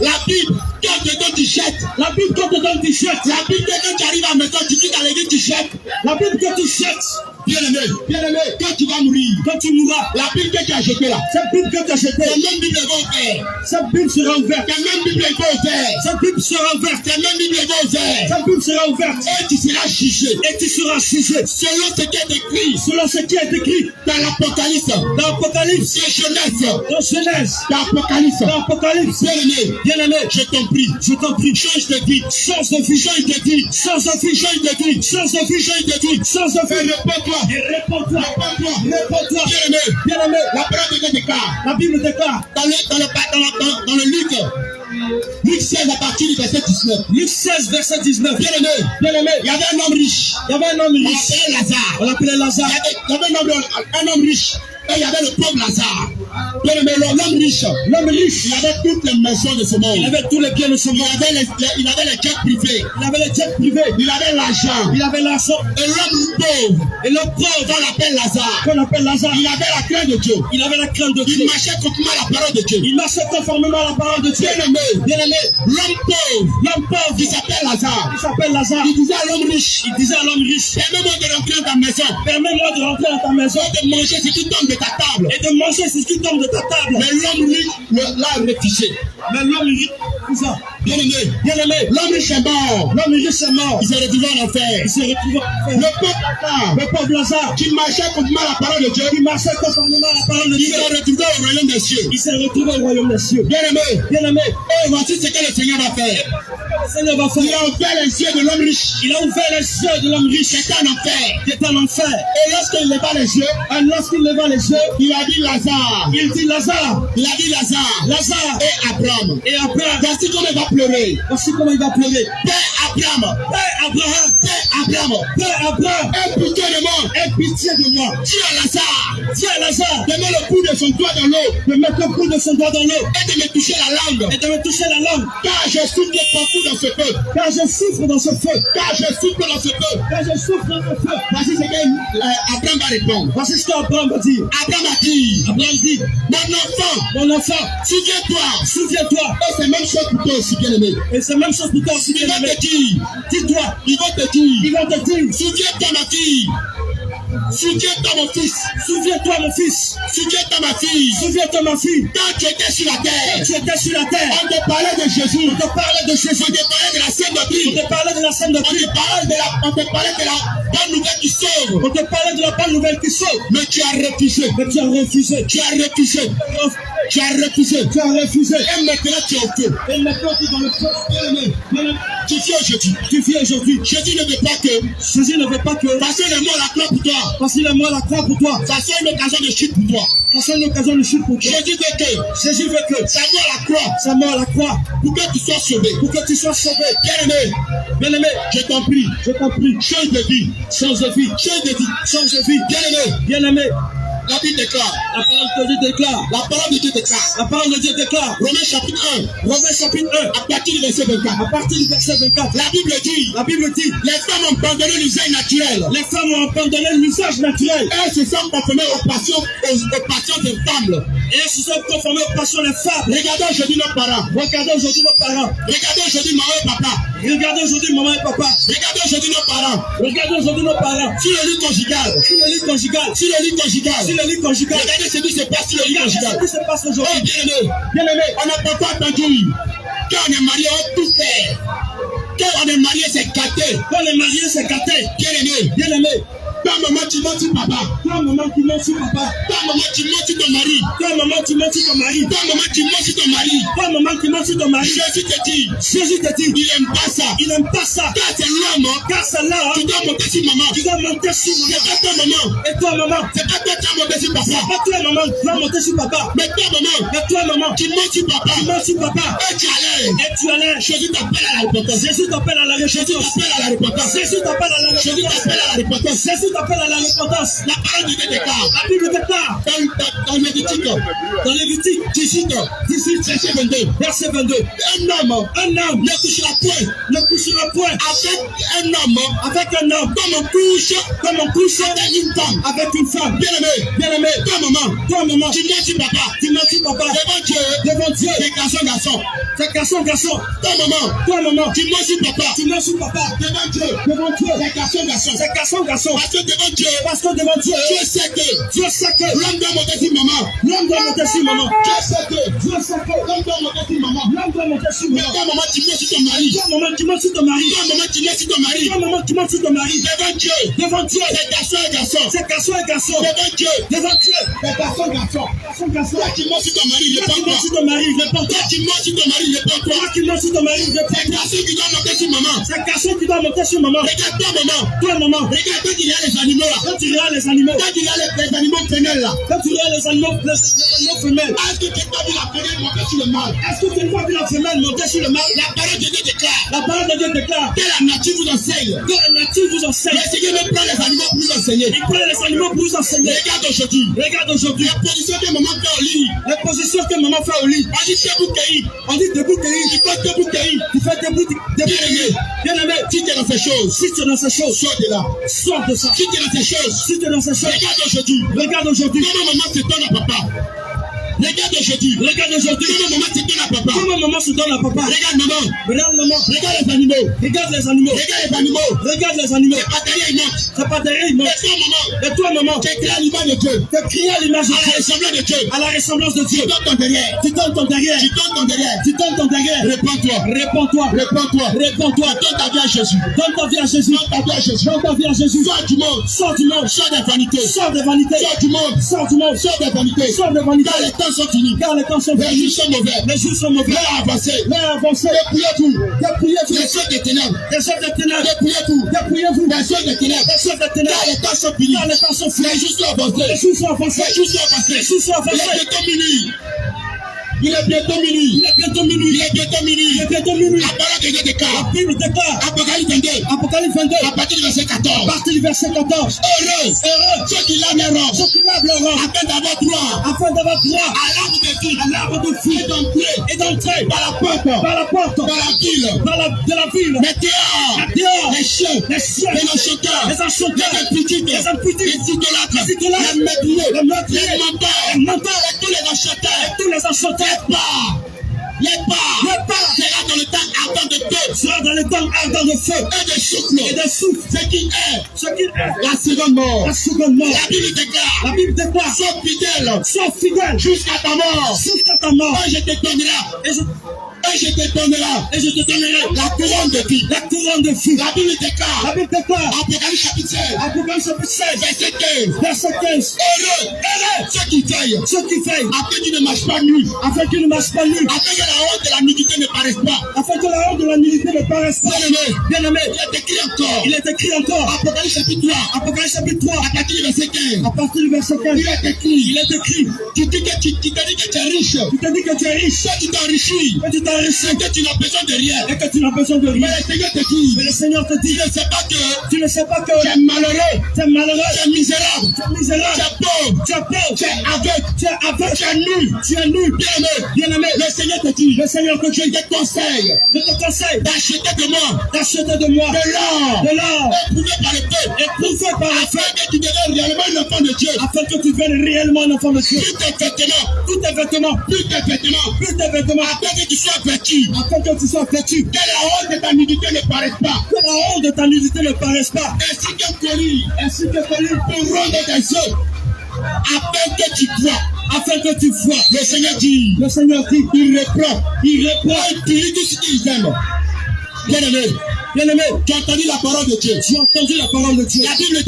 La Bible, quand te donne, tu jettes. La Bible que te donne, tu jettes. La Bible que quand tu arrives à la maison, tu quittes à l'église, tu jettes. La Bible que tu jettes. Bien aimé, quand tu vas mourir, Quand tu mourras, la Bible que tu as jetée là, cette Bible que tu as jetée, la même Bible va ouverte. cette Bible sera ouverte. La même Bible va ouverte. Cette Bible sera ouverte. La même Bible va ouverte. Cette Bible sera ouverte. Et tu seras jugé. Et tu seras jugé. Selon ce qui est écrit Selon ce qui est écrit dans l'Apocalypse, dans l'Apocalypse, dans Genèse, dans Genèse, dans l'Apocalypse. dans l'Apocalypse. Bien aimé, je t'en prie, change de vie, Change de vie, change de vie, change de vie, change de vie, change de vie, change de vie, change de vie. réponds-toi, Et réponds-toi, réponds-toi, réponds-toi. bien aimé, la parole de Dieu déclare, La Bible déclare, dans le Luc 16 à partir du verset 19, Luc 16, verset 19. bien aimé, il y avait un homme riche, Il y avait un homme on riche, l'appelait Lazare, on l'appelait Lazare. il y avait un homme riche, et il y avait le pauvre Lazare, bien aimé, l'homme riche, il avait toutes les maisons de ce monde, Il avait tous les biens de ce monde. il avait les jets privés, Il avait les jets privés. il avait l'argent, Il avait l'argent. et l'homme pauvre, Et le pauvre, on l'appelle Lazare, qu'on appelle Lazare, il avait la crainte de Dieu, il avait la crainte de il Dieu. marchait conformément à la parole de Dieu, Il marchait conformément à la parole de Dieu. bien aimé, l'homme pauvre qui s'appelle Lazare, Il s'appelle Lazare. il disait à l'homme riche, Il disait à l'homme riche, permets-moi de rentrer dans ta maison, permets-moi de rentrer dans ta maison de manger ce qui tombe de ta table, et de manger ce qui tombe de ta table. mais l'homme riche l'a refusé, Mais l'homme riche, bien bien aimé, l'homme riche est mort, l'homme riche est mort. il s'est retrouvé en enfer, Il s'est retrouvé en le enfer. pauvre Lazare, Le pauvre Lazare, qui marchait conformément à la parole de Dieu, qui marchait conformément à la parole de il Dieu, s'est retrouvé au royaume des cieux, il s'est retrouvé au royaume des cieux. bien aimé, Bien aimé, et voici ce que le Seigneur va faire, le Seigneur va il faire. a ouvert les yeux de l'homme riche, Il a ouvert les yeux de l'homme riche qui était en enfer, qui est en enfer. et lorsqu'il leva les yeux, Et lorsqu'il leva les yeux, il a dit Lazare, il dit Lazare, Lazare et Abraham, et Abraham. voici comment il va pleurer, Voici comment il va pleurer. Père Abraham, Père Abraham, aie pitié de moi, aie pitié de moi. dis à Lazare, Dis à Lazare de mettre le bout de son doigt dans l'eau, de mettre le bout de son doigt dans l'eau et de me toucher la langue, et de me toucher la langue, car je souffre partout dans ce feu, car je souffre dans ce feu. car je souffre dans ce feu. Car je souffre dans ce feu. Voici ce que Abraham va répondre. Voici ce qu'Abraham va dire. Abraham a dit, Abraham dit, mon enfant, mon enfant, souviens-toi, souviens-toi. et c'est même chose pour toi aussi, bien aimé. Et c'est la même chose pour toi aussi, Ils bien vont aimé. te dire, Dis-toi, ils vont te dire, ils vont te dire, souviens-toi ma fille, souviens-toi mon fils, souviens-toi mon fils, souviens-toi ma fille, souviens-toi ma fille. quand tu étais sur la Quand terre, tu étais sur la terre, on te parlait de Jésus, on te parlait de Jésus, on te parlait de la Sainte on Bible, te parlait de la Sainte on Doctrine, te parlait de la bonne nouvelle qui sauve, on te parlait de la bonne nouvelle qui sauve. mais tu as refusé, Mais tu as refusé. tu as refusé, tu as refusé, Tu as refusé. et maintenant tu es au feu. Et maintenant tu es dans le feu. Bien-aimé, tu viens aujourd'hui, Tu viens aujourd'hui. Jésus ne veut pas que, Jésus ne veut pas que, parce que le mot la croix pour toi, parce qu'il est mort à la croix pour toi, ça soit une occasion de chute pour toi. ça soit une occasion de chute pour toi. Jésus veut que, Jésus veut que ça soit la croix, sa mort à la croix, pour que tu sois sauvé. pour que tu sois sauvé. Bien-aimé, Bien-aimé, je t'en prie, je t'en prie, change de vie, change de vie, change de vie. change de vie. Bien-aimé, Bien-aimé, la Bible déclare, la parole de Dieu déclare, la parole de Dieu déclare, la parole de Dieu déclare, Romains chapitre 1, Romains chapitre 1, à partir du verset 24. à partir du verset 24, La Bible dit, la Bible dit, les femmes ont abandonné l'usage naturel. les femmes ont abandonné l'usage naturel Elles se sont conformées aux passions des femmes. et elles se sont conformées aux passions des femmes. Regardez aujourd'hui nos parents. Regardez aujourd'hui nos parents. Regardez aujourd'hui maman et papa. Regardez aujourd'hui maman et papa. Regardez aujourd'hui nos parents. Regardez aujourd'hui nos parents. Sur le lit conjugal. Sur le lit conjugal. Sur le lit conjugal. Sur le lit conjugal. Regardez ce qui se passe sur le lit Regardez conjugal. ce qui se passe Oh aujourd'hui. bien-aimé, Bien-aimé, on n'a pas entendu. Quand on est marié, on tout fait. Quand on est marié, c'est gâté. quand les mariés s'écartaient, Bien-aimé, bien-aimé, toi maman tu mens sur papa. toi maman qui mens sur papa, Toi maman tu mens sur ton mari. toi maman qui mens sur ton mari, Toi maman tu mens sur ton mari. toi maman qui mens sur ton mari. Jésus te dit, Jésus te dit, il n'aime pas ça. il n'aime pas ça. Car c'est l'homme, Car c'est là, tu dois monter sur maman. tu dois monter sur C'est maman. pas ta maman. Et toi maman, C'est pas toi qui as monté sur papa. pas toi maman, tu dois monter sur papa. Mais toi maman, Mais toi maman, tu montes sur papa. tu mens sur papa. Et tu allais. Et tu allais. Jésus t'appelle à la repentance. Jésus t'appelle à la Jésus repentance. t'appelle à la repentance. Jésus t'appelle à la Jésus repentance. t'appelle à la repentance. Jésus appelle à la repentance. La parole de Dieu déclare. La Bible déclare Dans Lévitique 18, verset 22. Verset 22. Un homme ne couchera point avec un homme comme on couche avec une femme. Bien aimé, toi maman, tu mens sur papa, devant Dieu, c'est garçon. Toi maman, tu mens sur papa, devant Dieu, c'est garçon. Parce que devant Dieu, Dieu sait que l'homme doit monter sur maman. Dieu sait que l'homme doit monter sur maman. Mais toi maman, tu mens sur ton mari. Toi maman, tu mens sur ton mari. Devant Dieu, c'est garçon. Devant Dieu, c'est garçon. Toi qui mens sur ton mari, Toi qui mens sur ton mari, c'est garçon qui doit monter sur maman. Regarde toi maman. Regarde quand il y a les animaux là. Quand il y a les animaux femelles là. Est-ce que tu n'as pas vu la femelle monter sur le mâle? La parole de Dieu déclare. Que la nature vous enseigne. Le Seigneur me prend les animaux pour vous enseigner. Regarde aujourd'hui. La position que maman fait au lit. On dit debout cueillir. Tu fais debout cueillir. Bien aimé, si tu es dans ces choses, sors de ça. Si tu es dans ces choses, regarde aujourd'hui. Comment maman se donne à papa. Regarde aujourd'hui. Comment maman se donne à papa. Regarde maman. Regarde les animaux. C'est pas derrière, il monte. Et toi maman, tu es créé à l'image de Dieu. À la ressemblance de Dieu. Tu donnes ton derrière. Réponds-toi. Donne ta vie à Jésus. Sors du monde. Sors des vanités. Sors des vanités. Car les temps sont finis. Les jours sont mauvais. L'heure avancée. Dépouillez-vous. Les chefs des ténèbres. Dépouillez-vous. Les chefs des ténèbres. Car les temps sont finis. Les jours sont avancés. Il est bientôt minuit. La parole de Dieu déclare. La Bible déclare. Apocalypse 22. À partir du verset 14. Heureux ceux qui lavent leurs robes. Afin d'avoir droit à l'arbre de vie. Et d'entrer par la porte. De la ville. Mais dehors. Les chiens. Les enchanteurs. Les impudiques. Les idolâtres. Les meurtriers. Les menteurs. Et tous les enchanteurs. Les pas sera dans le temps ardent de feu et de souffle. Ce qui est la seconde mort. La Bible déclare sois fidèle jusqu'à ta mort. Et je te donnerai la couronne de vie. La Bible déclare Apocalypse chapitre 16 verset 15. Heureux ceux qui veillent afin qu'ils ne marchent pas nuit. Afin que la honte de la nudité ne paraisse pas. Bien aimé, il est écrit encore. Apocalypse chapitre 3 à partir du verset 15. Il est écrit. Tu te dis que tu es riche. Toi tu t'enrichis. Que tu n'as besoin de rien. Mais le Seigneur te dit. Tu ne sais pas que tu es malheureux. Tu es misérable. Tu es pauvre. Tu es aveugle. Tu es nul. Bien aimé. Le Seigneur te dit. Je te conseille d'acheter de moi de l'or éprouvé par le feu. Afin que tu deviennes réellement un enfant de Dieu. Tous tes vêtements. Afin que tu sois vêtu. Que la honte de ta nudité ne paraisse pas. Ainsi que colis pour rendre tes œufs. Afin que tu vois. Le Seigneur dit, il reprend, il punit tout ce qu'ils aiment. Bien aimé, tu as entendu la parole de Dieu. La Bible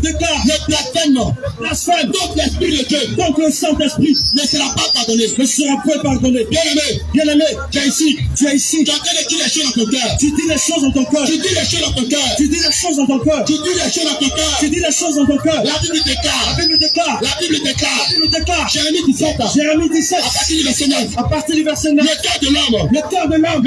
déclare, le blasphème contre l'Esprit de Dieu, contre le Saint-Esprit, ne sera pas pardonné. Bien aimé, tu es ici. Tu es en train de dire les choses dans ton cœur. Tu dis les choses dans ton cœur. La Bible déclare. Jérémie 17. À partir du verset 9. Le cœur de l'homme.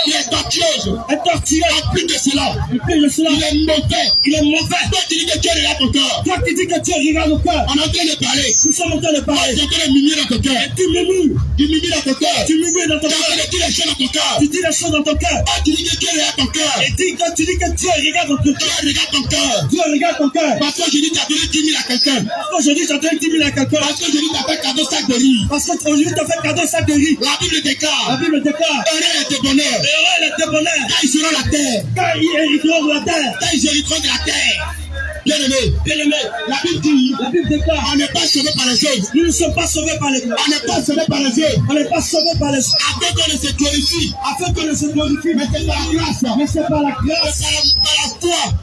Il est tortueux. otage. est torturé. En plus de cela, En plus de cela, il est mauvais. il est mauvais. Toi, tu dis que Dieu regarde ton cœur. Toi qui dis que Dieu regarde le cœur, On est en train de parler. nous sommes en train de Toi, parler. tu es en train de murmurer dans ton cœur. Et tu murmures, Tu murmures dans ton cœur. tu murmures dans ton Tu es en train cœur. de dire les choses dans ton cœur. Tu dis les choses dans ton cœur. Toi, tu dis que Dieu regarde ton cœur. Et tu dis que Dieu regarde ton Dieu cœur. regarde ton cœur. Dieu regarde ton cœur. Parce que je dis, tu as donné 10 000 à quelqu'un. Aujourd'hui, tu as donné 10 000 à quelqu'un. Parce que je dis, tu as fait cadeau sac de riz. Parce qu'aujourd'hui, tu as fait cadeau sac de riz. La Bible La déclare. Bible déclare. Heureux est tes bonheurs. Et heureux est le bonheur. Quand ils seront la terre. Quand ils hériteront de la terre. Quand ils hériteront de la terre. Bien aimé. Bien aimé, La Bible dit, la Bible déclare. on n'est pas sauvé par les choses. Nous ne sommes pas sauvés par les On n'est pas sauvé par les yeux. On n'est pas sauvés par les Afin qu'on ne se glorifie. afin qu'on ne se glorifie. Mais c'est par la grâce. Mais c'est par la C'est grâce, par la foi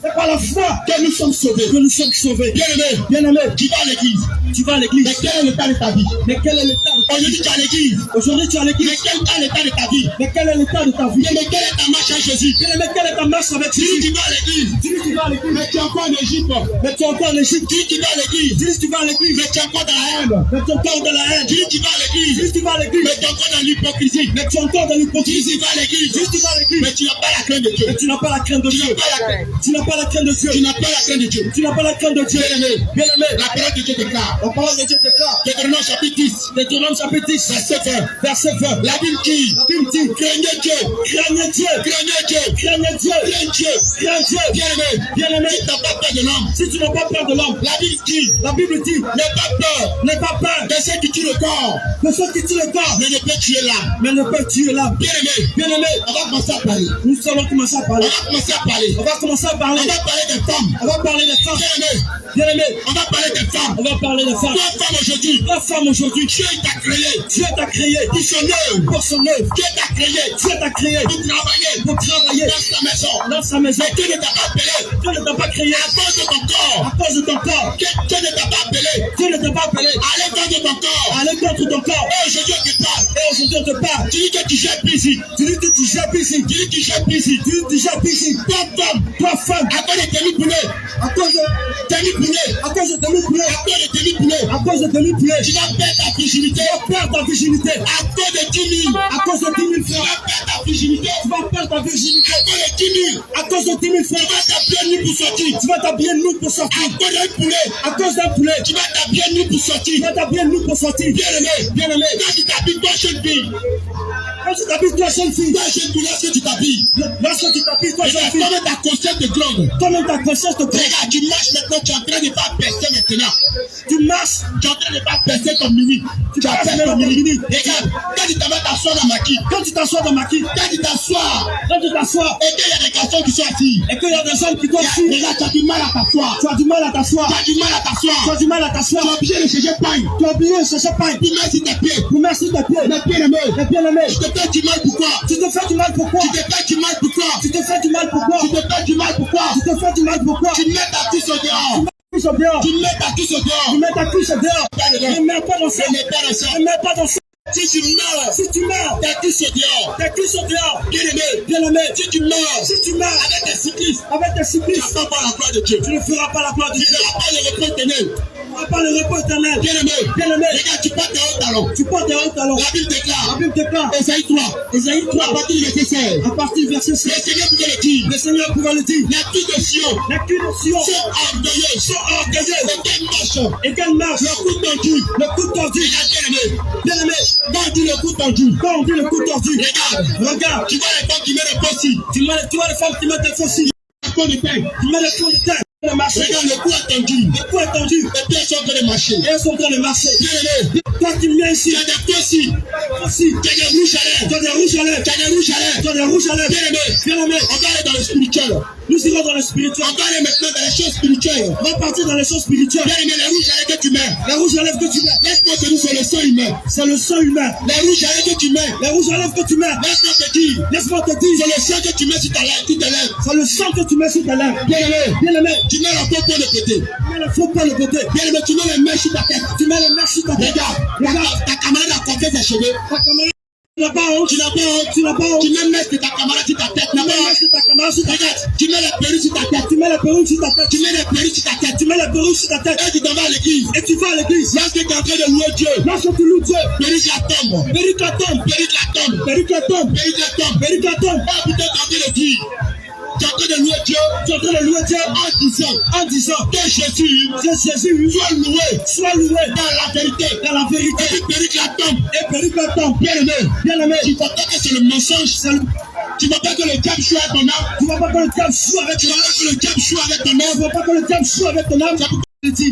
c'est par la foi que nous sommes sauvés. que nous sommes sauvés. Bien aimé. Bien aimé, Tu vas à l'église. tu vas à l'église. Mais quel est l'état de ta vie? Mais quel est l'état de ta Aujourd'hui, vie? tu es à l'église. Aujourd'hui, tu es à Mais l'église. quel est l'état de ta vie? Mais quel est l'état de ta vie? Mais quelle est ta marche à Jésus? Bien aimé, quelle est ta marche avec Tu dis Jésus? tu vas à l'église. Tu dis tu vas à l'église. Mais tu es encore en Égypte. Mais tu es encore en Égypte. Tu dis tu vas à l'église. Tu dis tu vas à l'église. Mais tu es encore dans la haine. Mais tu es encore dans la haine. Tu dis tu vas à Tu l'église. dis tu vas à l'église. Mais tu es encore dans l'hypocrisie. Mais tu es encore dans Tu dis l'hypocrisie. tu vas à l'église. Tu dis tu vas à l'église. Mais tu n'as pas la crainte de Dieu. Mais tu n'as pas la crainte de Tu Dieu. n'as pas la crainte. Tu n'as pas la crainte de Dieu. Tu n'as pas la crainte de Dieu. Tu n'as pas la crainte de Dieu. Bien aimé. Bien aimé, La parole de Dieu déclare. la parole de Dieu déclare. Deutéronome chapitre 10. Deutéronome chapitre 10, Verset 20. verset 20. La Bible dit, La Bible dit, craignez Dieu. craignez Dieu, Craignez Dieu. craignez Dieu, Craignez Dieu. craignez Dieu. Bien aimé. Bien aimé, Si tu n'as pas peur de l'homme. si tu n'as pas peur de l'homme, La Bible dit, la Bible dit, n'aie pas peur n'aie pas peur de ceux qui tuent le corps, de ceux qui tuent le corps, mais ne peut tuer l'âme. mais ne peut tuer l'âme. Bien aimé. Bien aimé, On va commencer à parler. nous allons commencer à On parler. va commencer à parler. On va commencer à parler. On va parler des femmes. On va parler des femmes. Bien aimé. Bien aimé, On va parler des femmes. on va parler des femmes. Toi, femme aujourd'hui, La femme aujourd'hui, Dieu t'a créé Dieu t'a créé pour son œuvre. pour son œuvre. Dieu t'a créé Dieu t'a créé pour travailler pour travailler dans sa maison. dans sa maison. Mais Dieu ne t'a pas appelé Dieu ne t'a pas créé à cause de ton corps. à cause de ton corps. Dieu ne t'a pas appelé Dieu ne t'a pas appelé à l'égard de ton corps. à l'égard de ton corps. Et aujourd'hui, on te parle. Et aujourd'hui, on te parle. Tu dis que tu gères ici. Tu dis que tu jappes ici. Tu dis que tu gères ici. Tu dis que tu jappes ici. Toi, femme, Toi, femme, à cause de tes poulet, à cause de à cause de tes poulet, cause de tes poulet, à cause de tes poulet, tu vas perdre ta virginité. tu vas perdre ta virginité. À cause de 10 000, À cause de 10 000 tu francs, vas perdre ta virginité. tu vas perdre ta virginité. À cause de 10 000, À cause de 10 000 tu francs, vas t'habiller nu pour sortir. tu vas t'habiller nu pour À sortir. cause d'un poulet, À cause d'un poulet, tu vas t'habiller nu pour sortir. tu vas t'habiller nu pour sortir. Bien aimé, Bien aimé, quand tu t'habilles, toi, jeune fille, quand tu t'habilles, toi, jeune fille, toi, jeune fille, lorsque tu t'habilles, lorsque tu t'habilles, toi, jeune fille, toi-même ta conscience te gronde. toi-même ta conscience te prend. Regarde, tu marches maintenant, tu es en train de pas percer maintenant. Tu marches, Tu es en train de pas percer ton mini. Tu as percé ton mini. Regarde, quand tu t'en vas t'asseoir dans ma quille, quand tu t'assois dans ma quille, quand tu t'assois, quand tu t'assois, et qu'il y a des garçons qui sont assis, et qu'il y a des hommes qui doivent suivre, regarde, tu as du mal à t'asseoir. tu as du mal à t'asseoir. Tu as du mal à Tu as t'asseoir. du mal à Tu es t'asseoir. obligé de chercher paille. Tu as oublié ce champagne. Tu mets sur tes pieds. Vous merci tes pieds. Mais bien aimé, Mais bien aimé, tu te fais du mal pourquoi? tu te fais du mal pourquoi? Tu te fais du mal pourquoi? Tu te fais du mal pourquoi? Tu te fais du mal pourquoi? Tu te fais du mal pourquoi? Tu mets ta cuisse au dehors. Cuisse au dehors. Tu mets ta cuisse au Tu dehors. mets ta cuisse au dehors. Pas dedans. Ne mets pas dans ça. Ne mets pas dans ça. Ne mets pas dans ça. Si tu meurs, Si tu meurs, ta cuisse au dehors. ta cuisse au dehors. Bien aimé, Bien aimé, si tu meurs si tu meurs avec des cyclistes, avec tes tu cyclistes, vas pas voir la gloire de Dieu. tu ne feras pas la gloire de Tu Dieu. ne feras pas le repos éternel. Tu ne feras pas le repos éternel. Bien aimé, Bien aimé, regarde, tu portes tes hauts talons. tu portes tes hauts talons. La Bible La déclare, Bible déclare, Ésaïe 3, Ésaïe à 3, partir du verset 16. à partir du verset Le 6, Seigneur pouvait le dire. le Seigneur pouvait le dire. Les filles de Sion Les filles de Sion sont orgueilleuses, sont orgueilleuses. et qu'elles marchent. Et qu'elles marchent, Le cou tendu. le cou tordu. Regarde, bien aimé, Bien aimé, quand on dit le cou tendu, quand on dit le cou tordu, regarde, regarde, tu vois les femmes qui mettent le possi. tu vois les femmes qui mettent des fossiles, Point de tête. tu mets les fonds de terre, le marché, Regarde, le cou tendu. le cou est tendu, Les pieds sont en train de marcher. et elles sont en train de marcher. Bien aimé, Toi qui viens ici, tu as des possi. aussi, Tu as des rouges à tu lèvres. as des rouges à lèvres, Tu as des rouges à lèvres. tu as des rouges à lèvres. Bien aimé, Bien aimé, on va aller dans le spirituel. nous irons dans le spirituel. On va aller maintenant dans les choses spirituelles. On va partir dans les choses spirituelles. Bien aimé, les rouges à lèvres que tu mets. Les rouges à lèvres que tu mets, Laisse-moi te dire, c'est le sang humain. c'est le sang humain. Les rouges à lèvres que tu mets. Les rouges à lèvres que tu mets, Laisse-moi te dire, laisse-moi te c'est dire, le sang que tu mets sur ta lèvre, toutes tes lèvres. c'est le sang que tu mets sur tes lèvres. Bien aimé, Bien aimé, tu mets la pointe de côté. tu mets le faux pas le côté. Bien aimé, tu mets les mains sur ta tête. Tu mets les mains sur ta tête. Regarde, Regarde, ta camarade a coiffé ses cheveux. ta caméra Tu n'as pas honte. Tu n'as pas honte. Tu n'as pas honte. Tu mets mettre ta camarade sur ta tête. Tu mets mettre ta camarade sur ta tête. Tu mets la perruque sur ta tête. Tu mets la perruque sur ta tête. Tu mets la perruque sur ta tête. Tu mets la perruque sur ta tête. Et tu t'en vas à l'église. Et tu vas à l'église. Lorsque tu es en train de louer Dieu. Lorsque tu loues Dieu. Perruque la tombe. Perruque la tombe. Perruque la tombe. Perruque la tombe. Perruque la tombe. Perruque la tombe. Ah putain, tu es en train de dire. Tu es en train de louer Dieu. Tu es en train de louer Dieu en disant que Jésus soit loué dans la vérité. Dans la vérité. Et perruque la tombe. Et perruque la tombe. Bien aimé. Bien aimé. Tu ne vois pas que c'est le mensonge. Tu ne vois pas que le diable joue avec ton âme. Tu ne vois pas que le diable joue avec ton âme. Tu ne vois pas que le diable joue avec ton âme. Tu ne vois pas que le diable joue avec ton âme.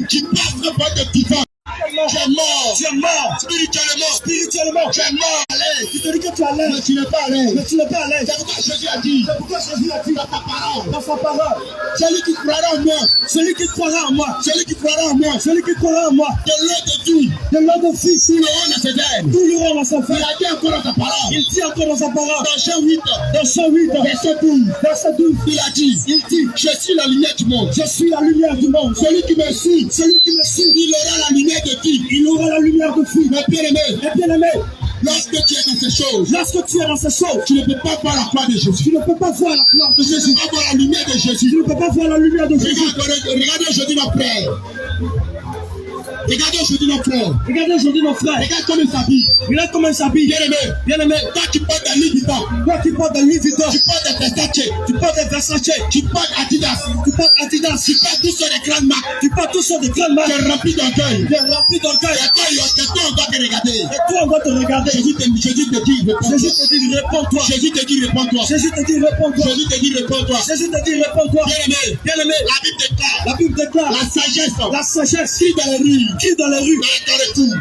Tu passes pas de vivant. Tu es mort. Tu es mort. Spirituellement. Spirituellement. Tu es mort. Allez. Tu te dis que tu es à l'aise. Mais tu n'es pas à l'aise. Mais tu n'es pas à l'aise. C'est pourquoi Jésus a dit. C'est pourquoi Jésus a dit dans sa parole. Dans sa parole. Celui qui croira en moi. Celui qui croira en moi. Celui qui croira en moi. Celui qui croira en moi. De l'eau de tout. De l'eau de fils. Tout l'auront dans ses veines. Tout l'auront dans sa veine. Il a dit encore dans sa parole. Il dit encore dans sa parole. Dans Jean 8. Dans Jean 8. Verset 12. Verset 12. Il a dit. Il dit. Je suis la lumière du monde. Je suis la lumière du monde. Celui qui me suit. Celui qui me suit. Il aura la lumière de vie. Il aura la lumière de vie. Mais bien aimé. Mais bien aimé. Lorsque tu es dans ces choses, tu ne peux pas voir la croix de Jésus. Tu ne peux pas voir la croix de Jésus. Tu ne peux pas voir la lumière de Jésus. Tu ne peux pas voir la lumière de Jésus. Regardez aujourd'hui nos frères. Regardez aujourd'hui nos frères. Regardez aujourd'hui nos frères. Regarde comment ils s'habillent. Regarde comment ils s'habillent. Bien aimé. Bien aimé. Toi qui portes des Louis Vuitton. Toi qui portes des Louis Vuitton. Tu portes des Versace. Tu portes des Versace. Tu portes Adidas. Tu portes Adidas. Tu portes tous sur des grandes marques. Tu portes tous sur des grandes marques. Tu es rempli d'orgueil. Tu es rempli d'orgueil. Et toi, on doit te regarder. Et toi, on doit te regarder. Jésus te dit, réponds-toi. Jésus te dit, réponds-toi. Jésus te dit, réponds-toi. Jésus te dit, réponds-toi. Jésus te dit, réponds-toi. Jésus te dit, réponds-toi. Bien aimé. Bien aimé. La Bible déclare. La Bible déclare. La sagesse. La sagesse. Qui dans les rues. Qui dans les rues.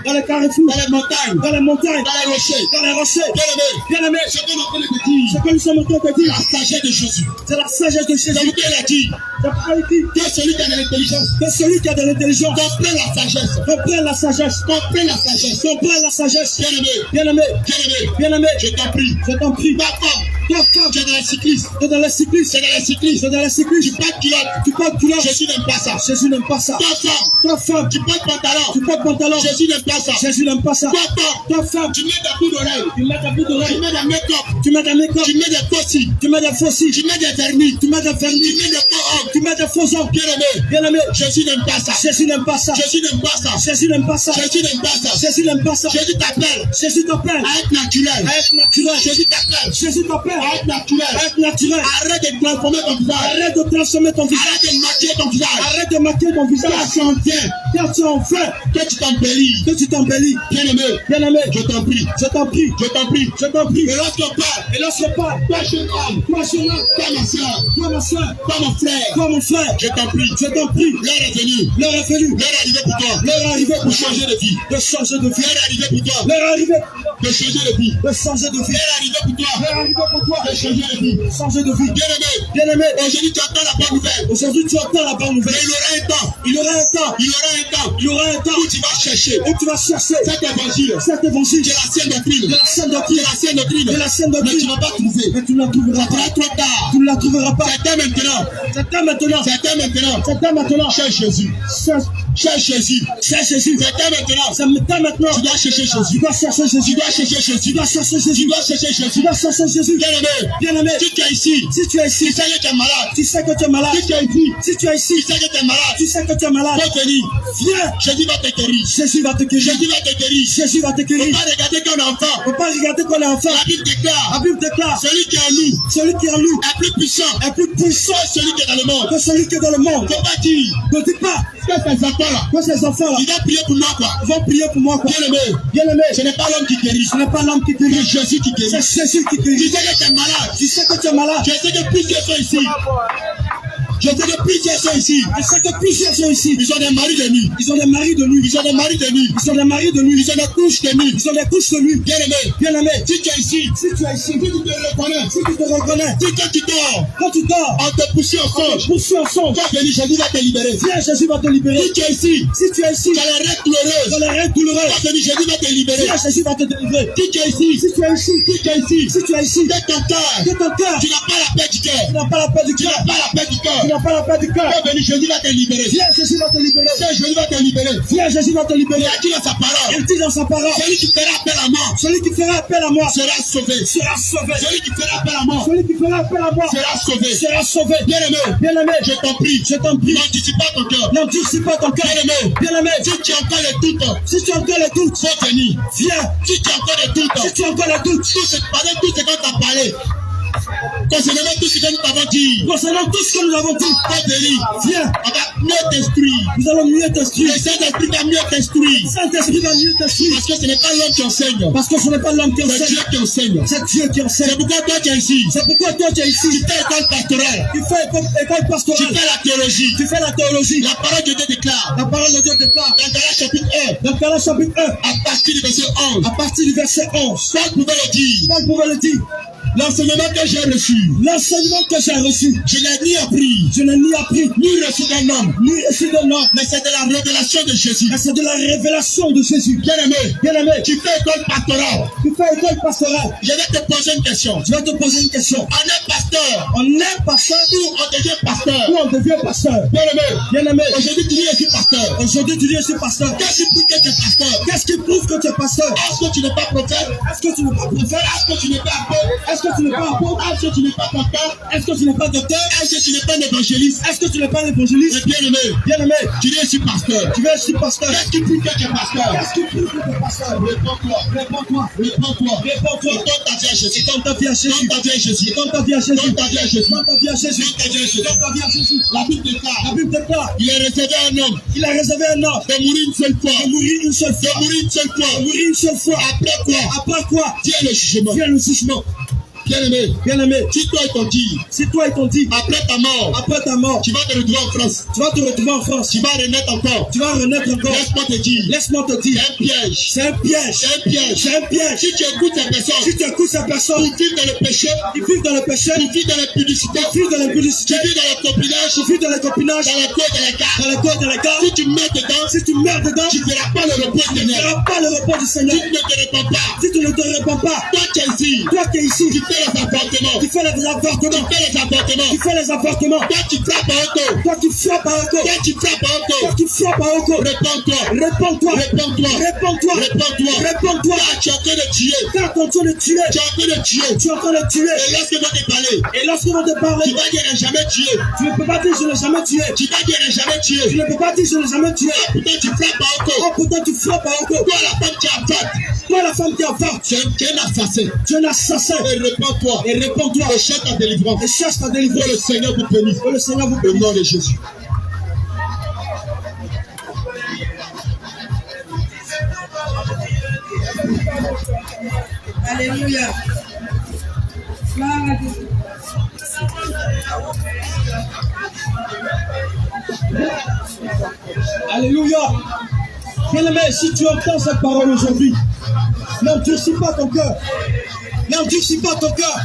Dans les carrefours. Dans les montagnes. Dans les montagnes. Dans les rochers. Dans les rochers. Bien aimé. Bien aimé. Ce que nous sommes en train de dire. Ce que nous sommes en train de dire. La sagesse de Jésus. C'est la sagesse de Jésus. C'est ce qu'il a dit. C'est pourquoi il dit. Que celui qui a de l'intelligence. Que celui qui a de l'intelligence. Comprend la sagesse. Comprend la sagesse. Comprend la sagesse. Comprend la sagesse. Bien aimé. Bien aimé. Bien aimé. Bien aimé. Je t'en prie. Je t'en prie. Ma femme. Ta femme. Tu es dans les cyclistes. Tu es dans les cyclistes. C'est dans les cyclistes. C'est dans les cyclistes. Tu portes culotte. Tu portes culotte. Jésus n'aime pas ça. Jésus n'aime pas ça. Ta femme. Ta femme. Tu portes pantalon. Tu portes pantalon. Jésus n'aime pas ça. Jésus n'aime pas ça. Ta femme. Tu mets des bouts d'oreilles. Tu mets des bouts d'oreilles. Tu mets des make-up. Tu mets des make-up. Tu mets des fossiles. Tu mets des fossiles. Tu mets des vernis. Tu mets des vernis. Tu mets des faux hommes. Tu mets des faux hommes. Bien aimé. Bien aimé. Jésus n'aime pas ça. Jésus n'aime pas ça. Jésus n'aime pas ça. Jésus n'aime pas ça. Jésus n'aime pas ça. Jésus n'aime pas ça. Jésus t'appelle. Jésus t'appelle. À être naturel. À être naturel. Jésus t'appelle. Jésus t'appelle. À être naturel. À être naturel. Arrête de transformer ton visage. Arrête de transformer ton visage. Arrête de maquiller ton visage. Arrête de maquiller ton visage. Car tu en viens. Car tu en fais. Que tu t'embellis. Que tu t'embellis. Bien aimé. Bien aimé. Je t'en prie. Je t'en prie. Je t'en prie. Je t'en prie. Et lorsqu'on parle. Et lorsqu'on parle. Toi jeune homme. Toi jeune homme. Toi ma soeur. Toi ma soeur. Toi mon frère. Toi mon frère. Je t'en prie. Je t'en prie. L'heure est venue. L'heure est venue. L'heure est arrivée pour toi. L'heure est arrivée pour changer de vie. De changer de vie. L'heure est arrivée pour toi. L'heure est arrivée. De changer de vie. De changer de vie. L'heure est arrivée pour toi. L'heure est arrivée pour toi. De changer de vie. Changer de vie. Bien aimé. Bien aimé. Aujourd'hui tu entends la bonne nouvelle. Aujourd'hui tu entends la bonne nouvelle. Mais il aura un temps. Il aura un temps. Il aura un temps. Il aura un temps où tu vas chercher. Où tu vas chercher. Cet évangile. Cet évangile. De la saine doctrine. De la saine doctrine. De la saine doctrine. De la saine doctrine. Mais tu ne vas pas trouver. Mais tu ne la trouveras pas. Trop tard. Tu ne la trouveras pas. C'est maintenant. C'est maintenant. C'est maintenant. C'est maintenant. Cherche Jésus. Cherche Jésus. Cherche Jésus. C'est maintenant. C'est maintenant. Tu dois chercher Jésus. Tu dois chercher Jésus. Tu dois chercher Jésus. Tu dois chercher Jésus. Tu dois chercher Jésus. Tu dois chercher Jésus. Bien aimé. Bien aimé. Si tu es ici. Si tu es ici. Tu sais que tu es malade. Tu sais que tu es malade. Si tu es ici. Si tu es ici. Tu sais que tu es malade. Tu sais que tu es malade. Faut venir. Viens. Jésus va te guérir. Jésus va te guérir. Jésus va te guérir. Jésus va te guérir. Faut pas regarder qu'on est enfant. Faut pas regarder qu'on est enfant. La Bible déclare. La Bible déclare. Celui qui est en nous. Celui qui est en nous. Est plus puissant. Est plus puissant que celui qui est dans le monde. Que celui qui est dans le monde. Faut pas dire. Ne dis pas. Que ces enfants-là. Que ces enfants-là. Ils vont prier pour moi quoi. Ils vont prier pour moi quoi. Bien aimé. Bien aimé. Ce n'est pas l'homme qui guérit. Ce n'est pas l'homme qui guérit. C'est Jésus qui guérit. C'est Jésus qui guérit. Tu sais que tu es malade. Tu sais que tu es malade. Je sais que plusieurs sont ici. Je sais que plusieurs sont ici. Je sais que plusieurs sont ici. Ils ont des maris de nuit. Ils ont des maris de nuit. Ils ont des maris de nuit. Ils ont des maris de nuit. Ils ont des couches de nuit. Ils ont des couches de nuit. Bien aimé. Bien aimé. Si tu es ici. Si tu es ici. Si tu te reconnais. Si tu te reconnais. Si quand tu dors. Quand tu dors. On te pousse en songe. Pousse en songe. Viens venir. Jésus va te libérer. Viens. Jésus va te libérer. Si tu es ici. Si tu es ici. Dans les règles douloureuses. Dans les règles douloureuses. Viens venir. Jésus va te libérer. Viens. Jésus va te délivrer. Si tu es ici. Si tu es ici. Si tu es ici. Si tu es ici. De ton cœur. De ton cœur. Tu n'as pas la paix du cœur. Tu n'as pas la paix du cœur. Tu n'as pas la paix du cœur. n'as pas la paix du cœur, Jésus va te libérer. viens, Jésus va te libérer. Jésus va te libérer. Viens, Jésus va te libérer. Il a dit dans sa parole, Il dit dans sa parole, celui qui fera appel à moi celui qui fera appel à moi sera sauvé. sera sauvé. Celui qui fera appel à moi Celui qui fera appel à moi sera sauvé. sera sauvé. Bien-aimé, Bien-aimé, je t'en prie, je t'en prie, n'anticipe pas ton cœur. n'anticipe pas ton cœur. Bien-aimé, Bien-aimé, si tu as encore les doutes, si tu as encore les doutes, faut tenir. viens. Si tu as encore les doutes, Si tu as encore les doutes, pendant tout ce qu'on t'a parlé, concernant tout ce que nous t'avons dit, concernant tout ce que nous avons dit, faut tenir. viens. On va mieux t'instruire. Nous allons mieux t'instruire. Le Saint-Esprit va mieux t'instruire. Saint-Esprit va mieux t'instruire. Parce que ce n'est pas l'homme qui enseigne, Parce que ce n'est pas l'homme qui c'est enseigne, Dieu qui enseigne. c'est Dieu qui enseigne. C'est pourquoi toi tu es ici. C'est pourquoi toi tu es ici. Tu fais école pastorale. Tu fais école Tu pastorale. fais la théologie. Tu fais la théologie. La parole de Dieu déclare. La parole de Dieu déclare. Dans Galates chapitre 1, Dans Galates chapitre 1, à partir du verset 11, à partir du verset 11, Paul pouvait le dire. Paul pouvait le dire. L'enseignement que j'ai reçu, L'enseignement que j'ai reçu, je n'ai ni appris, je n'ai ni appris, ni reçu d'un homme, ni reçu de l'homme, mais c'est de la révélation de Jésus. mais c'est de la révélation de Jésus. Bien-aimé, Bien-aimé, tu fais école pastorale. tu fais école pastorale. Je vais te poser une question. Je vais te poser une question. On est pasteur On est pasteur ou on devient pasteur? ou on devient pasteur? Bien-aimé, Bien-aimé, aujourd'hui tu dis je suis pasteur. aujourd'hui tu dis je suis pasteur. Qu'est-ce qui prouve que tu es pasteur? Qu'est-ce qui prouve que tu es pasteur? Est-ce que tu n'es pas prophète? Est-ce que tu n'es pas prophète? Est-ce que tu n'es pas apôtre? Est-ce que tu n'es pas apôtre? Est-ce que tu n'es pas pasteur? Est-ce que tu n'es pas docteur? Est-ce que tu n'es pas un évangéliste? Est-ce que tu n'es pas un évangéliste? Mais bien-aimé, Bien-aimé, tu dis je suis pasteur. tu veux être pasteur? Qu'est-ce qui prouve que tu es pasteur? Qu'est-ce qui prouve que tu es pasteur? Réponds-toi. Réponds-toi. Réponds-toi. Réponds-toi. Donne ta vie à Jésus. Donne ta vie à Jésus. Donne ta vie à Jésus. Donne ta vie à Jésus. Donne ta vie à Jésus. Donne ta vie à Jésus. Donne ta vie à Jésus. Donne ta vie à Jésus. La Bible déclare, La Bible déclare, il est réservé à un homme il a réservé un homme de mourir une seule fois. de mourir une seule De fois. mourir une seule fois. De mourir une seule fois. Après quoi? Après quoi? Vient le jugement. Vient le jugement. Bien-aimé, Bien-aimé, si toi ils t'ont dit, si toi ils t'ont dit, après ta mort, après ta mort, tu vas te retrouver en France, tu vas te retrouver en France, tu vas renaître encore, tu vas renaître encore. laisse-moi te dire, Laisse-moi te c'est dire, un piège. c'est un piège. C'est un piège. C'est un piège. Si tu écoutes ces personnes, Si tu écoutes ces personnes, tu vis dans le péché, ils vivent dans le péché, tu vis dans la publicité, ils vivent dans la tu publicité, vis dans le copinage, ils vivent dans le copinage, dans la cour de l'écart. dans le corps de l'écart. Si tu meurs dedans, Si tu meurs dedans, tu ne verras pas le repos tu ne éternel. verras pas le repos du Seigneur. Tu ne te réponds pas. Si tu ne te réponds pas, Toi qui es ici, toi qui es ici, tu fais les appartements. tu fais les avortements, Tu fais les appartements. tu fais les avortements, Toi qui frappes un coup. toi qui frappes à un corps, Toi qui frappes un toi coup. qui frappes à un corps, Réponds-toi. réponds-toi, Réponds-toi. réponds-toi, Réponds-toi. réponds-toi, Car tu es en train de tuer. car ton Dieu le tuer, Tu es en train de tuer. tu es en train de tuer, Et lorsque vont te parler, et lorsqu'ils vont te tu parler, vas dire jamais tué. tu ne peux pas dire je n'ai jamais tué, Tu vas dire jamais tu tué. ne peux pas dire je n'ai jamais tué, Pourtant tu frappes un coup. oh pourtant tu frappes à un corps, Toi la femme qui a faim, toi la femme qui a faim, tu es un assassin. tu es un assassin, Et réponds-toi. et réponds-toi, Et cherche ta délivrance. et cherche ta Que délivrance, le Seigneur vous bénisse. que le Seigneur vous Au bénisse. nom de Jésus. Alléluia. Gloire à Dieu. Alléluia. Bien-aimé, si tu entends cette parole aujourd'hui, n'endurcis pas ton cœur. N'endurcis pas ton cœur.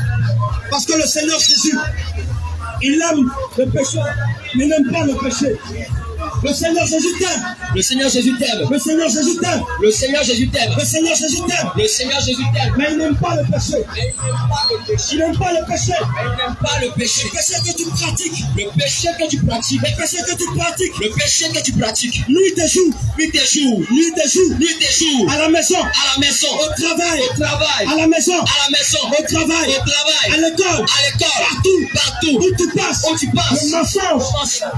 Parce que le Seigneur Jésus, il aime le péché, mais il n'aime pas le péché. Le Seigneur Jésus t'aime. Le Seigneur Jésus t'aime. Le Seigneur Jésus t'aime. Le Seigneur Jésus t'aime. Le Seigneur Jésus t'aime. Le Seigneur Jésus t'aime. Mais il n'aime pas le péché. Mais il n'aime pas le péché. Il n'aime pas le péché. Mais il n'aime pas le péché. Le péché que tu pratiques. Le péché que tu pratiques. Le péché que tu pratiques. Le péché que tu pratiques. Nuit et jour. Nuit et jour. Nuit et jour. Nuit et jour. À la maison. À la maison. Au travail. Au travail. À la maison. À la maison. Au travail. Au travail. À l'école. À l'école. Partout. Partout. Où tu passes. Où tu passes. Le mensonge.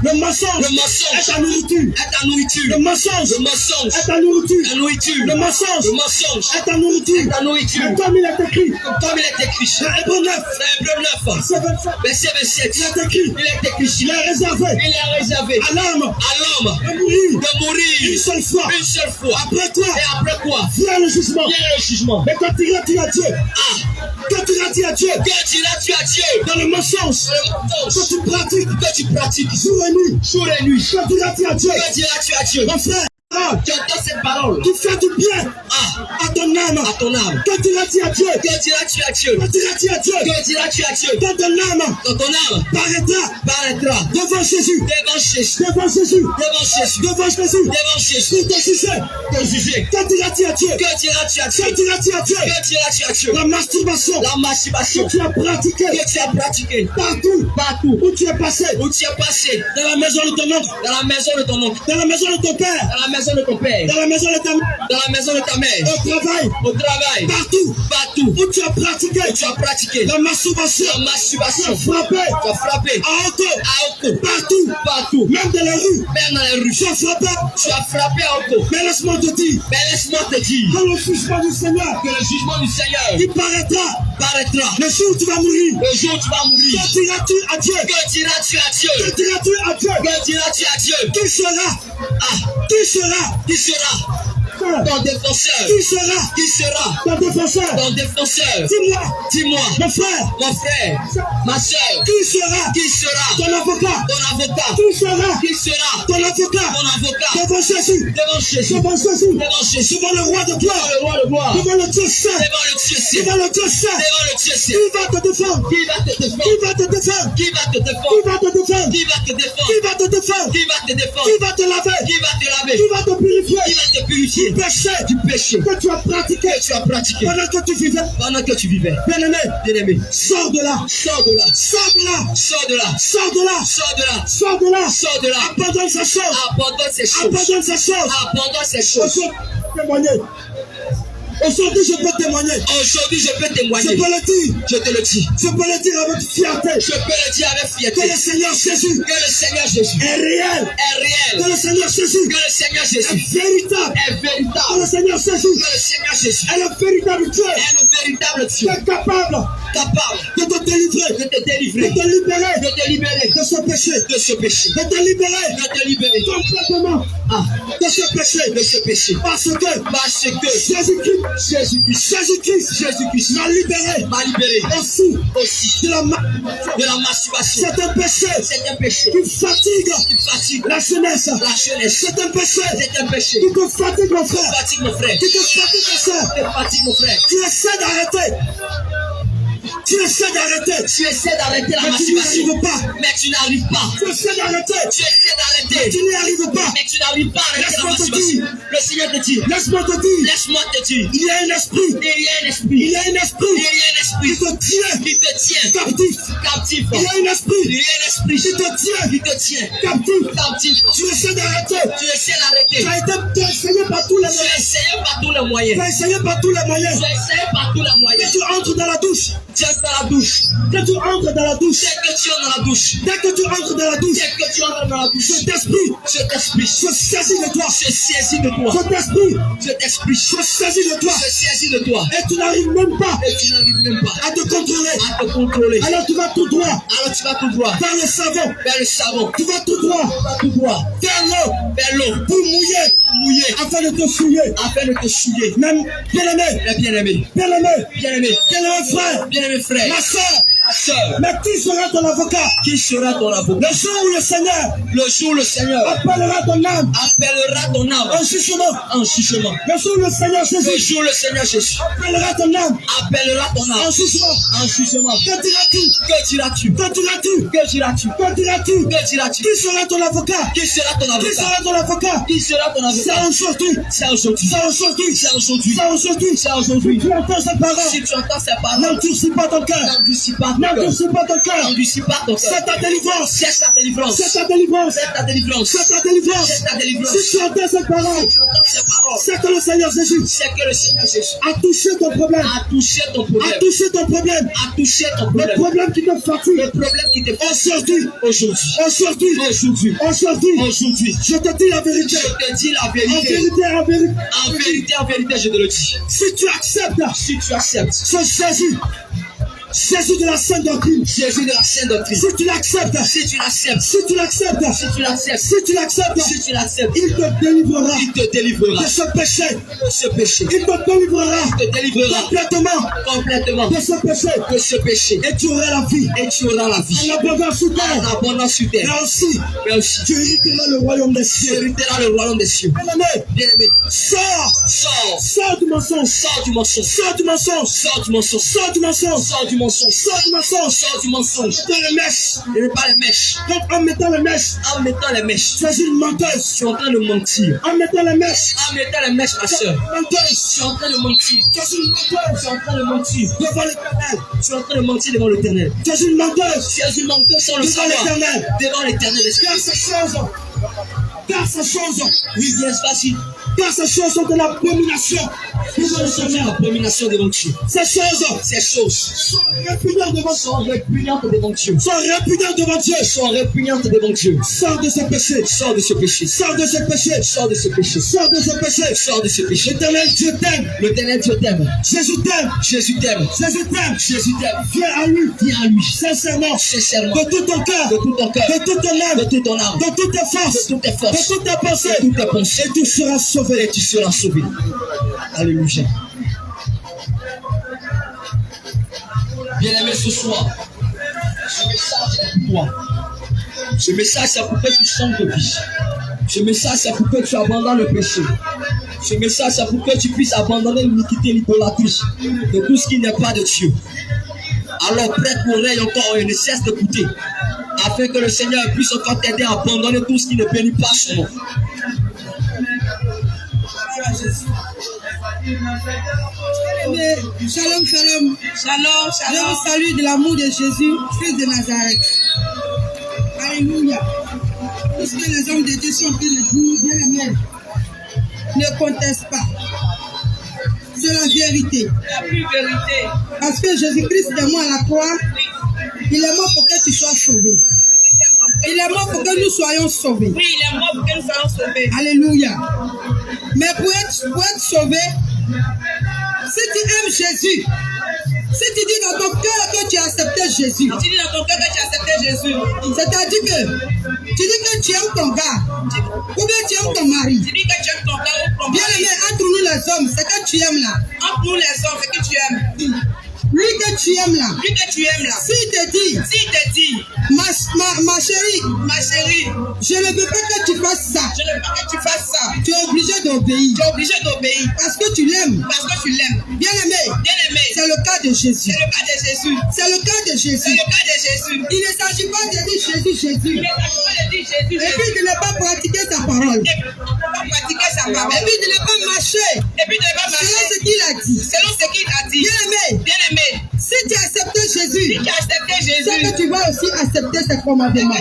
Le mensonge. Le mensonge. Est ta nourriture. Est ta nourriture. Le mensonge. Le mensonge. Est ta nourriture. La nourriture. Le mensonge. Le mensonge. Est ta nourriture. Ta nourriture. Et comme il est écrit. Comme il est écrit. Dans Hébreux 9. Dans Hébreux 9. C'est 27. Verset 27. Il est écrit. Il est écrit. Il est réservé. Il est réservé À l'homme. à l'homme De mourir. de mourir Une seule fois. une seule fois. Après quoi? Et après quoi? Vient le jugement. Vient le jugement. Mais quand tu iras dire à Dieu. Ah, Quand tu iras dire à Dieu. que tu l'as tué à Dieu. Dans le mensonge. Le Que mensonge tu pratiques. que tu pratiques Jour et nuit. jour et nuit. Quand tu iras dire à Dieu. Que tu l'as tué à Dieu. Mon frère. parole tu entends cette parole qui fait du bien à ton âme, que diras-tu à Dieu? Que diras-tu à Dieu? Que diras-tu à Dieu? Que diras-tu à Dieu? Quand ton âme paraîtra devant Jésus, devant Jésus, devant Jésus, devant Jésus, devant Jésus, devant Jésus, pour te juger. Que diras-tu à Dieu? Que diras-tu à Dieu? Que diras-tu à Dieu? Que diras-tu à Dieu? La masturbation Que tu as pratiquée partout où tu es passé, dans la maison de ton oncle, dans la maison de ton oncle, dans la maison de ton père, dans la maison de ton père, dans la maison de ta mère, dans la maison de ta mère, au travail, partout où tu as pratiqué la masturbation, tu as frappé à Oko, partout, même dans la rue, tu as frappé à Oko. Mais laisse-moi te dire, que le jugement du Seigneur, il paraîtra le jour où tu vas mourir. Que diras-tu à Dieu? Que diras-tu à Dieu? Que diras-tu à Dieu? Que diras-tu à Dieu? Qui sera Qui sera ton défenseur? Qui sera ton défenseur? Ton défenseur? Dis-moi, mon frère, ma soeur, qui sera ton avocat? Qui sera ton avocat? Devant Jésus, devant le roi de gloire, devant le Dieu saint, devant le Dieu saint, qui va te défendre? Qui va te défendre? Qui va te laver? Qui va te purifier? Du péché que tu as pratiqué pendant que tu vivais. Bien-aimé, sors de là. Abandonne ces choses. Aujourd'hui, je peux témoigner. Je te le dis. Je peux le dire avec fierté. Que le Seigneur Jésus est réel. Que le Seigneur Jésus est véritable. Que le Seigneur Jésus est le véritable Dieu. Qui est capable de te délivrer. De te libérer de ce péché. De te libérer complètement de ce péché. Parce que Jésus-Christ m'a libéré aussi de la masturbation. C'est un péché qui fatigue la jeunesse. C'est un péché qui te fatigue mon frère. Qui te fatigue mon frère. Tu essaies d'arrêter. Tu essaies d'arrêter la masturbation, mais tu n'arrives pas. Tu essaies d'arrêter, mais tu n'y arrives pas. Mais tu n'arrives pas à arrêter la masturbation. Le Seigneur te dit, laisse-moi te dire, il y a un esprit qui te tient captif. Il y a un esprit qui te tient captif. Tu essaies d'arrêter. Tu as essayé par tous les moyens. Que tu entres dans la douche. Dès que tu entres dans la douche, cet esprit se saisit de toi. Cet esprit se saisit de toi. Et tu n'arrives même pas à te contrôler. Alors tu vas tout droit vers le savon. Tu vas tout droit vers l'eau pour mouiller afin de te souiller. Même bien-aimé frère, ma soeur, mais qui sera ton avocat? Le jour où le Seigneur appellera ton âme en jugement. Le jour où le Seigneur Jésus appellera ton âme en jugement. Que diras-tu? Qui sera ton avocat? C'est aujourd'hui. Tu entends cette parole. N'endurcis pas ton cœur. C'est ta délivrance. Si tu entends cette parole, c'est que le Seigneur Jésus a touché ton problème. Le problème qui te fatigue. Aujourd'hui, je te dis la vérité. En vérité, je te le dis. Si tu acceptes ce Jésus Jésus de la sainte doctrine. Jésus de la sainte doctrine. Si tu l'acceptes, Si tu l'acceptes, si tu l'acceptes, si tu l'acceptes, si tu l'acceptes, si tu l'acceptes, il te délivrera il te délivrera de ce péché. de ce péché. Il te délivrera Il te délivrera complètement complètement de ce péché. de ce péché. Et tu auras la vie. Et tu auras la vie. En abondance sur En terre. abondance sur terre. Mais aussi, Mais aussi, tu hériteras le royaume des tu cieux. hériteras le royaume des cieux. Bien-aimé, Bien-aimé, sors. sors, Sors du mensonge. sors du mensonge, Sors du mensonge. sors du mensonge, Sors du mensonge. sors du mensonge, Sors du mensonge. sors du mensonge. Dans les mèches. Ne mets pas les mèches. Donc en mettant les mèches, En mettant les mèches, tu es une menteuse. tu es en train de mentir. En mettant les mèches, En mettant les mèches, ma tu es soeur, une menteuse. tu es en train de mentir. Tu es une menteuse Tu es en train de mentir. devant l'éternel. Tu es en train de mentir devant l'éternel. Tu es une menteuse Tu es une menteuse sans le devant savoir. l'éternel. Devant l'éternel. Car ces choses, Oui, bien facile. car ces choses sont de l'abomination. C'est une abomination devant Dieu. Ces choses Ces choses sont répugnantes devant sont répugnantes devant Dieu. Sont répugnantes devant Dieu. Sont répugnantes devant Dieu. Sors de ce péché. Sors de ce péché. Sors de ce péché. Sors de ce péché. Sors de ce péché. Sors de ce péché. L'éternel Dieu t'aime. L'éternel Dieu t'aime. Jésus t'aime. Jésus t'aime. Jésus t'aime. Jésus t'aime. Viens à lui. Viens à lui. Sincèrement. Sincèrement. De tout ton cœur. De tout ton cœur. De toute ton âme. De toute ton âme. De toutes tes forces. De toutes tes forces. De toutes tes pensées. De toutes tes pensées. Et tu seras sauvé. Et tu seras sauvé. Alléluia. Bien-aimé, ce soir, ce message est pour toi. Ce message, c'est pour que tu changes de vie. Ce message, c'est pour que tu abandonnes le péché. Ce message, c'est pour que tu puisses abandonner l'iniquité, l'idolâtrie, de tout ce qui n'est pas de Dieu. Alors prête l'oreille encore et ne cesse d'écouter, afin que le Seigneur puisse encore t'aider à abandonner tout ce qui ne bénit pas son nom. Shalom, shalom. Shalom, shalom. Je vous salue de l'amour de Jésus, Fils de Nazareth. Alléluia. Puisque les hommes de Dieu sont en train de dire, bien aimé, ne conteste pas. C'est la vérité. La plus vérité. Parce que Jésus-Christ est mort à la croix. Il est mort pour que tu sois sauvé. Il est mort pour que nous soyons sauvés. Oui, il est mort pour que nous soyons sauvés. Alléluia. Mais pour être sauvé, si tu aimes Jésus, si tu dis dans ton cœur que tu as accepté Jésus, tu dis dans ton cœur que tu as accepté Jésus, c'est-à-dire que tu dis que tu aimes ton gars, ou bien tu aimes ton mari. Tu dis que tu aimes ton gars ou ton mari. Bien aimé, entre nous les hommes, c'est que tu aimes là. Entre nous les hommes, c'est que tu aimes. Lui que tu aimes là. Lui que tu aimes là. S'il te dit, ma chérie, je ne veux pas que tu fasses ça. Je ne veux pas que tu fasses ça. Tu es obligé d'obéir. Tu es obligé d'obéir. Parce que tu l'aimes. Parce que tu l'aimes. Bien aimé. C'est le cas de Jésus. C'est le cas de Jésus. C'est le cas de Jésus. C'est le cas de Jésus. Il ne s'agit pas de dire Jésus. Il ne s'agit pas de dire Jésus. Et puis de ne pas pratiquer sa parole. Et puis de ne pas marcher. Selon ce qu'il a dit. Bien aimé. Si tu as accepté Jésus, c'est que tu vas aussi accepter ses commandements.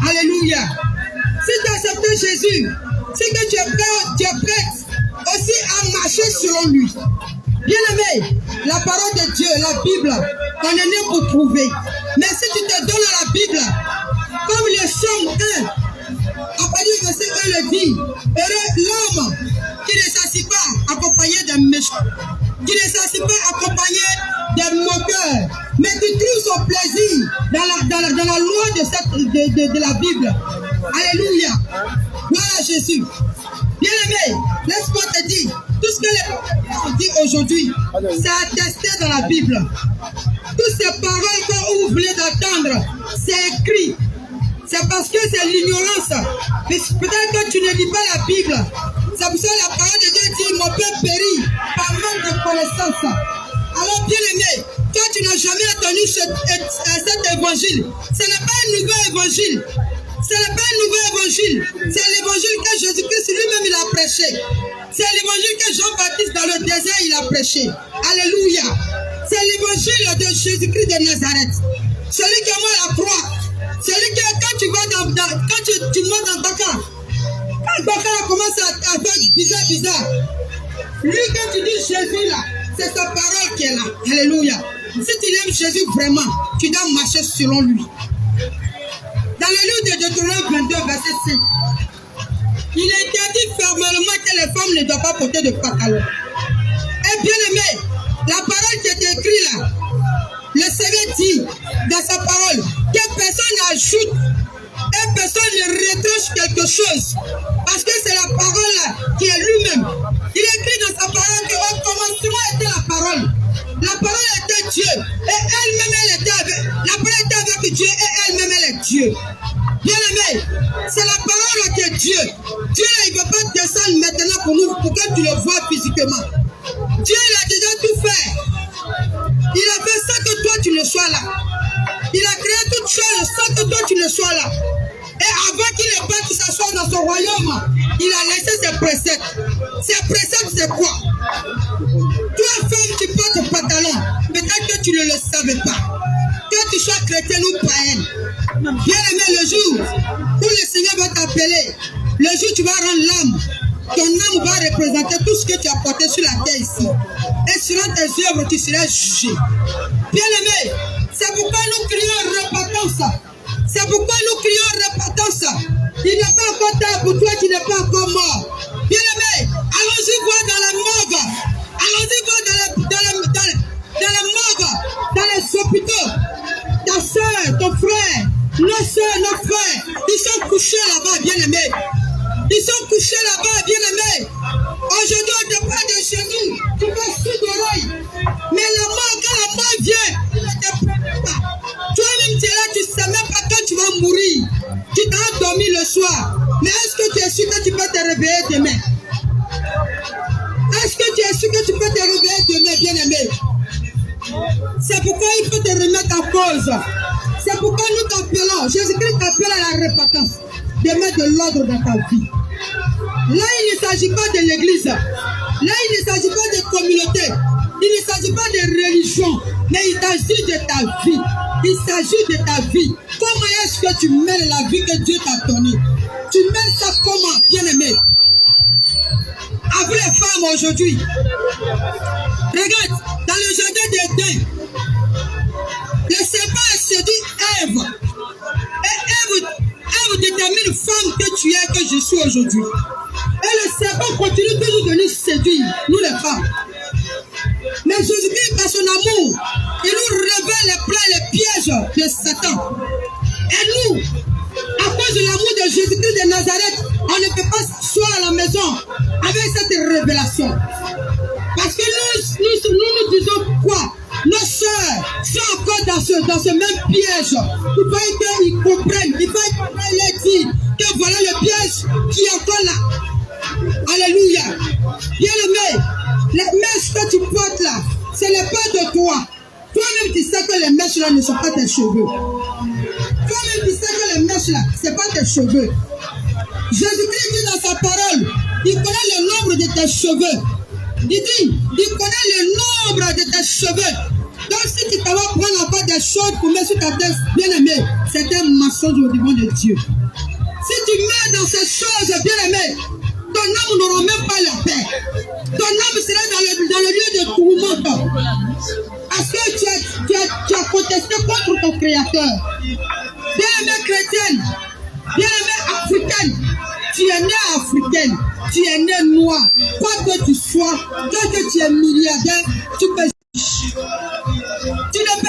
Alléluia. Si tu as accepté Jésus, c'est que tu es prêt aussi à marcher selon lui. Bien aimé, la parole de Dieu, la Bible, on est né pour prouver. Mais si tu te donnes à la Bible, comme le Psaume 1, à partir du verset 1 le dit, heureux l'homme qui ne s'assit pas accompagné d'un méchant, qui ne s'assit pas accompagné d'un moqueur, mais qui trouve son plaisir dans la loi de la Bible. Alléluia. Gloire à Jésus. Bien aimé, laisse-moi te dire, tout ce que les prophètes ont dit aujourd'hui, c'est attesté dans la Bible. Toutes ces paroles que vous voulez d'entendre, c'est écrit. C'est parce que c'est l'ignorance. Peut-être que tu ne lis pas la Bible. C'est pour ça que la parole de Dieu dit, mon peuple périt par manque de connaissance. Alors bien aimé, toi tu n'as jamais entendu cet évangile. Ce n'est pas un nouvel évangile. Ce n'est pas un nouvel évangile. C'est l'évangile que Jésus-Christ lui-même il a prêché. C'est l'évangile que Jean-Baptiste dans le désert il a prêché. Alléluia. C'est l'évangile de Jésus-Christ de Nazareth. Celui qui est mort à la croix. Celui que quand tu vas quand tu montes dans ton cas, quand ton cas commence à faire bizarre, lui quand tu dis Jésus là, c'est sa parole qui est là. Alléluia. Si tu aimes Jésus vraiment, tu dois marcher selon lui. Dans le livre de Deutéronome 22, verset 5, il est interdit fermement que les femmes ne doivent pas porter de pantalon. Et bien aimé, la parole qui est écrite là, choses. Parce que c'est la parole qui est lui-même. Il écrit dans sa parole qu'au commencement était la parole. La parole était Dieu. Et elle-même, elle était avec. La parole était avec Dieu et elle-même, elle est Dieu. Bien aimé, c'est la parole qui est Dieu. Dieu, là, il ne va pas descendre maintenant pour nous, pour que tu le vois physiquement. Dieu, il a déjà tout fait. Il a fait ça que toi, tu ne sois là. Il a créé toutes choses sans que toi, tu ne sois là. Et avant qu'il ait pas qu'il s'assoie dans son royaume, il a laissé ses préceptes. Ses préceptes, c'est quoi? Toi, femme, tu portes ton pantalon. Peut-être que tu ne le savais pas. Que tu sois chrétienne ou païenne. Bien aimé, le jour où le Seigneur va t'appeler, le jour où tu vas rendre l'âme, ton âme va représenter tout ce que tu as porté sur la terre ici. Et selon tes œuvres, tu seras jugé. Bien aimé, c'est pourquoi nous crions repentance. C'est pourquoi nous crions repentance. Il n'est pas encore tard pour toi qui n'es pas encore mort. Bien aimé, allons-y voir dans la morgue. Allons-y voir dans la morgue, dans les hôpitaux. Ta soeur, ton frère, nos soeurs, nos frères, ils sont couchés là-bas, bien aimés. Ils sont couchés là-bas, bien aimés. Aujourd'hui, on te parle de Jésus. Tu vas sous l'oreille. Mais la mort, quand la mort vient, il ne te prend pas. Toi-même, tu es là, tu ne sais même pas quand tu vas mourir. Tu t'as dormi le soir. Mais est-ce que tu es sûr que tu peux te réveiller demain? Est-ce que tu es sûr que tu peux te réveiller demain, bien aimé? C'est pourquoi il faut te remettre en cause. C'est pourquoi nous t'appelons. Jésus-Christ t'appelle à la repentance. De mettre de l'ordre dans ta vie. Là, il ne s'agit pas de l'église. Là, il ne s'agit pas de communauté. Il ne s'agit pas de religion. Mais il s'agit de ta vie. Il s'agit de ta vie. Comment est-ce que tu mènes la vie que Dieu t'a donnée? Tu mènes ça comment, bien aimé? Avec les femmes aujourd'hui. Regarde, dans le jardin d'Éden, le serpent a séduit Ève. Et Ève détermine femme que tu es, que je suis aujourd'hui. Et le serpent continue toujours de nous séduire, nous les femmes. Mais Jésus-Christ, par son amour, il nous révèle les plans et les pièges de Satan. Et nous, à cause de l'amour de Jésus-Christ de Nazareth, on ne peut pas soir à la maison avec cette révélation. Parce que nous disons quoi? Nos sœurs sont encore dans ce même piège. Il faut qu'ils comprennent. Il faut qu'ils leur disent que voilà le piège qui est encore là. Alléluia. Bien aimé, les mèches que tu portes là, ce n'est pas de toi. Toi-même, tu sais que les mèches là ne sont pas tes cheveux. Toi-même, tu sais que les mèches là, ce n'est pas tes cheveux. Jésus-Christ dit dans sa parole, il connaît le nombre de tes cheveux. Il dit, il connaît le nombre de tes cheveux. Donc si tu vas prendre encore des choses pour mettre sur ta tête, bien aimé, c'est un mensonge au devant de Dieu. Si tu mets dans ces choses, bien aimé, ton âme n'aura même pas la paix. Ton âme sera dans le lieu de tourment. Parce que tu as contesté contre ton Créateur. Bien aimé chrétienne, bien aimé africaine, tu es né africaine, tu es né noir. Quoi que tu sois, que tu es milliardaire, tu ne peux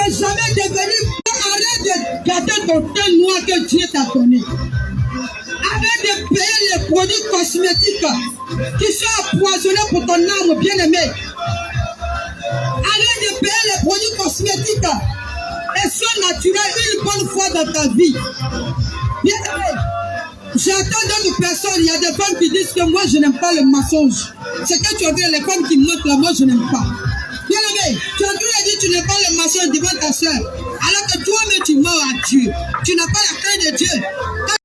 jamais devenir. Arrête de garder ton teint noir que Dieu t'a donné. Arrête de payer les produits cosmétiques qui sont empoisonnés pour ton âme, bien aimé. Arrête de payer les produits cosmétiques et sois naturel une bonne fois dans ta vie. Bien aimé. J'entends d'autres personnes, il y a des femmes qui disent que moi je n'aime pas le mensonge. C'est que tu as vu les femmes qui mentent là, moi je n'aime pas. Bien aimé, tu es en train de dire que tu n'aimes pas le mensonge devant ta soeur, alors que toi-même tu mens à Dieu. Tu n'as pas la crainte de Dieu.